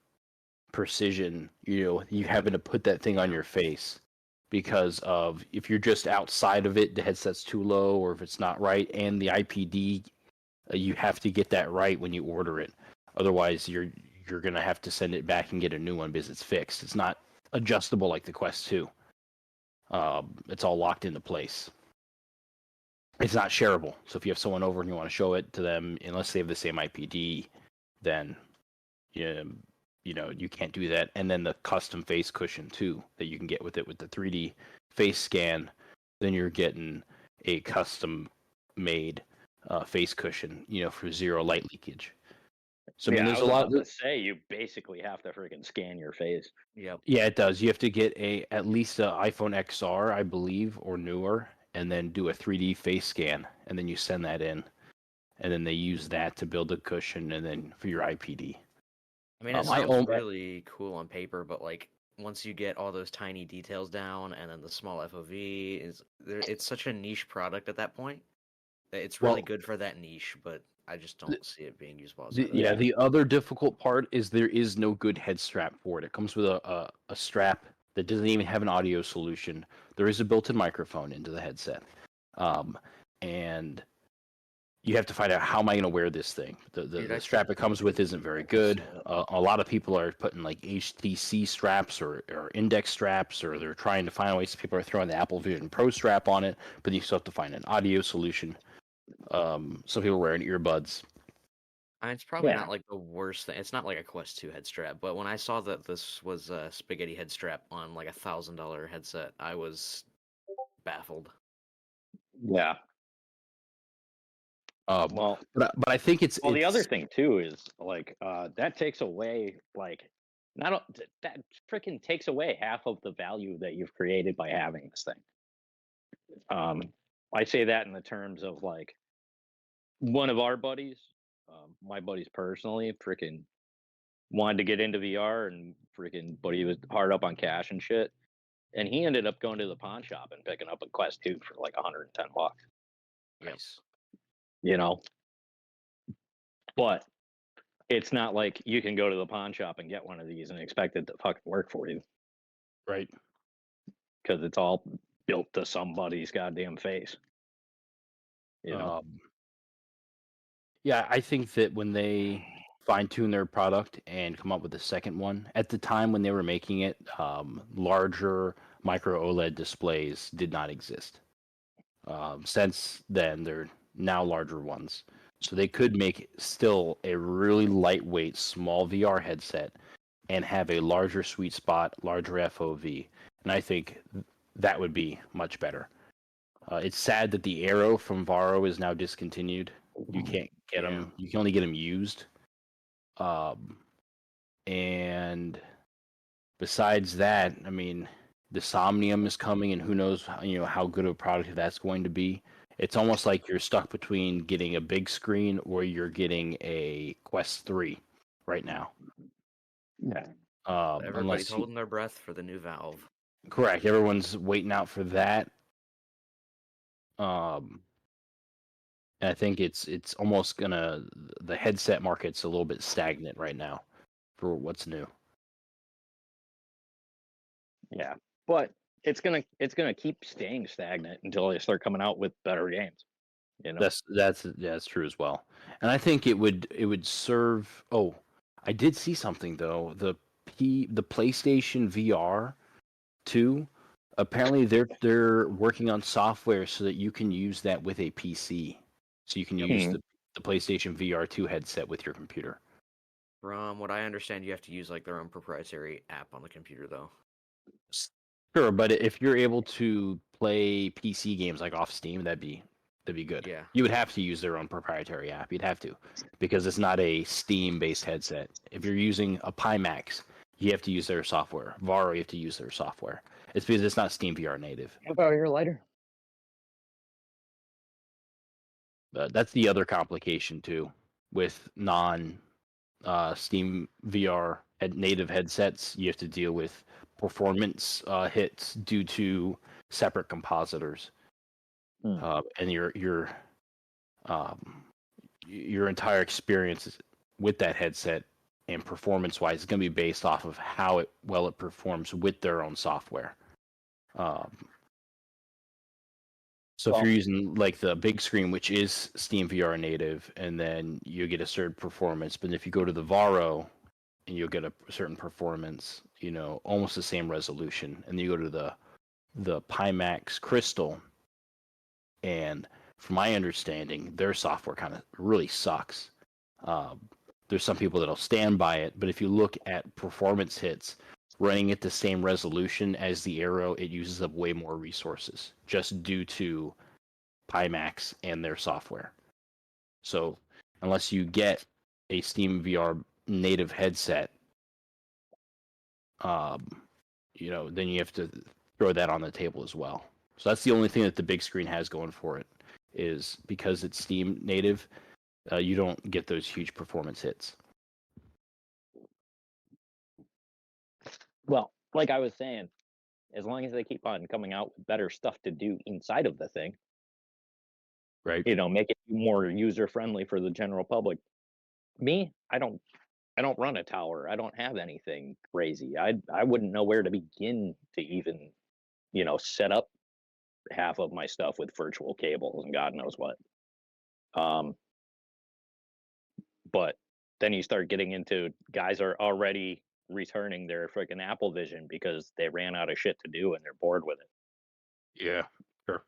precision. You having to put that thing on your face because of if you're just outside of it, the headset's too low, or if it's not right, and the IPD, you have to get that right when you order it. Otherwise, you're you're gonna have to send it back and get a new one because it's fixed. It's not adjustable like the Quest 2. It's all locked into place. It's not shareable. So if you have someone over and you want to show it to them, unless they have the same IPD, then you can't do that. And then the custom face cushion too that you can get with it with the 3D face scan, then you're getting a custom made face cushion, for zero light leakage. So I mean, there's a lot. To say you basically have to freaking scan your face. Yep. Yeah, it does. You have to get at least an iPhone XR, I believe, or newer, and then do a 3D face scan, and then you send that in, and then they use that to build a cushion, and then for your IPD. I mean, it sounds really cool on paper, but like once you get all those tiny details down, and then the small FOV it's such a niche product at that point. It's really good for that niche, but I just don't see it being used well. The other difficult part is there is no good head strap for it. It comes with a strap that doesn't even have an audio solution. There is a built-in microphone into the headset, and you have to find out, how am I going to wear this thing? The strap it comes with isn't very good. A lot of people are putting like HTC straps or index straps, or they're trying to find ways. People are throwing the Apple Vision Pro strap on it, but you still have to find an audio solution. Some people are wearing earbuds. It's probably not like the worst thing. It's not like a Quest 2 head strap, but when I saw that this was a spaghetti head strap on like $1,000 headset, I was baffled. Yeah. But I think it's the other thing too is like that takes away that freaking takes away half of the value that you've created by having this thing. I say that in the terms of like one of our buddies, my buddies personally, freaking wanted to get into VR but he was hard up on cash and shit, and he ended up going to the pawn shop and picking up a Quest 2 for like $110. Yes. But it's not like you can go to the pawn shop and get one of these and expect it to fucking work for you. Right. Because it's all built to somebody's goddamn face. Yeah, I think that when they fine-tune their product and come up with a second one, at the time when they were making it, larger micro OLED displays did not exist. Since then, they're now larger ones. So they could make still a really lightweight, small VR headset and have a larger sweet spot, larger FOV. And I think that would be much better. It's sad that the Arrow from Varo is now discontinued. You can't get them. You can only get them used. And besides that, I mean, the Somnium is coming, and who knows, how good of a product that's going to be. It's almost like you're stuck between getting a big screen or you're getting a Quest 3 right now. Yeah. Everybody's holding their breath for the new Valve. Correct. Everyone's waiting out for that. And I think it's almost the headset market's a little bit stagnant right now for what's new. Yeah, but it's gonna keep staying stagnant until they start coming out with better games. That's true as well. And I think it would serve. Oh, I did see something though. The PlayStation VR 2. Apparently, they're working on software so that you can use that with a PC. So you can use the PlayStation VR 2 headset with your computer. From what I understand, you have to use like their own proprietary app on the computer, though. Sure, but if you're able to play PC games like off Steam, that'd be good. Yeah. You would have to use their own proprietary app. You'd have to, because it's not a Steam-based headset. If you're using a Pimax, you have to use their software. Varo, you have to use their software. It's because it's not Steam VR native. How about your lighter? That's the other complication too, with Steam VR native headsets. You have to deal with performance hits due to separate compositors, and your entire experience with that headset and performance-wise is going to be based off of how it performs with their own software. So if you're using like the big screen, which is Steam VR native, and then you get a certain performance, but if you go to the Varo and you'll get a certain performance, almost the same resolution. And then you go to the Pimax Crystal, and from my understanding, their software kind of really sucks. There's some people that'll stand by it, but if you look at performance hits, running at the same resolution as the Arrow, it uses up way more resources just due to Pimax and their software. So unless you get a Steam VR native headset, then you have to throw that on the table as well. So that's the only thing that the big screen has going for it, is because it's Steam native, you don't get those huge performance hits. Well, like I was saying, as long as they keep on coming out with better stuff to do inside of the thing, Right. Make it more user friendly for the general public. Me, I don't run a tower. I don't have anything crazy. I wouldn't know where to begin to even, set up half of my stuff with virtual cables and God knows what. But then you start getting into guys are already returning their freaking Apple Vision because they ran out of shit to do and they're bored with it. Yeah, sure.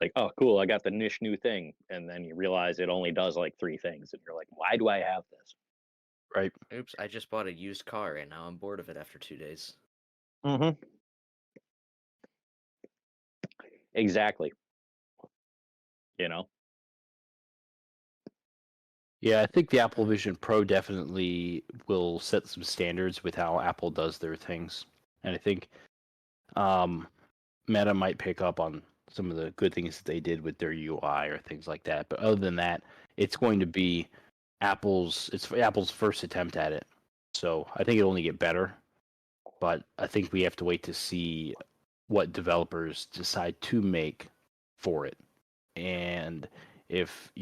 Like, oh, cool, I got the niche new thing. And then you realize it only does like 3 things. And you're like, why do I have this? Right. Oops, I just bought a used car and now I'm bored of it after 2 days. Mm-hmm. Exactly. Yeah, I think the Apple Vision Pro definitely will set some standards with how Apple does their things. And I think Meta might pick up on some of the good things that they did with their UI or things like that. But other than that, it's going to be Apple's first attempt at it. So I think it'll only get better. But I think we have to wait to see what developers decide to make for it. And if,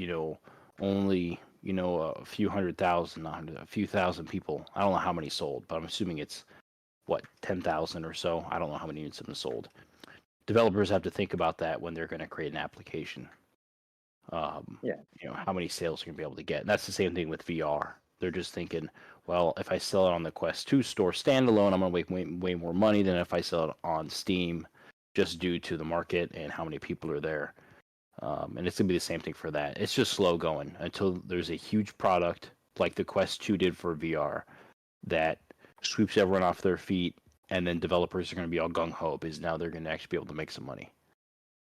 only a few hundred thousand, a few thousand people. I don't know how many sold, but I'm assuming it's 10,000 or so. I don't know how many units have been sold. Developers have to think about that when they're going to create an application. How many sales you're going to be able to get. And that's the same thing with VR. They're just thinking, well, if I sell it on the Quest 2 store standalone, I'm going to make way more money than if I sell it on Steam, just due to the market and how many people are there. And it's going to be the same thing for that. It's just slow going until there's a huge product like the Quest 2 did for VR that sweeps everyone off their feet, and then developers are going to be all gung-ho because now they're going to actually be able to make some money.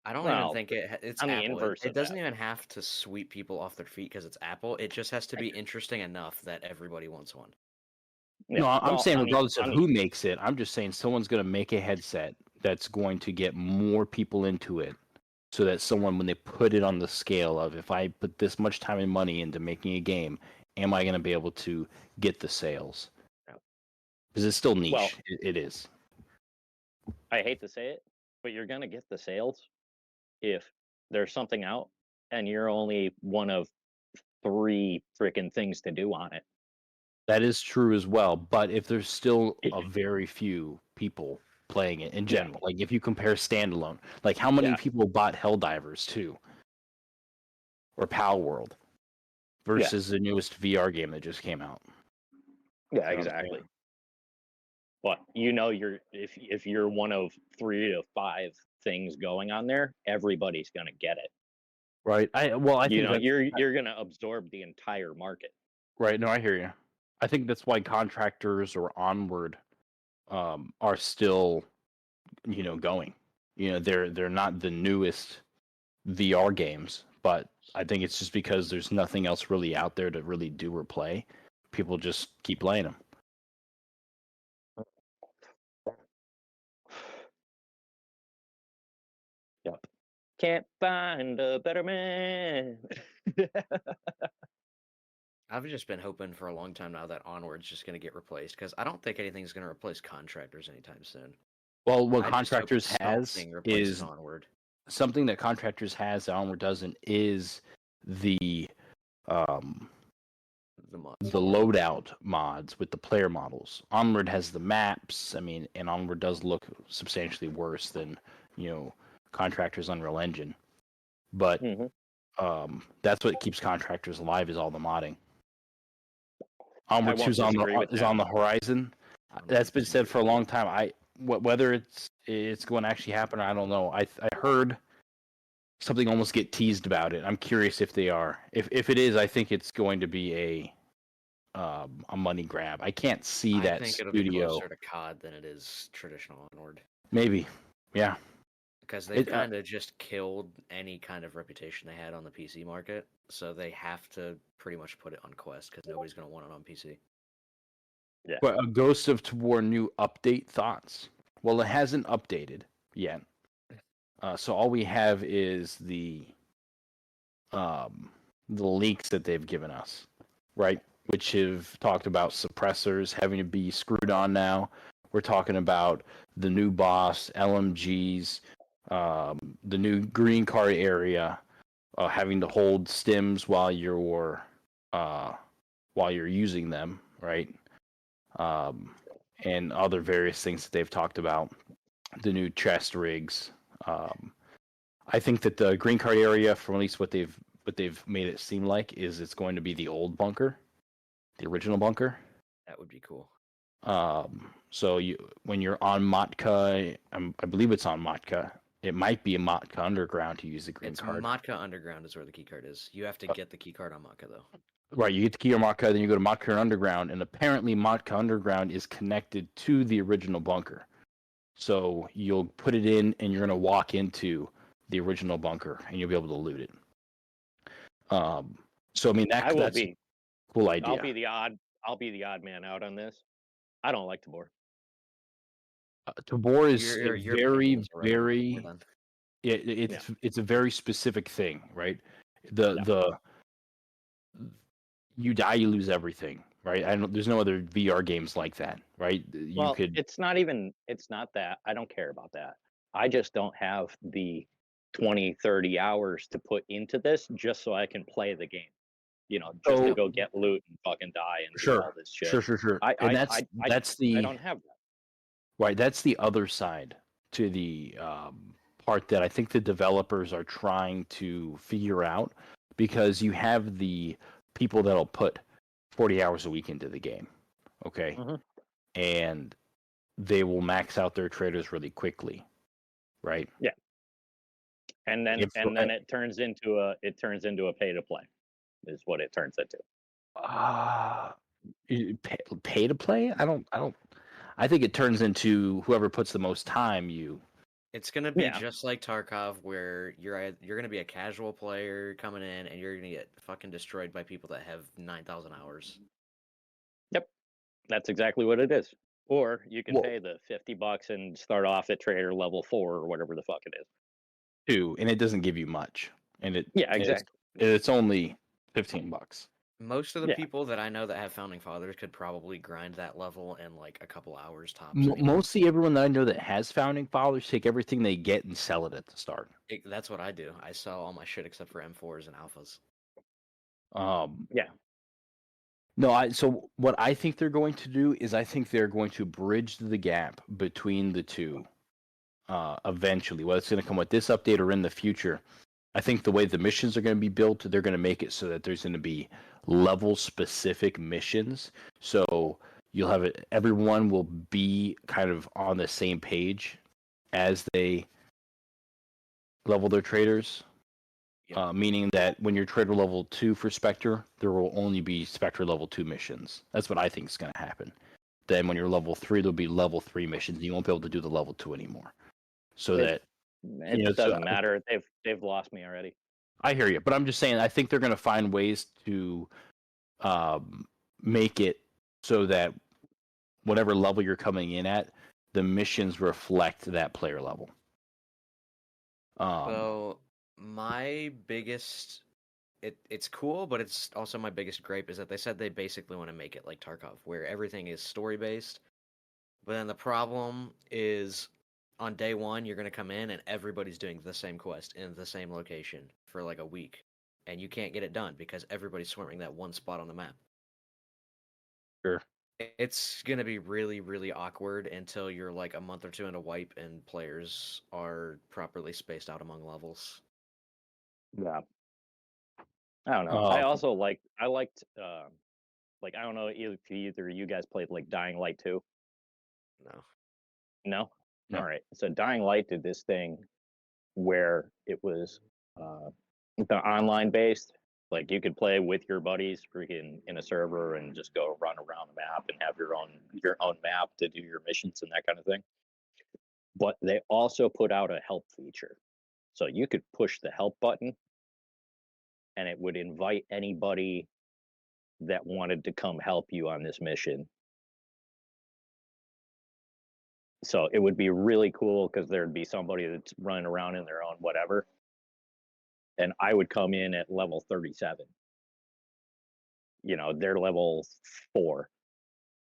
I don't even think it's on the Apple. inverse It of doesn't that. even have to sweep people off their feet because it's Apple. It just has to be interesting enough that everybody wants one. Yeah. No, I'm saying regardless of on who makes it, I'm just saying someone's going to make a headset that's going to get more people into it, so that someone, when they put it on the scale of, if I put this much time and money into making a game, am I going to be able to get the sales? Because it's still niche. Well, it is. I hate to say it, but you're going to get the sales if there's something out and you're only one of 3 freaking things to do on it. That is true as well. But if there's still a very few people playing it in general, like if you compare standalone, like how many people bought Helldivers 2 or Pal World versus the newest VR game that just came out? Yeah, exactly. But you're if you're one of 3 to 5 things going on there, everybody's gonna get it. Right. I think you're gonna absorb the entire market. Right. No, I hear you. I think that's why Contractors or Onward are still, going. They're not the newest VR games, but I think it's just because there's nothing else really out there to really do or play. People just keep playing them. Yep. Can't find a better man. I've just been hoping for a long time now that Onward's just going to get replaced because I don't think anything's going to replace Contractors anytime soon. Well, what Contractors has is Onward. Something that Contractors has that Onward doesn't is the loadout mods with the player models. Onward has the maps. I mean, and Onward does look substantially worse than Contractors Unreal Engine, but that's what keeps Contractors alive, is all the modding. Onward won't 2's on disagree with is that. on the horizon. That's been said for a long time. Whether it's going to actually happen, I don't know. I heard something almost get teased about it. I'm curious if they are. If it is, I think it's going to be a money grab. I can't see that I think it'll be studio. closer to COD than it is traditional Onward. Maybe, yeah. Because they've kind of just killed any kind of reputation they had on the PC market, so they have to pretty much put it on Quest because nobody's going to want it on PC. Yeah. But a Ghost of Tabor new update thoughts? Well, it hasn't updated yet, so all we have is the leaks that they've given us, right? Which have talked about suppressors having to be screwed on now. We're talking about the new boss, LMGs, the new green card area, having to hold stims while you're using them, right? And other various things that they've talked about. The new chest rigs. I think that the green card area, from at least what they've made it seem like, is it's going to be the old bunker, the original bunker. That would be cool. So when you're on Matka, I believe it's on Matka. It might be a Matka Underground to use the green card. Matka Underground is where the key card is. You have to get the key card on Matka though. Right, you get the key on Matka, then you go to Matka Underground, and apparently Matka Underground is connected to the original bunker. So you'll put it in, and you're going to walk into the original bunker, and you'll be able to loot it. So I mean that's a cool idea. I'll be the odd man out on this. I don't like Tabor. Tabor is You're very it's a very specific thing, right? You die, you lose everything, right? There's no other VR games like that, right? It's not that. I don't care about that. I just don't have the 20, 30 hours to put into this just so I can play the game. Just to go get loot and fucking die and do all this shit. Sure. I don't have that. Right, that's the other side to the part that I think the developers are trying to figure out, because you have the people that'll put 40 hours a week into the game, okay? Mm-hmm. And they will max out their traders really quickly, right? Yeah. And then it turns into a pay to play, is what it turns into. Pay to play? I think it turns into whoever puts the most time. It's gonna be just like Tarkov, where you're gonna be a casual player coming in, and you're gonna get fucking destroyed by people that have 9,000 hours. Yep, that's exactly what it is. Or you can pay the $50 and start off at trader level 4 or whatever the fuck it is. 2, and it doesn't give you much, and exactly. It's only $15. Most of the people that I know that have founding fathers could probably grind that level in like a couple hours tops. Mostly everyone that I know that has founding fathers take everything they get and sell it at the start. That's what I do. I sell all my shit except for M4s and alphas. No, so what I think they're going to do is I think they're going to bridge the gap between the two eventually. Whether it's going to come with this update or in the future, I think the way the missions are going to be built, they're going to make it so that there's going to be level-specific missions. So you'll have it. Everyone will be kind of on the same page as they level their traders. Meaning that when you're trader level 2 for Spectre, there will only be Spectre level 2 missions. That's what I think is going to happen. Then when you're level 3, there'll be level 3 missions. You won't be able to do the level 2 anymore. So it doesn't matter. They've lost me already. I hear you, but I'm just saying I think they're going to find ways to make it so that whatever level you're coming in at, the missions reflect that player level. So my biggest, it's cool, but it's also my biggest gripe is that they said they basically want to make it like Tarkov, where everything is story based. But then the problem is, on day one, you're going to come in and everybody's doing the same quest in the same location for like a week. And you can't get it done because everybody's swarming that one spot on the map. Sure. It's going to be really, really awkward until you're like a month or two into wipe and players are properly spaced out among levels. Yeah. I don't know. I liked Like I don't know if either you guys played like Dying Light 2. No. No? No. All right. So Dying Light did this thing where it was the online based. Like you could play with your buddies freaking in a server and just go run around the map and have your own map to do your missions and that kind of thing. But they also put out a help feature. So you could push the help button and it would invite anybody that wanted to come help you on this mission. So it would be really cool because there'd be somebody that's running around in their own whatever. And I would come in at level 37. You know, they're level 4.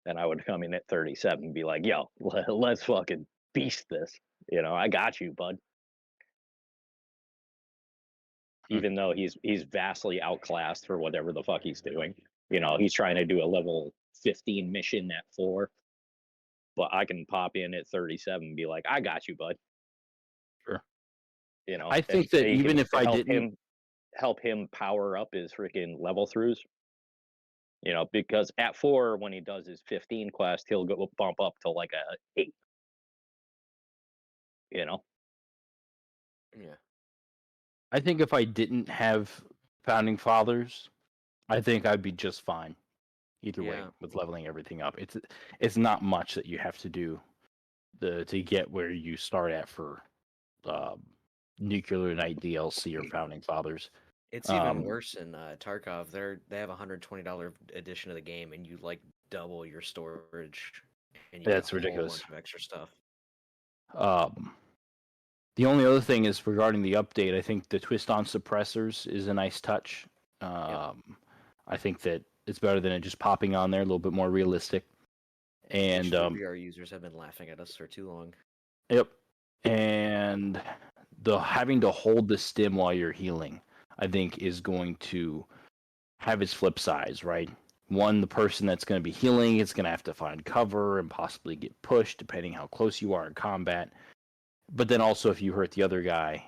And I would come in at 37 and be like, yo, let's fucking beast this. You know, I got you, bud. Even though he's vastly outclassed for whatever the fuck he's doing. You know, he's trying to do a level 15 mission at 4. But I can pop in at 37 and be like, I got you, bud. Sure. You know, I think that even if I didn't help him power up his freaking level throughs. You know, because at 4, when he does his 15 quest, he'll go bump up to like a 8. You know? Yeah. I think if I didn't have founding fathers, I think I'd be just fine. Either way, Yeah. with leveling everything up, it's not much that you have to do to get where you start at for Nuclear Knight DLC or Founding Fathers. It's even worse in Tarkov. They have a $120 edition of the game, and you like double your storage, and you That's get a ridiculous. whole bunch of extra stuff. The only other thing is regarding the update. I think the twist on suppressors is a nice touch. I think that it's better than it just popping on there, a little bit more realistic. And VR users have been laughing at us for too long. Yep. And the having to hold the stim while you're healing, I think, is going to have its flip sides, right? One, the person that's going to be healing is going to have to find cover and possibly get pushed, depending how close you are in combat. But then also, if you hurt the other guy,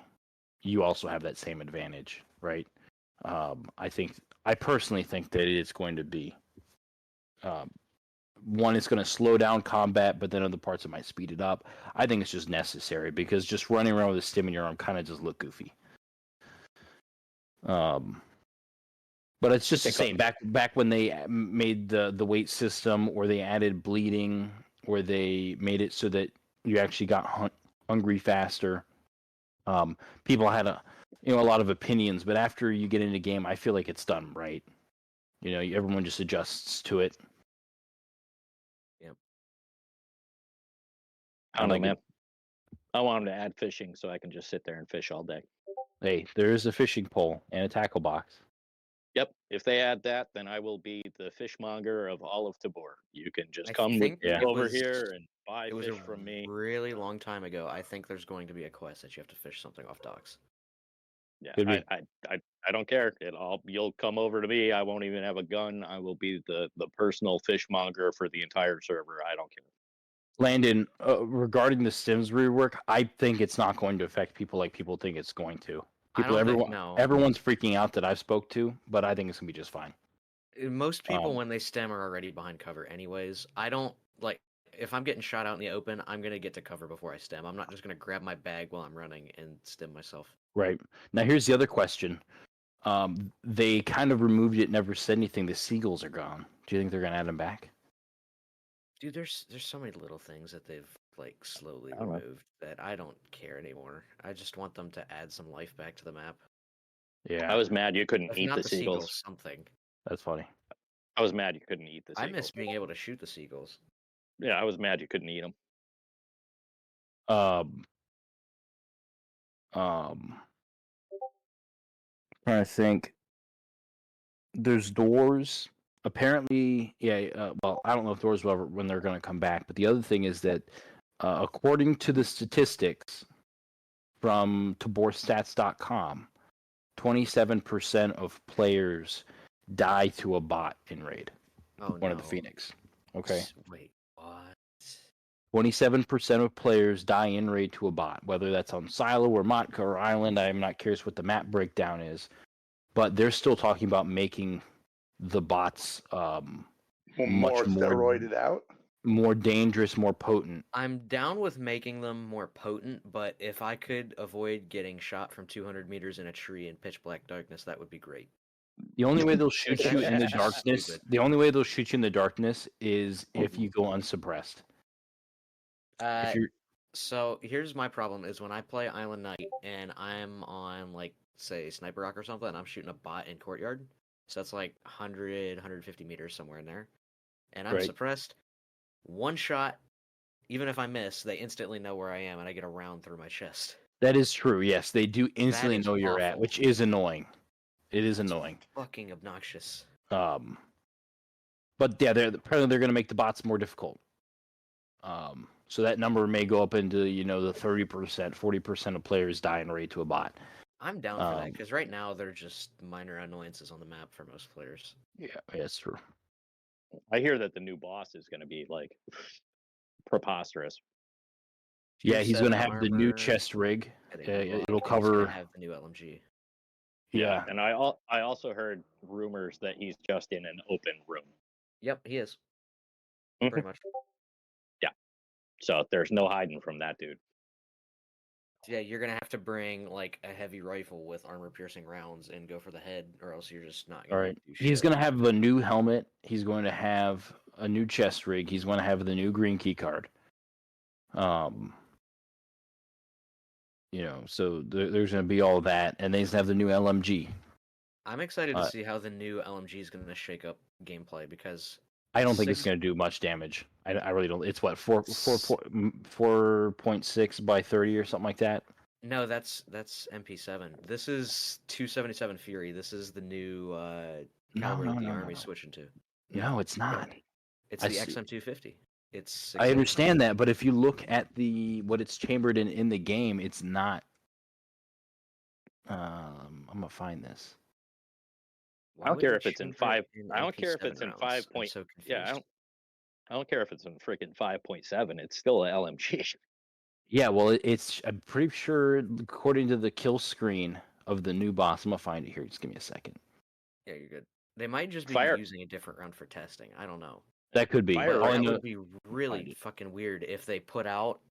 you also have that same advantage, right? I personally think that it's going to be one, it's going to slow down combat, but then other parts it might speed it up. I think it's just necessary because just running around with a stim in your arm kind of just look goofy. But it's just the same. Back when they made the weight system, or they added bleeding, or they made it so that you actually got hungry faster. People had a lot of opinions, but after you get into the game, I feel like it's done right. You know, everyone just adjusts to it. Yep. I don't know, man. I want them to add fishing so I can just sit there and fish all day. Hey, there is a fishing pole and a tackle box. Yep. If they add that, then I will be the fishmonger of all of Tabor. You can just I come think over here and buy It was fish a from me. really long time ago. I think there's going to be a quest that you have to fish something off docks. Yeah, Could be. I don't care. You'll come over to me. I won't even have a gun. I will be the personal fishmonger for the entire server. I don't care. Landon, regarding the Sims rework, I think it's not going to affect people like people think it's going to. Everyone's freaking out that I've spoke to, but I think it's gonna be just fine. Most people, when they stem, are already behind cover anyways. I don't like if I'm getting shot out in the open, I'm gonna get to cover before I stem. I'm not just gonna grab my bag while I'm running and stem myself. Right. Now here's the other question. They kind of removed it, never said anything. The seagulls are gone. Do you think they're gonna add them back? Dude, there's so many little things that they've like slowly removed that I don't care anymore. I just want them to add some life back to the map. Yeah. I was mad you couldn't If eat not the seagulls. Something. That's funny. I was mad you couldn't eat the I seagulls. miss being able to shoot the seagulls. Yeah, I was mad you couldn't eat them. Trying to think. There's doors. Apparently, yeah. Well, I don't know if doors will ever when they're going to come back. But the other thing is that, according to the statistics from TaborStats.com, 27% of players die to a bot in raid. Oh, One of the Phoenix. Okay. Wait, what? 27% of players die in raid to a bot, whether that's on Silo or Motka or Island. I'm not curious what the map breakdown is, but they're still talking about making the bots More much more steroided out. more dangerous, more potent. I'm down with making them more potent, but if I could avoid getting shot from 200 meters in a tree in pitch black darkness, that would be great. The only way they'll shoot you in the That's darkness. stupid. The only way they'll shoot you in the darkness is if you go unsuppressed. If you're So here's my problem: is when I play Island Knight and I'm on like say Sniper Rock or something, and I'm shooting a bot in Courtyard. So that's like 100, 150 meters somewhere in there, and I'm Right. suppressed. One shot, even if I miss, they instantly know where I am, and I get a round through my chest. that is true. Yes, they do instantly is know you're at, awful. which is annoying. It is annoying. Fucking obnoxious. But yeah, apparently they're going to make the bots more difficult. So that number may go up into the 30%, 40% of players dying rate to a bot. I'm down for that because right now they're just minor annoyances on the map for most players. Yeah, that's true. I hear that the new boss is going to be like preposterous. Yeah, Tier he's going to 7 have the new armor, chest rig. I think unlock, It'll and he's cover. gonna have the new LMG. Yeah, And I also heard rumors that he's just in an open room. Yep, he is. Mhm. Pretty much. So there's no hiding from that dude. Yeah, you're gonna have to bring like a heavy rifle with armor-piercing rounds and go for the head, or else you're just not all gonna right. do He's shit. going to have a new helmet. He's going to have a new chest rig. He's going to have the new green key card. So there's going to be all that, and then he's going to have the new LMG. I'm excited to see how the new LMG is gonna shake up gameplay because I don't think it's Six- going to do much damage. I really don't. It's what 4.6 by 30 or something like that. no, that's MP7. This is 277 Fury. This is the new caliber that the Army's switching to. No, it's not. It's I the see. XM250. It's I understand that, but if you look at what it's chambered in the game, it's not. I'm gonna find this. I don't care if it's in 5. I don't care if it's in 5. So Yeah, I don't care if it's in freaking 5.7. It's still an LMG. Yeah, well, I'm pretty sure according to the kill screen of the new boss. I'm gonna find it here. Just give me a second. Yeah, you're good. They might just be Fire- using a different round for testing. I don't know. That could be. Fire All I That know- would be really find it. fucking weird if they put out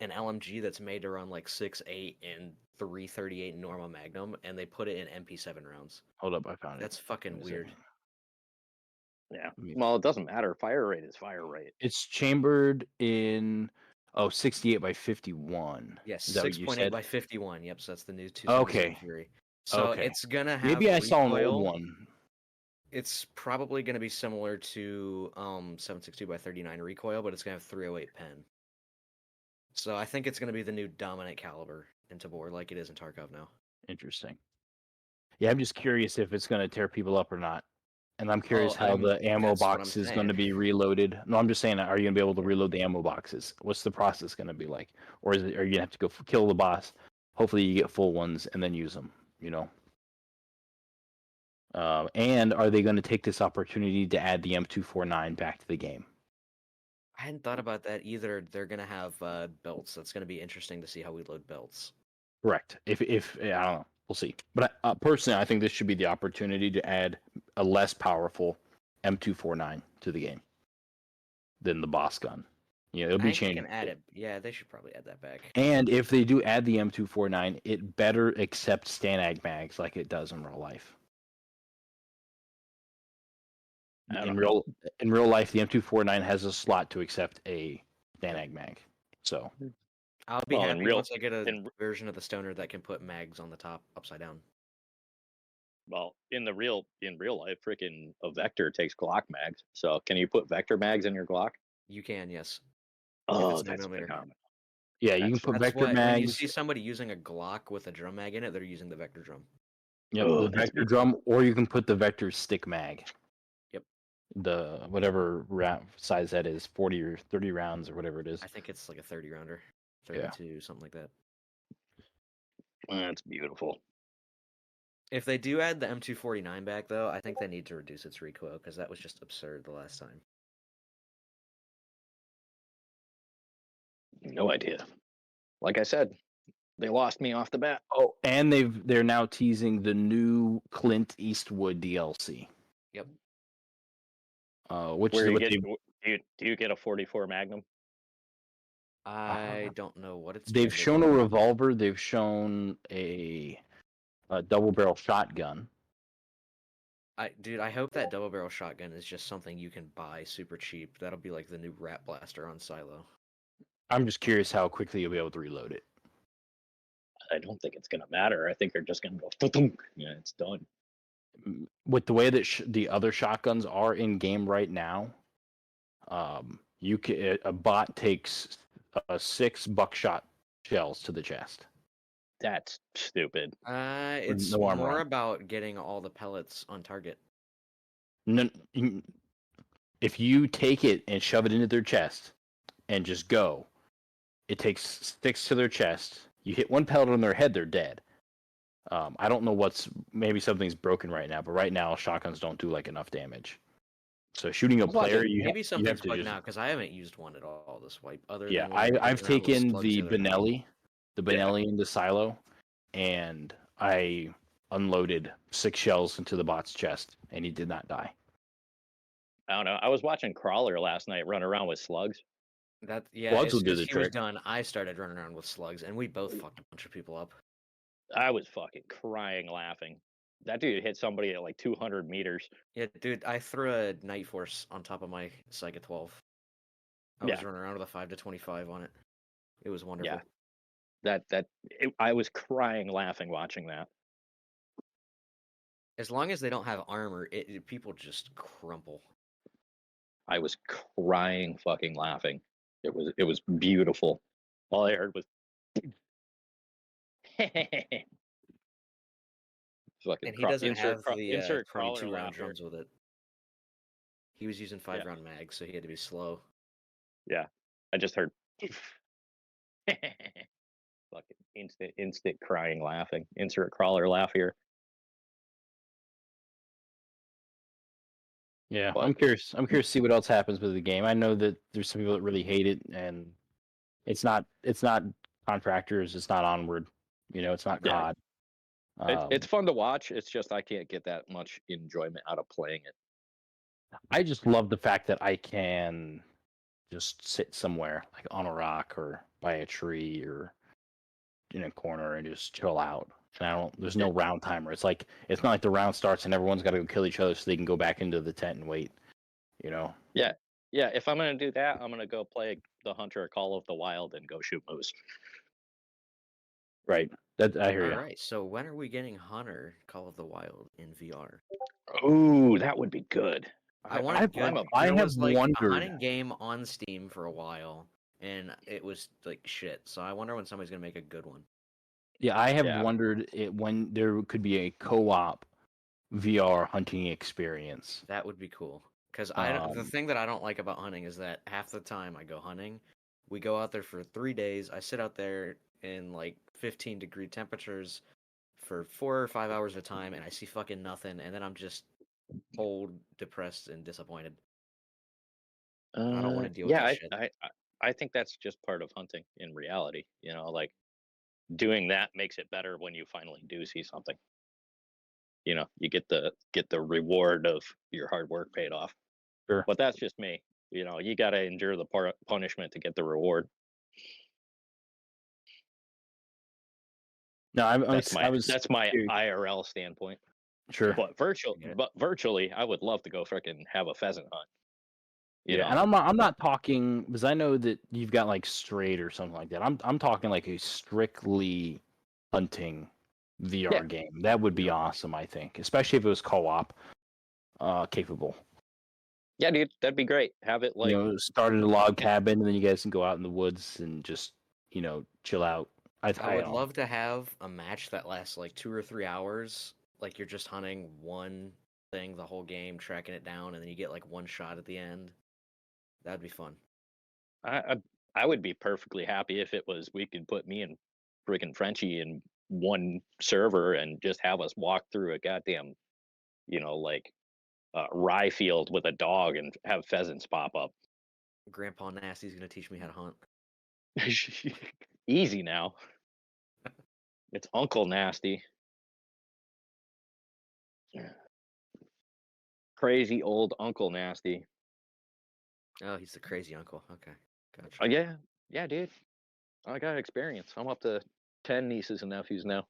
an LMG that's made to run like 6.8 and 338 normal Magnum, and they put it in MP7 rounds. Hold up, I found it. That's fucking Give me a weird. second. Yeah. Let me- Well, it doesn't matter. Fire rate is fire rate. It's chambered in 68 by 51. Yes, Is that what you 6.8 said? by 51. Yep, so that's the new 277 Okay. Fury. So Okay. it's gonna have Maybe I saw an recoil. old one. It's probably gonna be similar to 762 by 39 recoil, but it's gonna have 308 pen. So I think it's gonna be the new dominant caliber in Tabor, like it is in Tarkov now. Interesting. Yeah, I'm just curious if it's going to tear people up or not. And I'm curious how the ammo that's what I'm box is going to saying. be reloaded. No, I'm just saying, are you going to be able to reload the ammo boxes? What's the process going to be like? Or are you going to have to go kill the boss? Hopefully you get full ones and then use them, And are they going to take this opportunity to add the M249 back to the game? I hadn't thought about that either. They're gonna have belts. That's gonna be interesting to see how we load belts. Correct. If I don't know, we'll see. But personally, I think this should be the opportunity to add a less powerful M249 to the game than the boss gun. It'll I be think they changing. can add it. Yeah, they should probably add that back. And if they do add the M249, it better accept Stanag mags like it does in real life. In real life, the M249 has a slot to accept a Stanag mag. So I'll be Well, in happy real- once I get a in- version of the Stoner that can put mags on the top upside down. Well, in real life, freaking a Vector takes Glock mags. So can you put Vector mags in your Glock? You can, yes. Oh, it's that's 9mm. phenomenal. yeah, you can That's- put That's vector what, when you mags. see somebody using a Glock with a drum mag in it, they're using the Vector drum. Yep, Oh, the that's vector drum, or you can put the vector stick mag. Yep. The whatever size that is, 40 or 30 rounds or whatever it is. I think it's like a 30 rounder, Yeah. 32, something like that. That's beautiful. If they do add the M249 back, though, I think they need to reduce its recoil because that was just absurd the last time. No idea. Like I said, they lost me off the bat. Oh, and they're now teasing the new Clint Eastwood DLC. Yep. which Where is you what get they've do you get a 44 Magnum? I don't know what it's. they've shown a revolver. They've shown a double barrel shotgun. Dude, I hope that double barrel shotgun is just something you can buy super cheap. That'll be like the new Rat Blaster on Silo. I'm just curious how quickly you'll be able to reload it. I don't think it's gonna matter. I think they're just gonna go. Thunk. Yeah, it's done. With the way that the other shotguns are in game right now, you can a bot takes 6 buckshot shells to the chest. That's stupid. It's no armor more on. about getting all the pellets on target. No, if you take it and shove it into their chest and just go, it takes 6 to their chest. You hit 1 pellet on their head, they're dead. I don't know maybe something's broken right now, but right now shotguns don't do like enough damage. So shooting a player, Maybe something's have to bugging just out because I haven't used one at all this wipe. Other yeah. than when we were I've running around with taken slugs the other night. Benelli into Silo, and I unloaded 6 shells into the bot's chest, and he did not die. I don't know. I was watching Crawler last night run around with slugs. Slugs will do as the he was trick. done, I started running around with slugs, and we both fucked a bunch of people up. I was fucking crying laughing. That dude hit somebody at like 200 meters. Yeah, dude, I threw a Night Force on top of my Psychic 12. I was running around with a 5 to 25 on it. It was wonderful. Yeah. I was crying laughing watching that. As long as they don't have armor, people just crumple. I was crying fucking laughing. It was beautiful. All I heard was fucking And he doesn't have the insert Crawler 22 round laugh here. drums with it. He was using 5 round mags, so he had to be slow. Yeah. I just heard fucking instant crying laughing. Insert Crawler laugh here. Yeah, But- I'm curious. I'm curious to see what else happens with the game. I know that there's some people that really hate it, and it's not Contractors. It's not Onward. It's not Yeah. COD. It's fun to watch. It's just I can't get that much enjoyment out of playing it. I just love the fact that I can just sit somewhere, like on a rock or by a tree or in a corner and just chill out. And there's no round timer. It's not like the round starts and everyone's got to go kill each other so they can go back into the tent and wait. Yeah. If I'm gonna do that, I'm gonna go play the Hunter Call of the Wild and go shoot moose. Right. I hear you. All right, so when are we getting Hunter Call of the Wild in VR? Ooh, that would be good. I want I've- to good. I There have was like a wondered- hunting game on Steam for a while, and it was like shit. So I wonder when somebody's gonna make a good one. Yeah, I have Yeah. wondered when there could be a co-op VR hunting experience. That would be cool. Because the Um, thing that I don't like about hunting is that half the time I go hunting, we go out there for 3 days. I sit out there in like 15-degree temperatures for 4 or 5 hours at a time, and I see fucking nothing, and then I'm just cold, depressed, and disappointed. I don't want to deal with that shit. I think that's just part of hunting in reality. Like doing that makes it better when you finally do see something. You get the reward of your hard work paid off. Sure. But that's just me. You got to endure the punishment to get the reward. No, That's my curious. IRL standpoint. Sure. But Yeah. virtually, I would love to go frickin' have a pheasant hunt. Yeah, and I'm not talking because I know that you've got like Strayed or something like that. I'm talking like a strictly hunting VR game. That would be awesome, I think, especially if it was co-op capable. Yeah, dude, that'd be great. Have it like start at a log cabin and then you guys can go out in the woods and just chill out. I would love to have a match that lasts like 2 or 3 hours. Like you're just hunting one thing the whole game, tracking it down, and then you get like one shot at the end. That'd be fun. I would be perfectly happy if it was we could put me and freaking Frenchie in one server and just have us walk through a goddamn, rye field with a dog and have pheasants pop up. Grandpa Nasty's gonna teach me how to hunt. Easy now. It's Uncle Nasty. Crazy old Uncle Nasty. Oh, he's the crazy uncle. Okay, gotcha. Oh yeah, dude. I got experience. I'm up to 10 nieces and nephews now.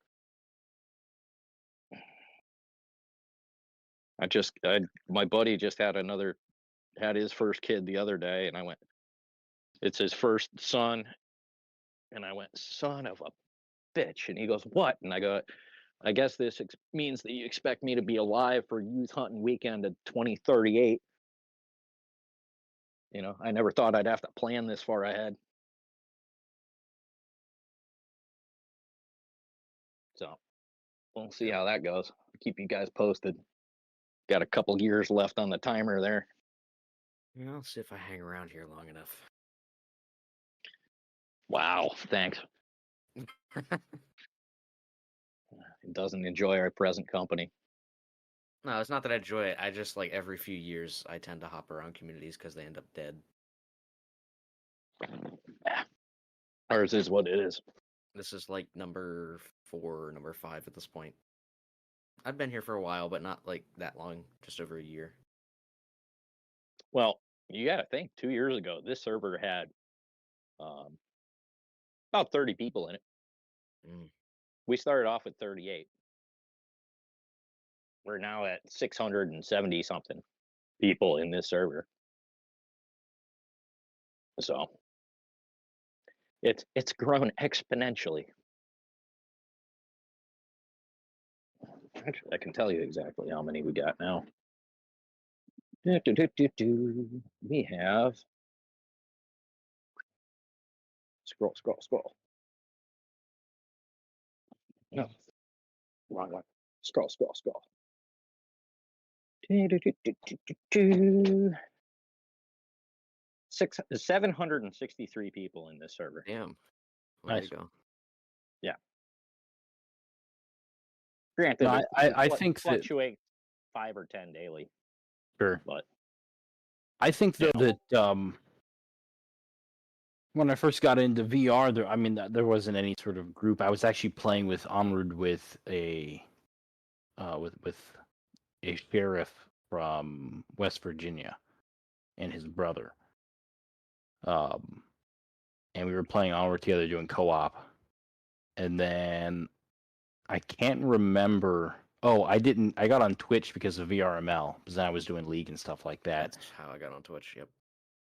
My buddy just had his first kid the other day, and I went, it's his first son, and I went, son of a bitch, and he goes, what? And I go, I guess this means that you expect me to be alive for youth hunting weekend of 2038. You know, I never thought I'd have to plan this far ahead. So we'll see how that goes. I'll keep you guys posted. Got a couple years left on the timer there. Yeah, I'll see if I hang around here long enough. Wow, thanks. It doesn't enjoy our present company. No, it's not that I enjoy it. I just like every few years I tend to hop around communities because they end up dead. Ours is what it is. This is like number 4, number 5 at this point. I've been here for a while, but not like that long, just over a year. Well, you got to think 2 years ago, this server had about 30 people in it. Mm. We started off with 38. We're now at 670 something people in this server. So it's grown exponentially. Actually, I can tell you exactly how many we got now. We have scroll. No, wrong one. Scroll. 763 people in this server. Damn. Way Nice. to go. Yeah. Granted, No, I it think that fluctuates 5 or 10 daily, sure. but I think though that when I first got into VR, there wasn't any sort of group. I was actually playing with Onward with a with a sheriff from West Virginia and his brother. And we were playing Onward together doing co-op. And then I can't remember. Oh, I got on Twitch because of VRML, because I was doing League and stuff like that. That's how I got on Twitch. Yep.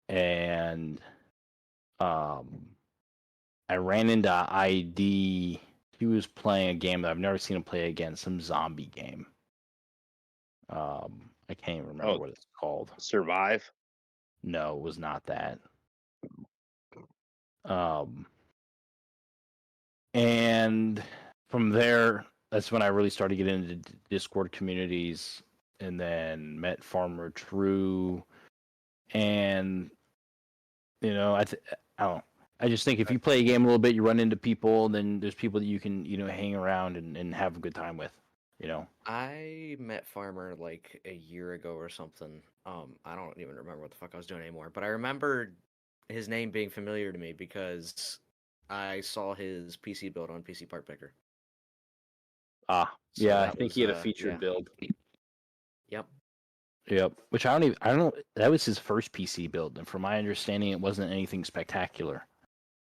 And I ran into ID. He was playing a game that I've never seen him play again, some zombie game. I can't even remember what it's called. Survive. No, it was not that. And from there, that's when I really started getting into Discord communities, and then met Farmer True, and I don't know. I just think if you play a game a little bit, you run into people, then there's people that you can hang around and have a good time with. I met Farmer like a year ago or something. I don't even remember what the fuck I was doing anymore, but I remember his name being familiar to me because I saw his PC build on PC Part Picker. So yeah, I think he had a yeah. featured build. Yep. Which I don't know. That was his first PC build, and from my understanding, it wasn't anything spectacular.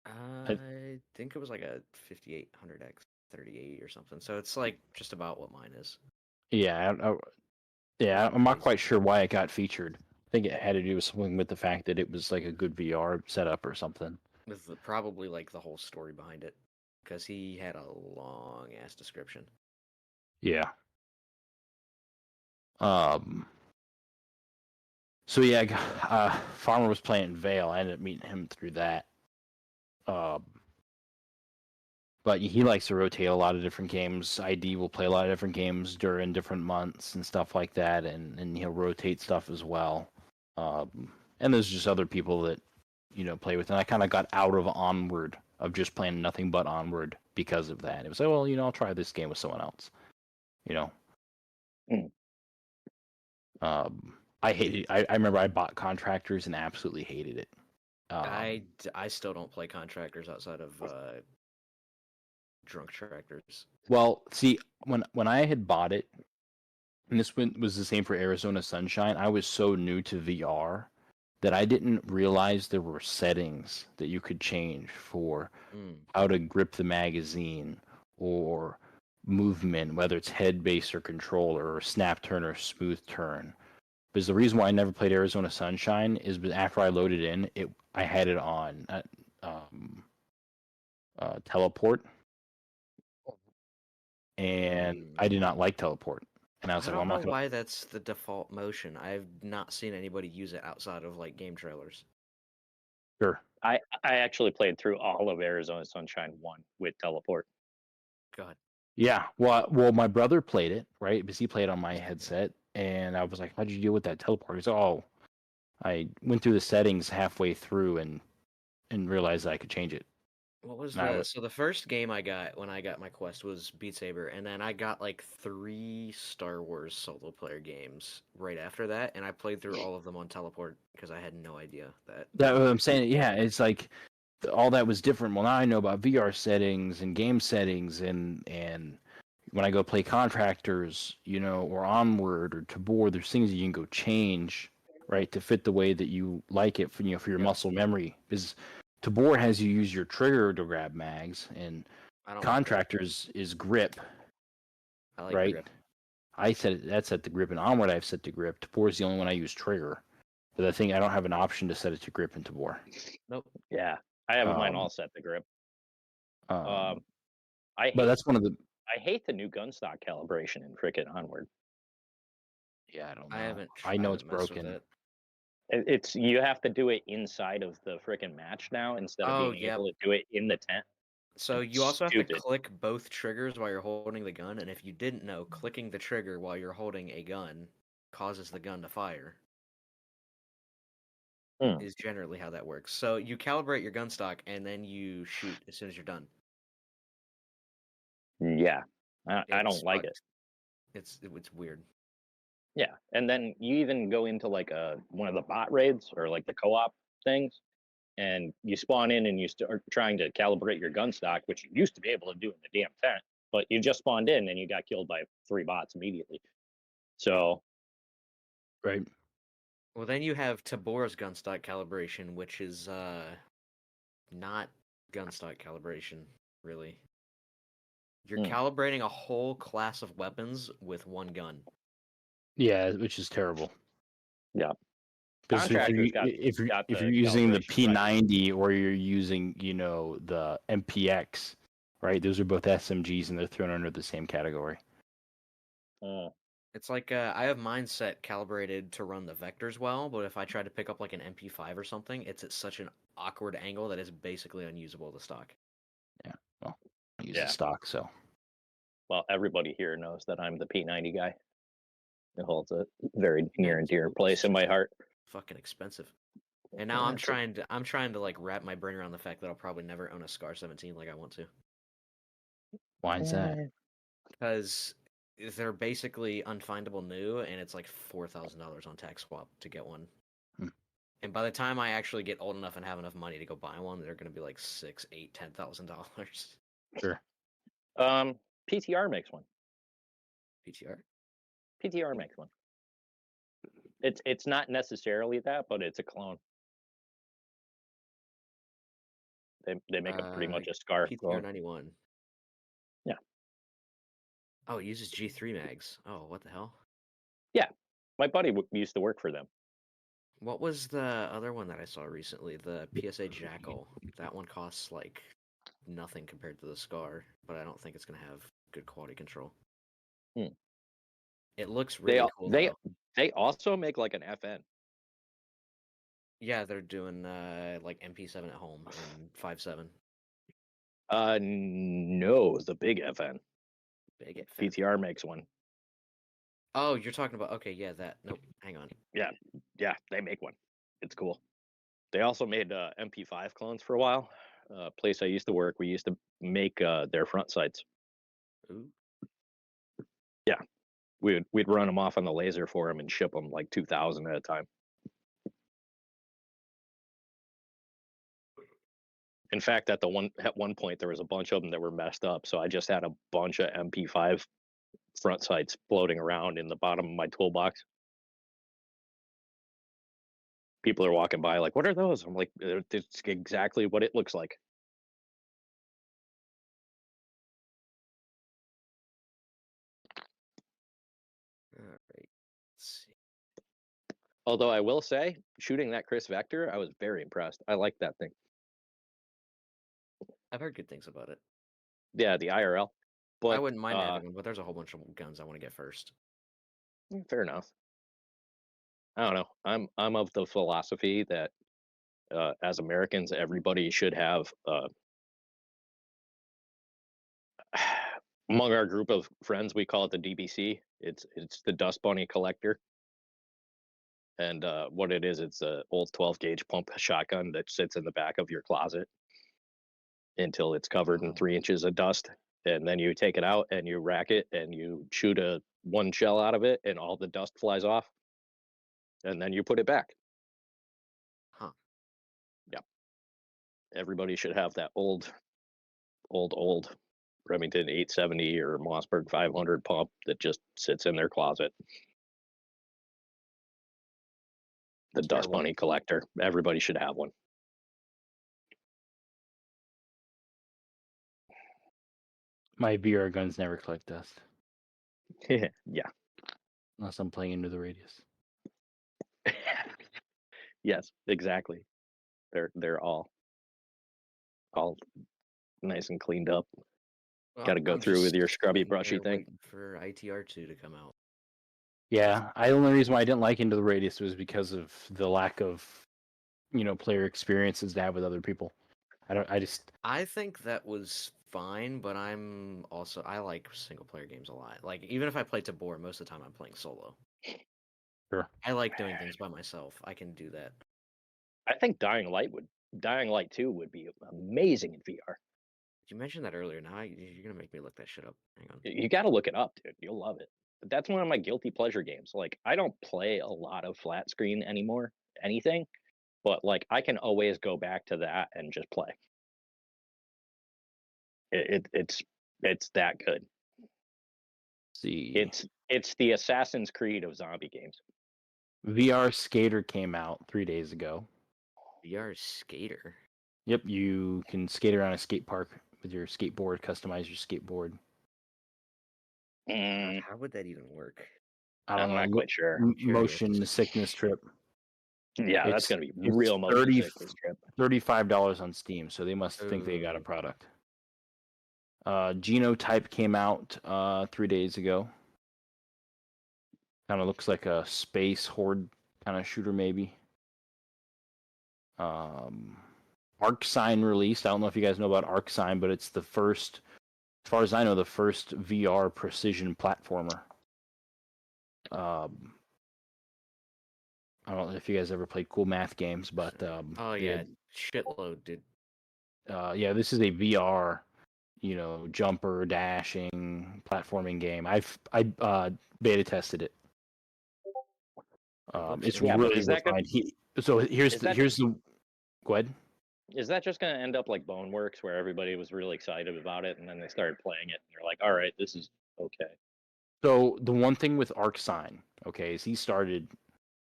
I think it was like a 5800X 38 or something. So it's like just about what mine is. Yeah, I'm not quite sure why it got featured. I think it had to do with something with the fact that it was like a good VR setup or something. With probably like the whole story behind it, because he had a long ass description. Yeah. So yeah, Farmer was playing Vale. I ended up meeting him through that. But he likes to rotate a lot of different games. ID will play a lot of different games during different months and stuff like that, and he'll rotate stuff as well. And there's just other people that play with. And I kind of got out of Onward, of just playing nothing but Onward because of that. It was like, well, I'll try this game with someone else. I hated. I remember I bought Contractors and absolutely hated it. I still don't play Contractors outside of Drunk Tractors. Well, see, when I had bought it, and this was the same for Arizona Sunshine, I was so new to VR that I didn't realize there were settings that you could change for how to grip the magazine or movement, whether it's head base or controller or snap turn or smooth turn. Because the reason why I never played Arizona Sunshine is after I loaded in, I had it on teleport, and I did not like teleport. And I was I like, don't well, I'm know not gonna. why that's the default motion. I've not seen anybody use it outside of like game trailers. Sure. I actually played through all of Arizona Sunshine 1 with teleport. God. Yeah. Well, my brother played it, right? Because he played on my headset, and I was like, how'd you deal with that teleport? He's oh, I went through the settings halfway through and realized that I could change it. What was And so the first game I got when I got my Quest was Beat Saber, and then I got like 3 Star Wars solo player games right after that, and I played through all of them on teleport because I had no idea that. That's what I'm saying. Yeah, it's like all that was different. Well, now I know about VR settings and game settings, and when I go play Contractors, or Onward or Tabor, there's things that you can go change, right, to fit the way that you like it for your muscle memory. Because Tabor has you use your trigger to grab mags, and I don't Contractors is grip, I like right? grip. I set that's set to grip, and Onward I've set to grip. Tabor is the only one I use trigger. But I think I don't have an option to set it to grip in Tabor. Nope. Yeah, I have mine all set to grip. I but hate that's one of the. I hate the new gun stock calibration in frickin' Onward. Yeah, I don't know. I haven't. I know haven't it's messed with broken. it. It's you have to do it inside of the frickin' match now instead of being able to do it in the tent. So It's you also have to stupid. click both triggers while you're holding the gun, and if you didn't know, clicking the trigger while you're holding a gun causes the gun to fire. Is generally how that works. So you calibrate your gun stock, and then you shoot as soon as you're done. Yeah, I It's don't like it. It's weird. Yeah, and then you even go into like one of the bot raids or like the co-op things, and you spawn in and you start trying to calibrate your gun stock, which you used to be able to do in the damn tent, but you just spawned in and you got killed by 3 bots immediately. So, right. Well, then you have Tabor's gun stock calibration, which is not gun stock calibration, really. You're calibrating a whole class of weapons with one gun. Yeah, which is terrible. Yeah. Because if you're using the P90 or you're using, the MPX, right? Those are both SMGs and they're thrown under the same category. It's like I have mine set calibrated to run the vectors well, but if I try to pick up like an MP5 or something, it's at such an awkward angle that it's basically unusable to stock. Yeah, well, I use the stock, so. Well, everybody here knows that I'm the P90 guy. It holds a very near and dear place in my heart. Fucking expensive. And now I'm trying to like wrap my brain around the fact that I'll probably never own a Scar 17 like I want to. Why is that? Because they're basically unfindable new, and it's like $4,000 on tax swap to get one. And by the time I actually get old enough and have enough money to go buy one, they're going to be like $6,000, $8,000, $10,000. Sure. PTR makes one. PTR makes one. It's not necessarily that, but it's a clone. They make a pretty much a Scar PTR clone. 91. Yeah. Oh, it uses G3 mags. Oh, what the hell? Yeah, my buddy used to work for them. What was the other one that I saw recently? The PSA Jackal. That one costs like nothing compared to the Scar, but I don't think it's going to have good quality control. It looks really cool. They also make like an FN. Yeah, they're doing like MP7 at home and 5.7. No, the big FN. Big FN. PTR makes one. Oh, you're talking about that. Nope, hang on. Yeah, they make one. It's cool. They also made MP5 clones for a while. Place I used to work, we used to make their front sights. Ooh. Yeah, we'd run them off on the laser for them and ship them like 2,000 at a time. In fact, at one point there was a bunch of them that were messed up, so I just had a bunch of MP5 front sights floating around in the bottom of my toolbox People are walking by like, what are those? I'm like, it's exactly what it looks like. All right. Let's see. Although I will say, shooting that Chris Vector, I was very impressed. I like that thing. I've heard good things about it. Yeah, the IRL. But I wouldn't mind having one, but there's a whole bunch of guns I want to get first. fair enough. I don't know. I'm of the philosophy that as Americans, everybody should have among our group of friends, we call it the DBC. It's the Dust Bunny Collector. And what it is, it's an old 12 gauge pump shotgun that sits in the back of your closet until it's covered in 3 inches of dust. And then you take it out and you rack it and you shoot one shell out of it and all the dust flies off. And then you put it back. Huh. Yeah. Everybody should have that old Remington 870 or Mossberg 500 pump that just sits in their closet. The Dust Bunny Collector. Everybody should have one. My VR guns never collect dust Yeah. unless I'm playing into the radius. Yes, exactly. They're all nice and cleaned up. Well, Got to go I'm through with just your scrubby sitting brushy here thing. waiting for ITR2 to come out. Yeah, the only reason why I didn't like Into the Radius was because of the lack of, player experiences to have with other people. I think that was fine, but I like single player games a lot. Like even if I play Tabor, most of the time I'm playing solo. Sure. I like doing things by myself. I can do that. I think Dying Light 2 would be amazing in VR. You mentioned that earlier. Now you're gonna make me look that shit up. Hang on. You got to look it up, dude. You'll love it. But that's one of my guilty pleasure games. Like I don't play a lot of flat screen anymore, anything, but like I can always go back to that and just play. It's that good. See, It's the Assassin's Creed of zombie games. VR Skater came out 3 days ago. VR skater. Yep, you can skate around a skate park with your skateboard, customize your skateboard. How would that even work? I don't I'm know. not quite sure. Motion sickness trip. Yeah, that's gonna be It's real motion sickness trip. $35 on Steam, so they must think they got a product. Genotype came out 3 days ago. Kind of looks like a space horde kind of shooter, maybe. Arc Sign released. I don't know if you guys know about Arc Sign, but it's the first, as far as I know, the first VR precision platformer. I don't know if you guys ever played cool math games, but Oh yeah, shitload, dude. yeah, this is a VR, jumper, dashing, platforming game. I beta tested it. It's Yeah, but really is that good? refined. So here's the. Go ahead. Is that just going to end up like Boneworks, where everybody was really excited about it, and then they started playing it, and they're like, "All right, this is okay." So the one thing with Arc Sign, okay, is he started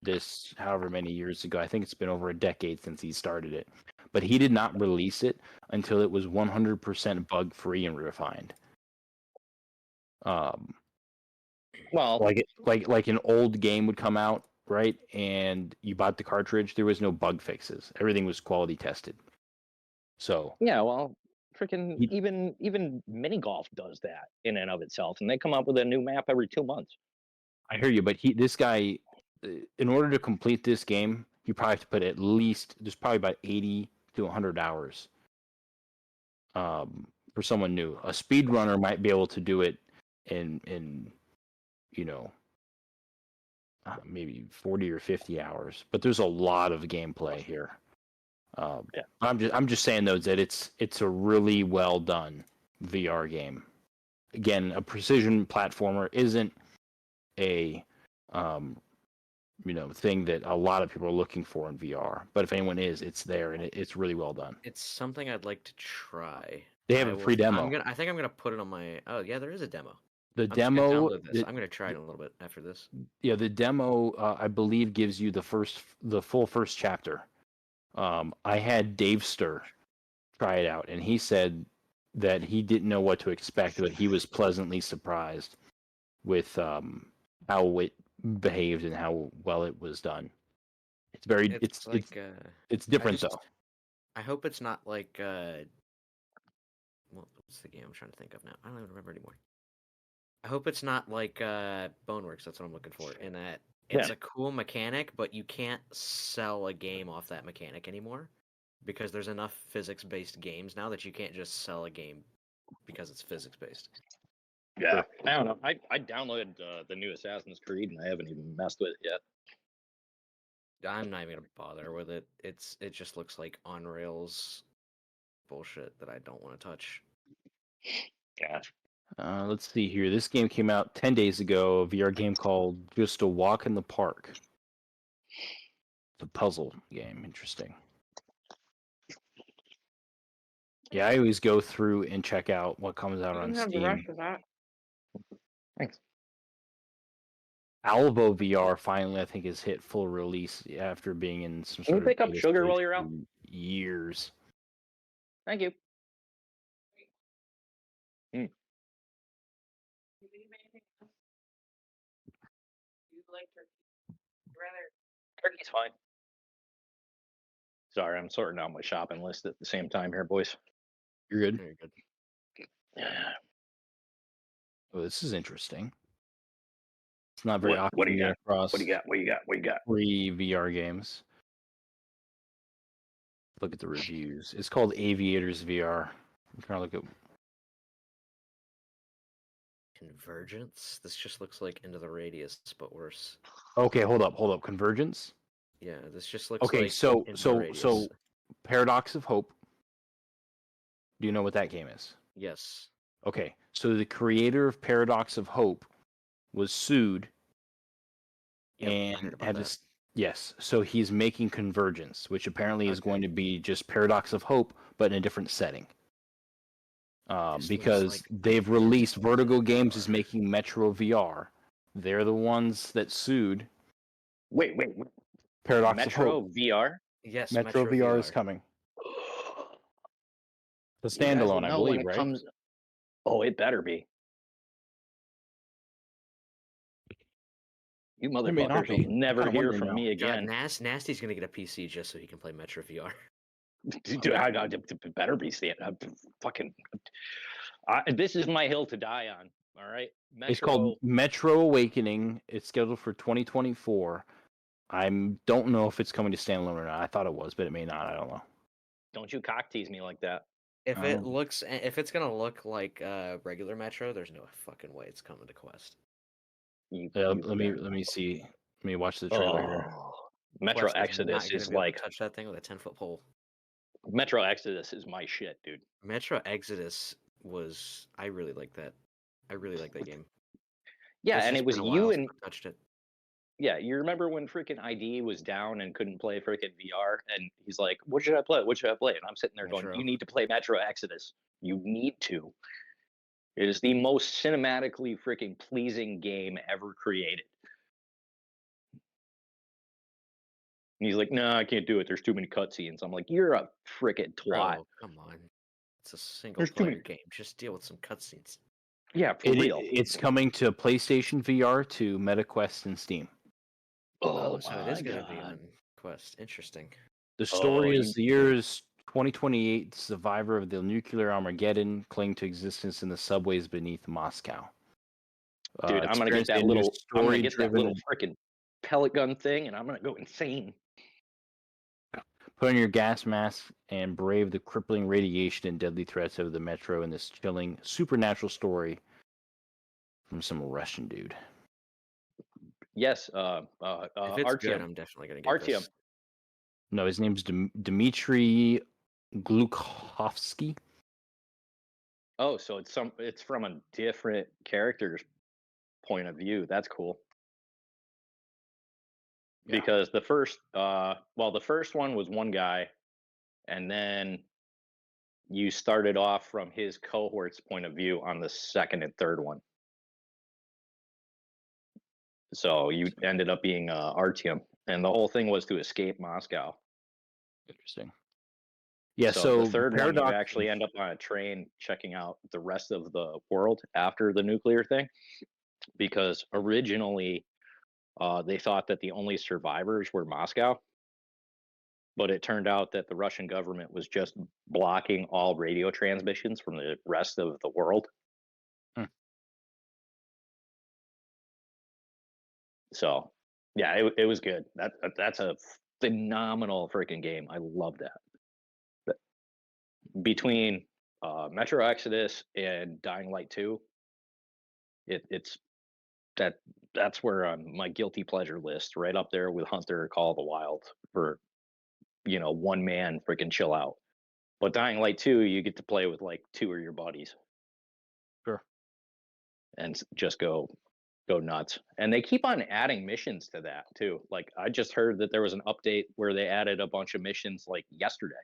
this however many years ago. I think it's been over a decade since he started it, but he did not release it until it was 100% bug free and refined. Well, like an old game would come out, right? And you bought the cartridge, there was no bug fixes. Everything was quality tested. So yeah, well, freaking even mini golf does that in and of itself, and they come up with a new map every 2 months. I hear you, but this guy, in order to complete this game, you probably have to put at least, there's probably about 80 to 100 hours for someone new. A speedrunner might be able to do it in maybe 40 or 50 hours, but there's a lot of gameplay here. Yeah. I'm just saying though that it's a really well done VR game. Again, a precision platformer isn't a thing that a lot of people are looking for in VR. But if anyone is, it's there and it's really well done. It's something I'd like to try. They have a free demo. I think I'm gonna put it on my. Oh yeah, there is a demo. The I'm just gonna demo, download this. I'm gonna try it a little bit after this. yeah, the demo, I believe gives you the full first chapter. I had Dave Stir try it out, and he said that he didn't know what to expect, but he was pleasantly surprised with how it behaved and how well it was done. It's very, It's like it's different though. I hope it's not like what's the game I'm trying to think of now? I don't even remember anymore. I hope it's not like Boneworks. That's what I'm looking for. In that it's a cool mechanic, but you can't sell a game off that mechanic anymore because there's enough physics-based games now that you can't just sell a game because it's physics-based. Yeah, I don't know. I downloaded the new Assassin's Creed and I haven't even messed with it yet. I'm not even gonna bother with it. It just looks like on rails bullshit that I don't want to touch. Yeah. Let's see here. This game came out 10 days ago. A VR game called Just a Walk in the Park. It's a puzzle game. Interesting. Yeah, I always go through and check out what comes out You on can have the Steam. rest of that. Thanks. Alvo VR finally, I think, has hit full release after being in some Can you sort of pick up beta sugar stage while you're out? for years. Thank you. Do you have anything else? Do you like turkey? Rather. Turkey's fine. Sorry, I'm sorting out my shopping list at the same time here, boys. You're good. Very good. Oh, this is interesting. It's not very What do you often got? across What do you got? What do you got? What do you got? free VR games. Look at the reviews. It's called Aviators VR. I'm trying to look at. Convergence. This just looks like Into the Radius, but worse. Okay, hold up. Convergence. Yeah, this just looks Okay, like so Into the so Radius. so Paradox of Hope. Do you know what that game is? Yes. Okay, so the creator of Paradox of Hope was sued Yep, I and heard about had that. this. Yes, so he's making Convergence, which apparently is going to be just Paradox of Hope, but in a different setting. This looks Because like they've Metro released Vertigo Games is VR. making Metro VR. They're the ones that sued Wait. Paradox of Metro Hope. VR? Yes, Metro VR is coming. It's a You guys will standalone, I know when believe, it right? comes. Oh, it better be. You It may not motherfuckers be. will I'm never kinda hear wondering from now. me God, again. Nasty's gonna get a PC just so he can play Metro VR. Dude, it better be stand. Fucking. This is my hill to die on. All right. It's called Metro Awakening. It's scheduled for 2024. I don't know if it's coming to standalone or not. I thought it was, but it may not. I don't know. Don't you cock tease me like that. If Oh. if it's gonna look like regular Metro, there's no fucking way it's coming to Quest. Let me see. Let me watch the trailer here. Metro Quest Exodus not gonna is be able to like touch that thing with a 10-foot pole. Metro Exodus is my shit, dude. Metro Exodus was I really like that. I really like that game. Yeah, It's and just it was been a you while and since I touched it. yeah, you remember when freaking ID was down and couldn't play freaking VR, and he's like, "What should I play? What should I play?" And I'm sitting there going, Metro. "You need to play Metro Exodus. You need to. It is the most cinematically freaking pleasing game ever created." And he's like, "No, I can't do it. There's too many cutscenes." I'm like, "You're a freaking twat." Bro, come on. It's a single There's too player many- game. Just deal with some cutscenes. Yeah, for real. It's coming to PlayStation VR, to MetaQuest, and Steam. Oh So it is my gonna be God. on Quest. Interesting. The story you- is the year is 2028. The survivor of the nuclear Armageddon cling to existence in the subways beneath Moscow. Dude, I'm gonna get that experience a little, new story-driven. freaking pellet gun thing, and I'm gonna go insane. Put on your gas mask and brave the crippling radiation and deadly threats of the metro in this chilling supernatural story from some Russian dude. Yes, If it's good, I'm definitely gonna get Artyom. this. No, his name's Dmitry Glukhovsky. Oh, so it's from a different character's point of view. That's cool. Yeah. Because the first one was one guy, and then you started off from his cohort's point of view on the second and third one. So you ended up being Artyom, and the whole thing was to escape Moscow. Interesting. Yeah, So the so third one, you paradox. actually end up on a train checking out the rest of the world after the nuclear thing, because originally they thought that the only survivors were Moscow, but it turned out that the Russian government was just blocking all radio transmissions from the rest of the world. Hmm. So, yeah, it was good. That's a phenomenal freaking game. I love that. But between Metro Exodus and Dying Light 2, it's that's where on my guilty pleasure list, right up there with Hunter Call of the Wild for one man freaking chill out. But Dying Light 2, you get to play with like two of your buddies Sure. and just go nuts. And they keep on adding missions to that too. Like I just heard that there was an update where they added a bunch of missions like yesterday.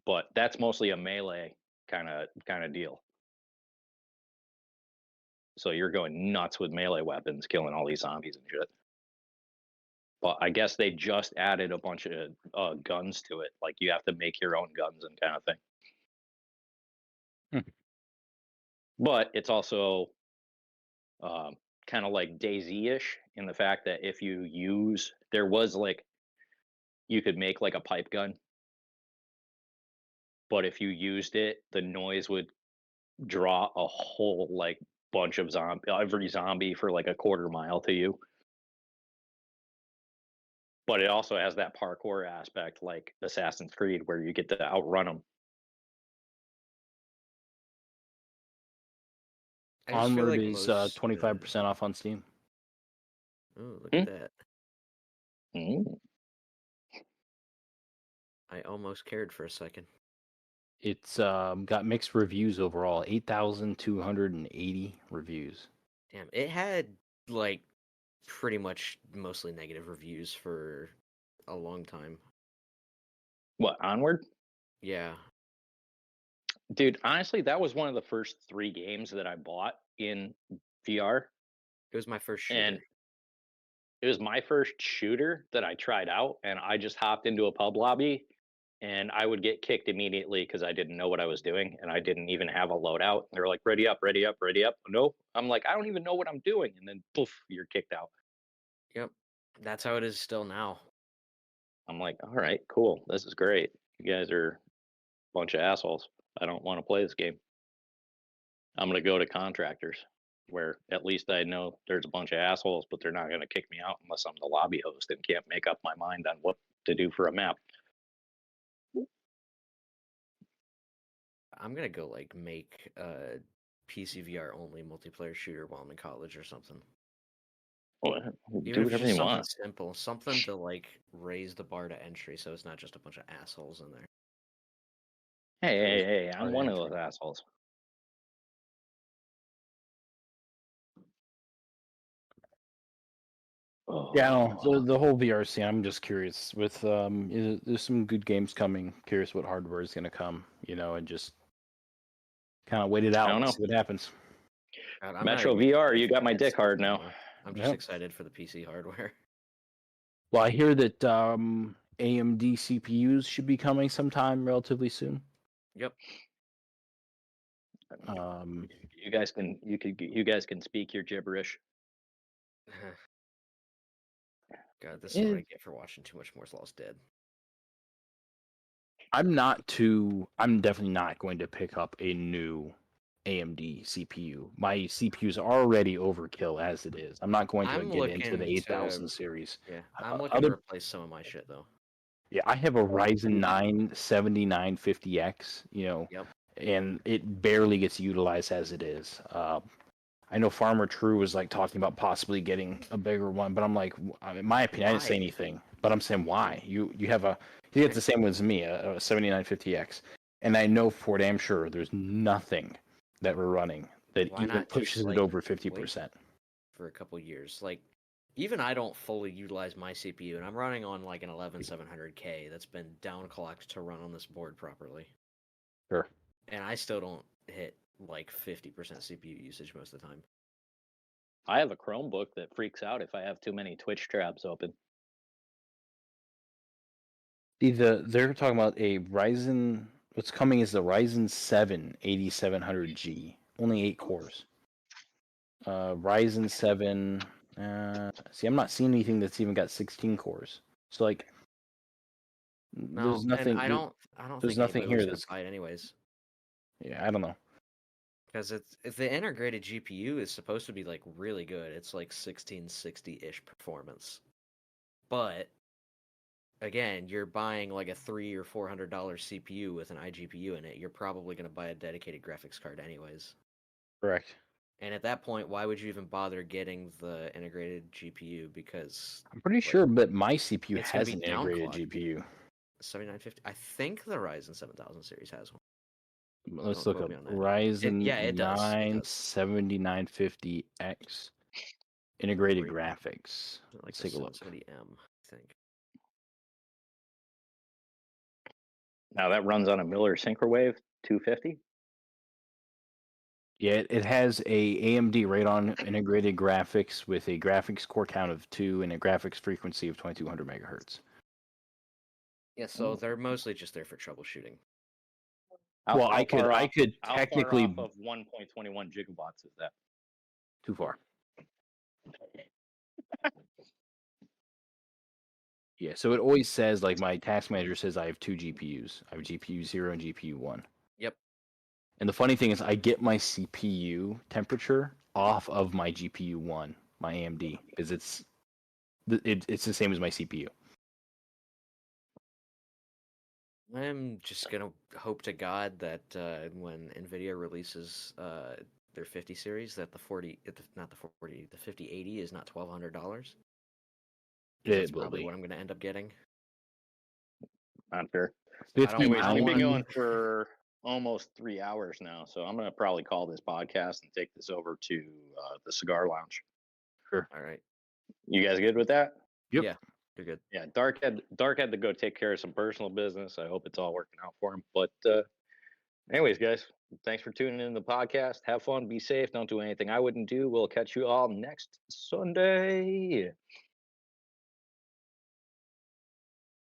But that's mostly a melee kind of deal. So you're going nuts with melee weapons, killing all these zombies and shit. But I guess they just added a bunch of guns to it. Like you have to make your own guns and kind of thing. But it's also kind of like DayZ-ish in the fact that if you there was like, you could make like a pipe gun. But if you used it, the noise would draw a whole like bunch of every zombie for like a quarter mile to you. But it also has that parkour aspect like Assassin's Creed where you get to outrun them. I just feel Onward like is most 25% off on Steam. Oh, look at that. Mm. I almost cared for a second. It's got mixed reviews overall, 8,280 reviews. Damn, it had like pretty much mostly negative reviews for a long time. What, Onward? Yeah. Dude, honestly, that was one of the first 3 games that I bought in VR. It was my first shooter. And it was my first shooter that I tried out, and I just hopped into a pub lobby and I would get kicked immediately because I didn't know what I was doing and I didn't even have a loadout. They were like, ready up, ready up, ready up. No, I'm like, I don't even know what I'm doing. And then poof, you're kicked out. Yep. That's how it is still now. I'm like, all right, cool. This is great. You guys are a bunch of assholes. I don't want to play this game. I'm going to go to contractors where at least I know there's a bunch of assholes, but they're not going to kick me out unless I'm the lobby host and can't make up my mind on what to do for a map. I'm gonna go like make a PC VR only multiplayer shooter while I'm in college or something. Well, do Even if it's whatever just you something want. simple, something to like raise the bar to entry, so it's not just a bunch of assholes in there. Hey, I'm one of those assholes. Yeah, no, the whole VR scene. I'm just curious. With there's some good games coming. Curious what hardware is going to come. And just kind of wait it out I don't and know. see what happens. God, I'm Metro not even VR, excited you for got my the dick headset hard now. anymore. I'm just Yep. excited for the PC hardware. Well, I hear that AMD CPUs should be coming sometime relatively soon. Yep. You guys can speak your gibberish. God, this is what I get for watching too much Moore's Law's Dead. I'm definitely not going to pick up a new AMD CPU. My CPU is already overkill as it is. I'm not going to get into the 8000 series. Yeah, I'm looking to replace some of my shit though. Yeah, I have a Ryzen 9 7950X, Yep. and it barely gets utilized as it is. I know Farmer True was like talking about possibly getting a bigger one, but I'm like, in my opinion, I didn't say anything. But I'm saying why? You get the same one as me, a 7950X, and I know for damn sure there's nothing that we're running that Why even not pushes just, it over 50%. For a couple years, like even I don't fully utilize my CPU, and I'm running on like an 11700K that's been downclocked to run on this board properly. Sure. And I still don't hit like 50% CPU usage most of the time. I have a Chromebook that freaks out if I have too many Twitch tabs open. They're talking about a Ryzen. What's coming is the Ryzen 7 8700G. Only 8 cores. Ryzen 7. See, I'm not seeing anything that's even got 16 cores. So like, there's No, nothing. and I don't there's think nothing anybody here was gonna that's. buy it anyways. Yeah, I don't know. Because if the integrated GPU is supposed to be like really good, it's like 1660-ish performance. But again, you're buying like a $300 or $400 CPU with an iGPU in it. You're probably going to buy a dedicated graphics card anyways. Correct. And at that point, why would you even bother getting the integrated GPU? Because I'm pretty sure that my CPU it's gonna has be an integrated downclocked. GPU. 7950. I think the Ryzen 7000 series has one. Let's Don't look quote up me on that. Ryzen It does. 9 7950X integrated Or graphics. like Let's the take a look. 770M, I think. Now that runs on a Miller Syncrowave 250. Yeah, it has a AMD Radeon integrated graphics with a graphics core count of 2 and a graphics frequency of 2200 megahertz. Yeah, so they're mostly just there for troubleshooting. Well, I could How technically far off of 1.21 gigawatts is that? too far. Yeah, so it always says, like, my task manager says I have 2 GPUs. I have GPU 0 and GPU 1. Yep. And the funny thing is I get my CPU temperature off of my GPU 1, my AMD, because it's the same as my CPU. I'm just gonna hope to God that when Nvidia releases their 50 series, that the 5080 is not $1,200. That's It will probably be. what I'm gonna end up getting. Not fair. 50 Anyways, we've been going 90. for almost 3 hours now, so I'm gonna probably call this podcast and take this over to the cigar lounge. Sure. All right. You guys good with that? Yep. Yeah, you're good. Yeah, Dark had to go take care of some personal business. I hope it's all working out for him. But anyways, guys, thanks for tuning in to the podcast. Have fun, be safe, don't do anything I wouldn't do. We'll catch you all next Sunday.